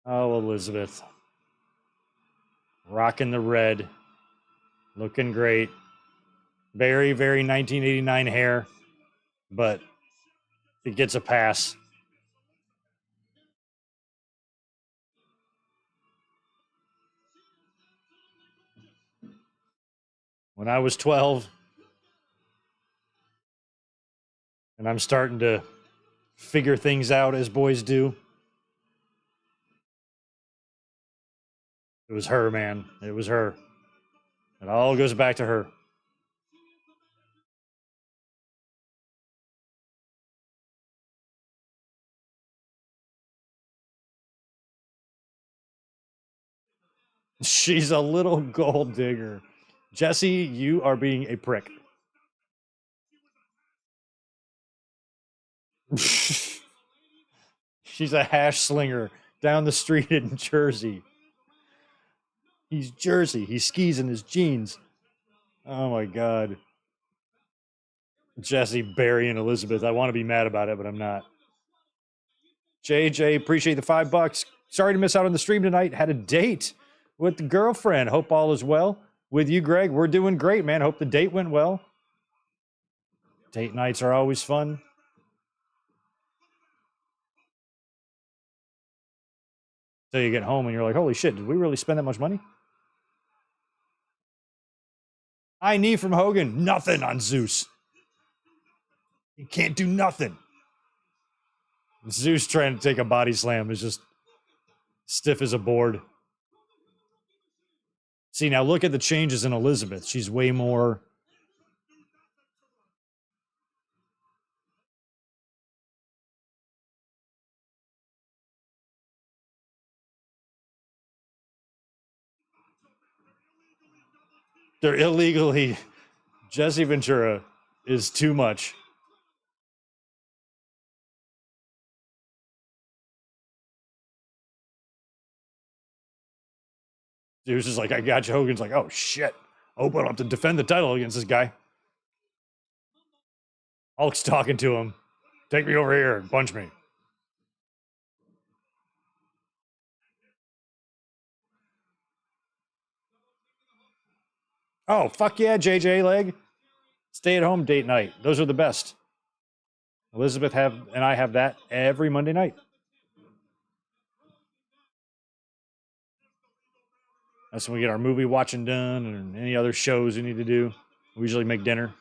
Oh, Elizabeth. Rocking the red. Looking great. Very, very 1989 hair. But it gets a pass. When I was 12, and I'm starting to figure things out as boys do. It was her, man. It was her. It all goes back to her. She's a little gold digger. Jesse, you are being a prick. She's a hash slinger down the street in Jersey. He's Jersey. He skis in his jeans. Oh my God. Jesse, Barry, and Elizabeth. I want to be mad about it, but I'm not. JJ, appreciate the $5. Sorry to miss out on the stream tonight. Had a date with the girlfriend. Hope all is well with you, Greg. We're doing great, man. Hope the date went well. Date nights are always fun. Till you get home and you're like, holy shit, did we really spend that much money? I need from Hogan. Nothing on Zeus. He can't do nothing. Zeus trying to take a body slam is just stiff as a board. See, now look at the changes in Elizabeth. She's way more. They're illegally. Jesse Ventura is too much. Zeus is like, I got you. Hogan's like, oh shit. Hope I don't have to defend the title against this guy. Hulk's talking to him. Take me over here and punch me. Oh, fuck yeah, JJ Leg. Stay at home date night. Those are the best. Elizabeth and I have that every Monday night. That's when we get our movie watching done and any other shows we need to do. We usually make dinner.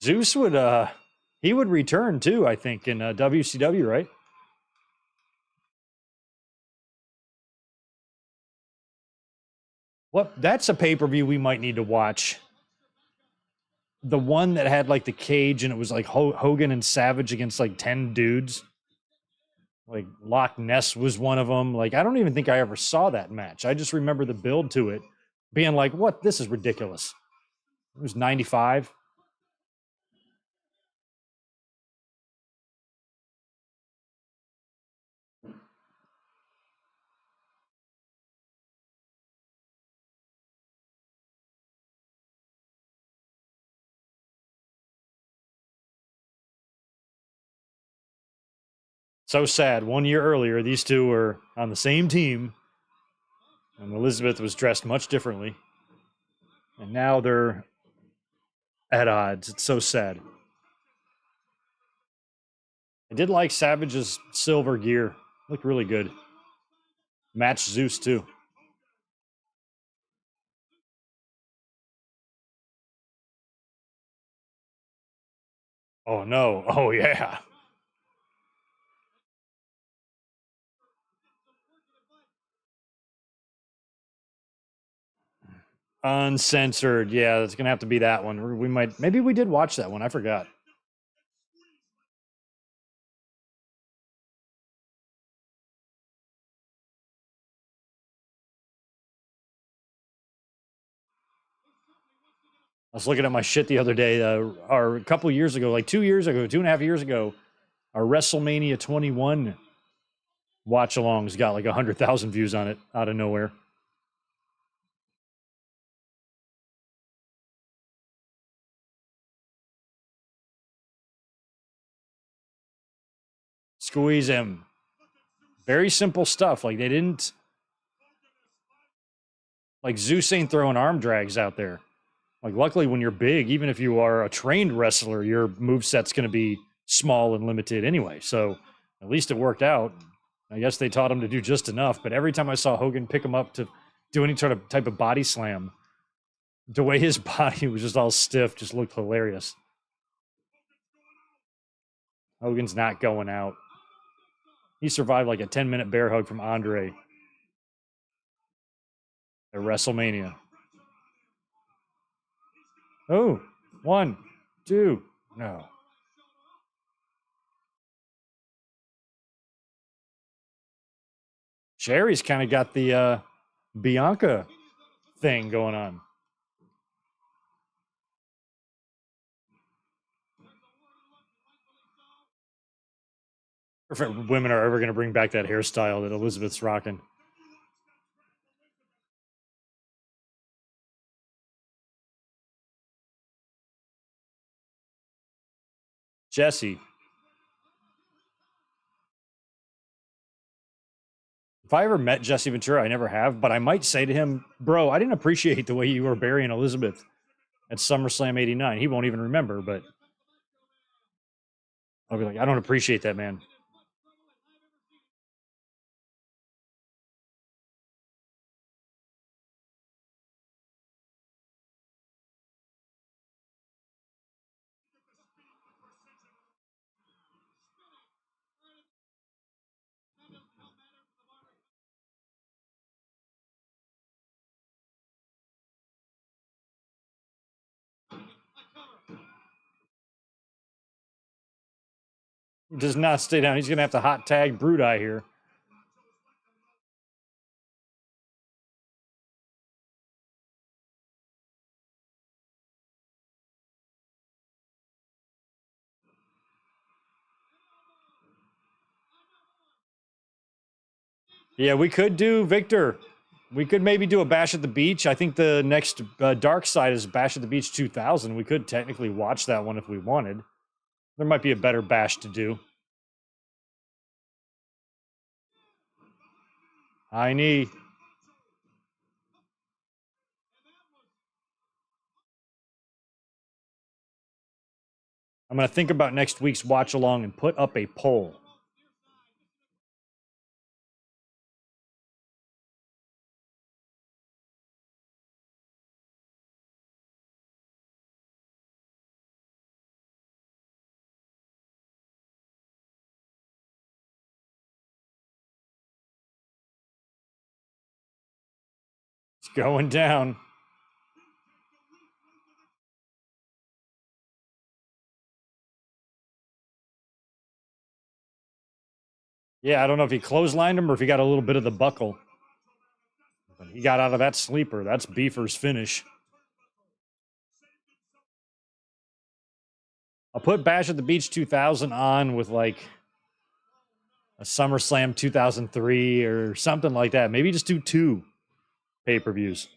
Zeus would he would return too, I think, in WCW, right? What? That's a pay-per-view we might need to watch. The one that had like the cage and it was like Hogan and Savage against like 10 dudes. Like Loch Ness was one of them. Like I don't even think I ever saw that match. I just remember the build to it being like, what? This is ridiculous. It was 95. So sad. 1 year earlier, these two were on the same team, and Elizabeth was dressed much differently. And now they're at odds. It's so sad. I did like Savage's silver gear. Looked really good. Match Zeus, too. Oh, no. Oh, yeah. Uncensored. Yeah, it's going to have to be that one. We might, maybe we did watch that one. I forgot. I was looking at my shit the other day, or a couple years ago, like 2 years ago, 2.5 years ago, our WrestleMania 21 watch alongs got like 100,000 views on it out of nowhere. Squeeze him. Very simple stuff. Like they didn't, like Zeus ain't throwing arm drags out there. Like luckily when you're big, even if you are a trained wrestler, your moveset's going to be small and limited anyway. So at least it worked out. I guess they taught him to do just enough. But every time I saw Hogan pick him up to do any sort of type of body slam, the way his body was just all stiff just looked hilarious. Hogan's not going out. He survived like a 10-minute bear hug from Andre at WrestleMania. Oh, 1, 2, no. Sherry's kind of got the Bianca thing going on. If women are ever going to bring back that hairstyle that Elizabeth's rocking. Jesse. If I ever met Jesse Ventura, I never have, but I might say to him, bro, I didn't appreciate the way you were burying Elizabeth at SummerSlam 89. He won't even remember, but I'll be like, I don't appreciate that, man. He does not stay down. He's going to have to hot tag Brudeye here. Yeah, we could do Victor. We could maybe do a Bash at the Beach. I think the next Dark Side is Bash at the Beach 2000. We could technically watch that one if we wanted. There might be a better bash to do. High knee. I'm going to think about next week's watch along and put up a poll. It's going down. Yeah, I don't know if he clotheslined him or if he got a little bit of the buckle. But he got out of that sleeper. That's Beefer's finish. I'll put Bash at the Beach 2000 on with like a SummerSlam 2003 or something like that. Maybe just do 2 pay-per-views.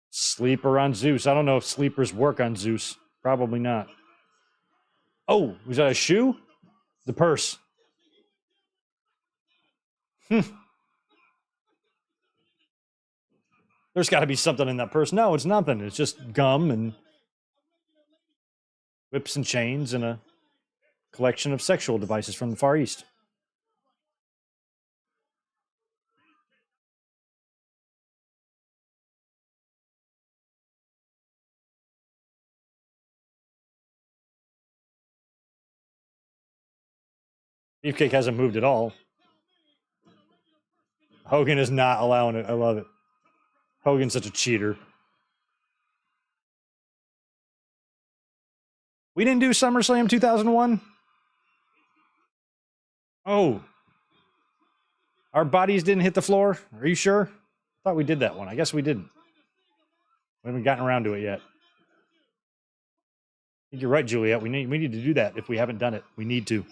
Sleeper on Zeus. I don't know if sleepers work on Zeus. Probably not. Oh, was that a shoe? The purse. There's got to be something in that purse. No, it's nothing. It's just gum and whips and chains and a collection of sexual devices from the Far East. Beefcake hasn't moved at all. Hogan is not allowing it. I love it. Hogan's such a cheater. We didn't do SummerSlam 2001? Oh. Our bodies didn't hit the floor? Are you sure? I thought we did that one. I guess we didn't. We haven't gotten around to it yet. I think you're right, Juliet. We need to do that if we haven't done it. We need to.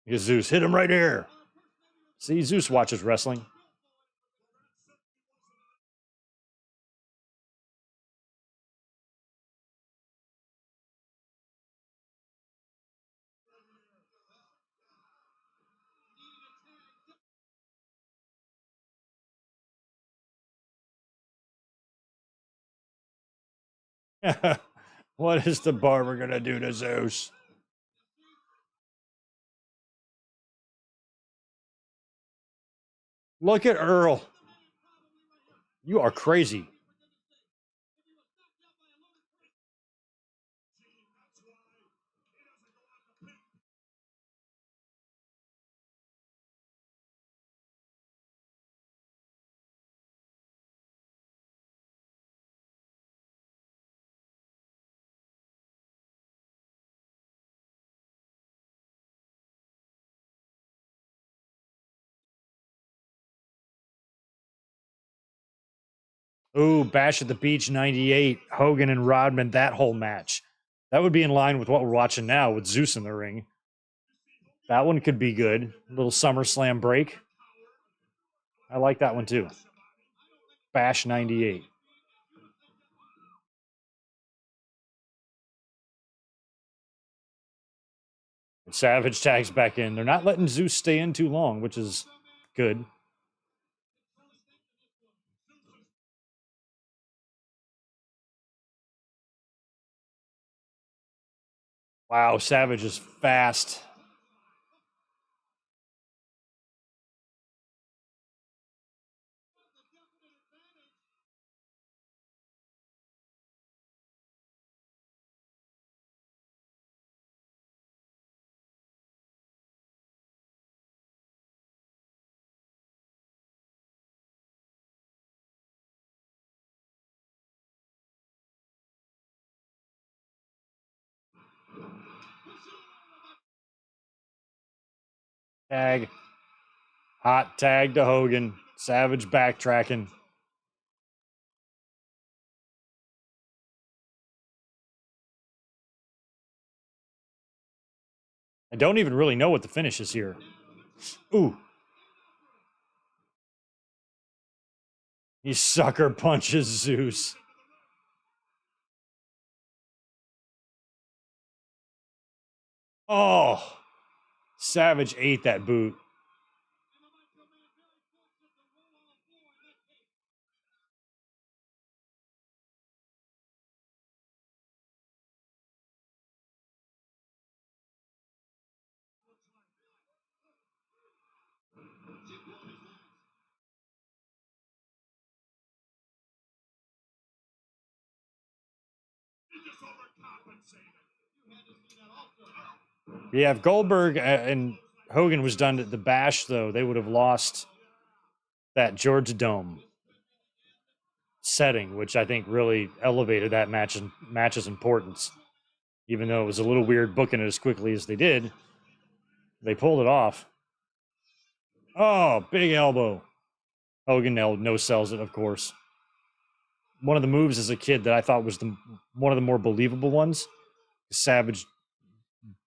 Because Zeus hit him right here. See, Zeus watches wrestling. What is the barber going to do to Zeus? Look at Earl. You are crazy. Ooh, Bash at the Beach 98, Hogan and Rodman, that whole match. That would be in line with what we're watching now with Zeus in the ring. That one could be good. A little SummerSlam break. I like that one too. Bash 98. Savage tags back in. They're not letting Zeus stay in too long, which is good. Wow, Savage is fast. Tag. Hot tag to Hogan. Savage backtracking. I don't even really know what the finish is here. Ooh. He sucker punches Zeus. Oh. Savage ate that boot. Yeah, if Goldberg and Hogan was done at the Bash, though, they would have lost that Georgia Dome setting, which I think really elevated that match's importance. Even though it was a little weird booking it as quickly as they did, they pulled it off. Oh, big elbow. Hogan no sells it, of course. One of the moves as a kid that I thought was one of the more believable ones. Savage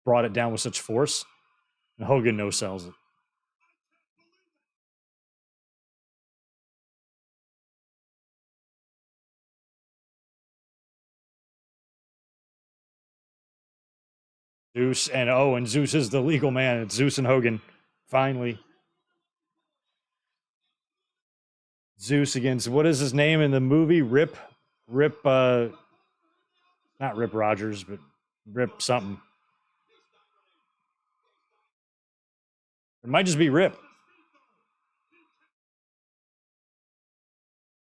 brought it down with such force, and Hogan no sells it. Zeus and Zeus is the legal man. It's Zeus and Hogan. Finally. Zeus against what is his name in the movie? Rip, not Rip Rogers, but Rip something. It might just be Rip.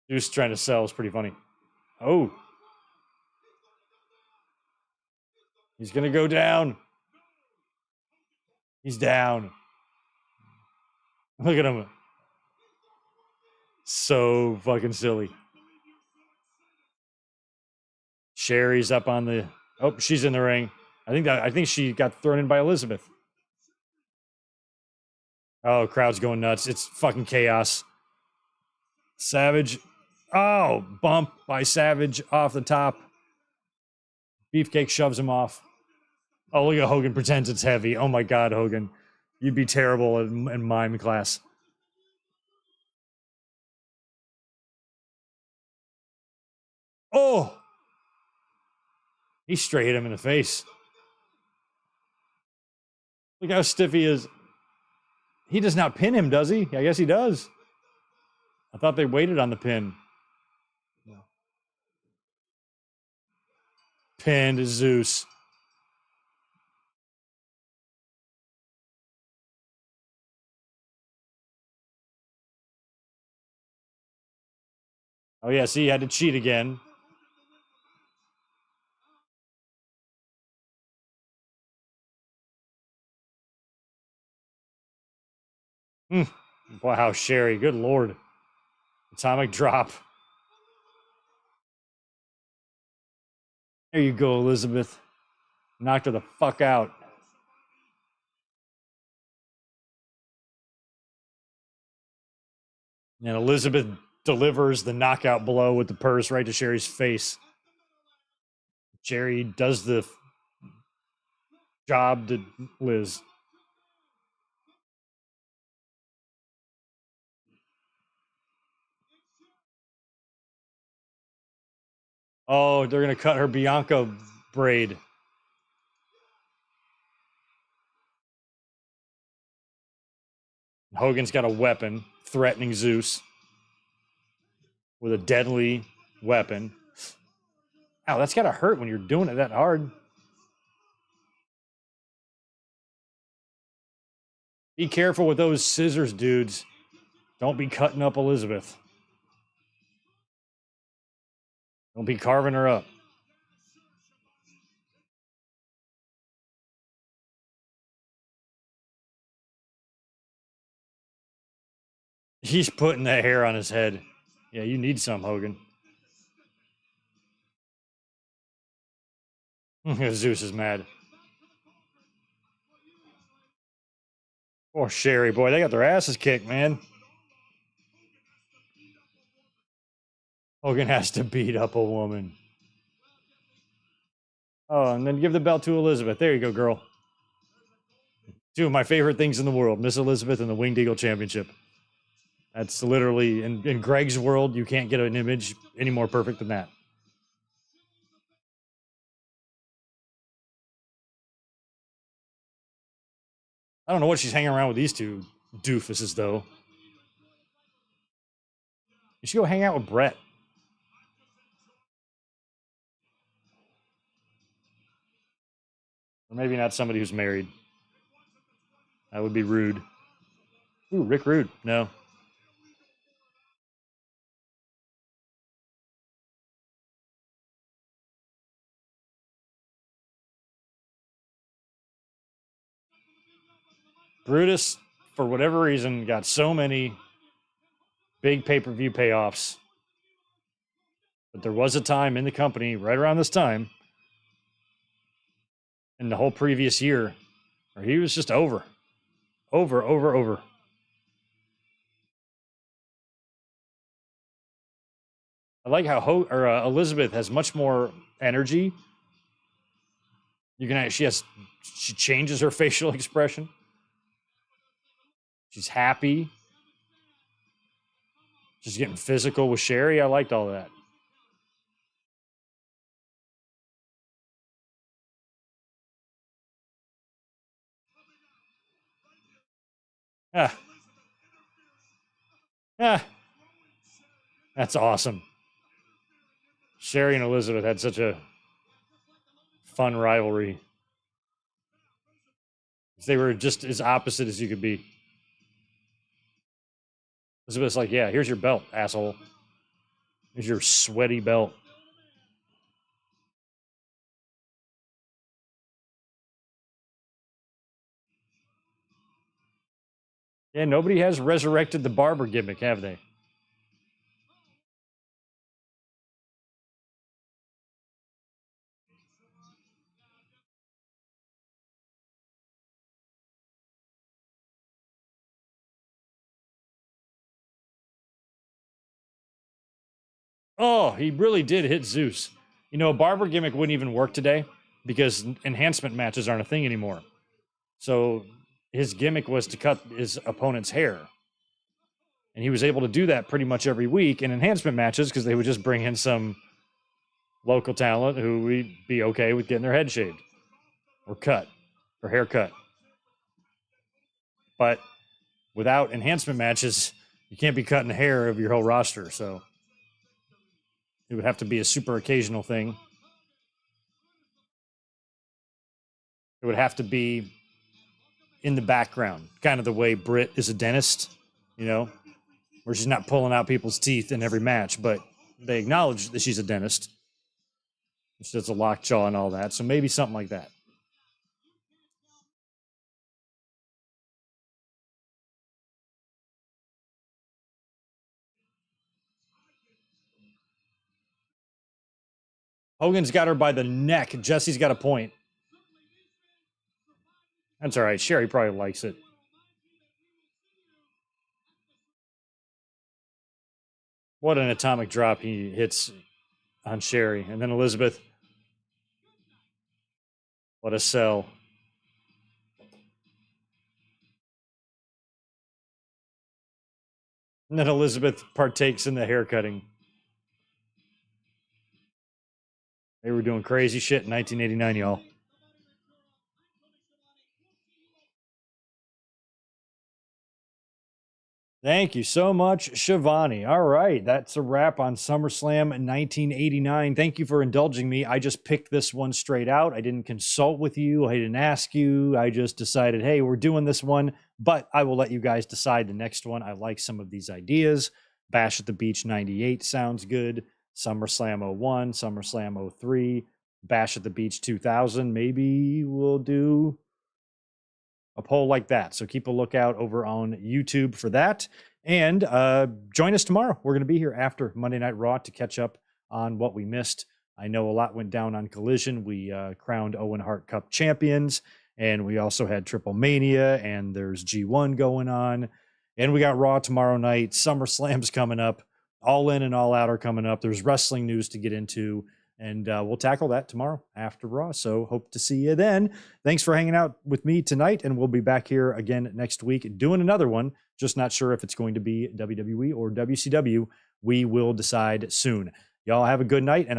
Zeus trying to sell is pretty funny. Oh. He's gonna go down. He's down. Look at him. So fucking silly. Sherry's up on the. Oh, she's in the ring. I think she got thrown in by Elizabeth. Oh, crowd's going nuts. It's fucking chaos. Savage. Oh, bump by Savage off the top. Beefcake shoves him off. Oh, look at Hogan pretends it's heavy. Oh my God, Hogan. You'd be terrible in mime class. Oh! He straight hit him in the face. Look how stiff he is. He does not pin him, does he? I guess he does. I thought they waited on the pin. No. Pinned Zeus. Oh, yeah, see, he had to cheat again. Wow, Sherry, good Lord. Atomic drop. There you go, Elizabeth. Knocked her the fuck out. And Elizabeth delivers the knockout blow with the purse right to Sherry's face. Jerry does the job to Liz. Oh, they're going to cut her Bianca braid. Hogan's got a weapon threatening Zeus with a deadly weapon. Ow, that's got to hurt when you're doing it that hard. Be careful with those scissors, dudes. Don't be cutting up Elizabeth. Don't be carving her up. He's putting that hair on his head. Yeah, you need some, Hogan. Zeus is mad. Poor Sherry, boy, they got their asses kicked, man. Hogan has to beat up a woman. Oh, and then give the belt to Elizabeth. There you go, girl. Two of my favorite things in the world, Miss Elizabeth and the Winged Eagle Championship. That's literally, in Greg's world, you can't get an image any more perfect than that. I don't know what she's hanging around with these two doofuses, though. You should go hang out with Brett. Or maybe not somebody who's married. That would be rude. Ooh, Rick Rude. No. Brutus, for whatever reason, got so many big pay-per-view payoffs. But there was a time in the company, right around this time, in the whole previous year, where he was just over. Over. I like how Elizabeth has much more energy. She changes her facial expression. She's happy. She's getting physical with Sherry. I liked all that. Ah. That's awesome. Sherry and Elizabeth had such a fun rivalry. They were just as opposite as you could be. Elizabeth's like, yeah, here's your belt, asshole. Here's your sweaty belt. Yeah, nobody has resurrected the barber gimmick, have they? Oh, he really did hit Zeus. You know, a barber gimmick wouldn't even work today because enhancement matches aren't a thing anymore. So his gimmick was to cut his opponent's hair. And he was able to do that pretty much every week in enhancement matches because they would just bring in some local talent who would be okay with getting their head shaved or cut or haircut. But without enhancement matches, you can't be cutting the hair of your whole roster. So it would have to be a super occasional thing. It would have to be in the background, kind of the way Britt is a dentist, you know, where she's not pulling out people's teeth in every match, but they acknowledge that she's a dentist. She does a lockjaw and all that. So maybe something like that. Hogan's got her by the neck. Jesse's got a point. That's all right. Sherry probably likes it. What an atomic drop he hits on Sherry. And then Elizabeth. What a sell. And then Elizabeth partakes in the haircutting. They were doing crazy shit in 1989, y'all. Thank you so much, Shivani. All right, that's a wrap on SummerSlam 1989. Thank you for indulging me. I just picked this one straight out. I didn't consult with you. I didn't ask you. I just decided, hey, we're doing this one, but I will let you guys decide the next one. I like some of these ideas. Bash at the Beach 98 sounds good. SummerSlam 01, SummerSlam 03, Bash at the Beach 2000. Maybe we'll do a poll like that. So keep a lookout over on YouTube for that. And join us tomorrow. We're going to be here after Monday Night Raw to catch up on what we missed. I know a lot went down on Collision. We crowned Owen Hart Cup champions, and we also had Triple Mania, and there's G1 going on. And we got Raw tomorrow night. SummerSlam's coming up. All In and All Out are coming up. There's wrestling news to get into. And we'll tackle that tomorrow after Raw. So hope to see you then. Thanks for hanging out with me tonight. And we'll be back here again next week doing another one. Just not sure if it's going to be WWE or WCW. We will decide soon. Y'all have a good night. And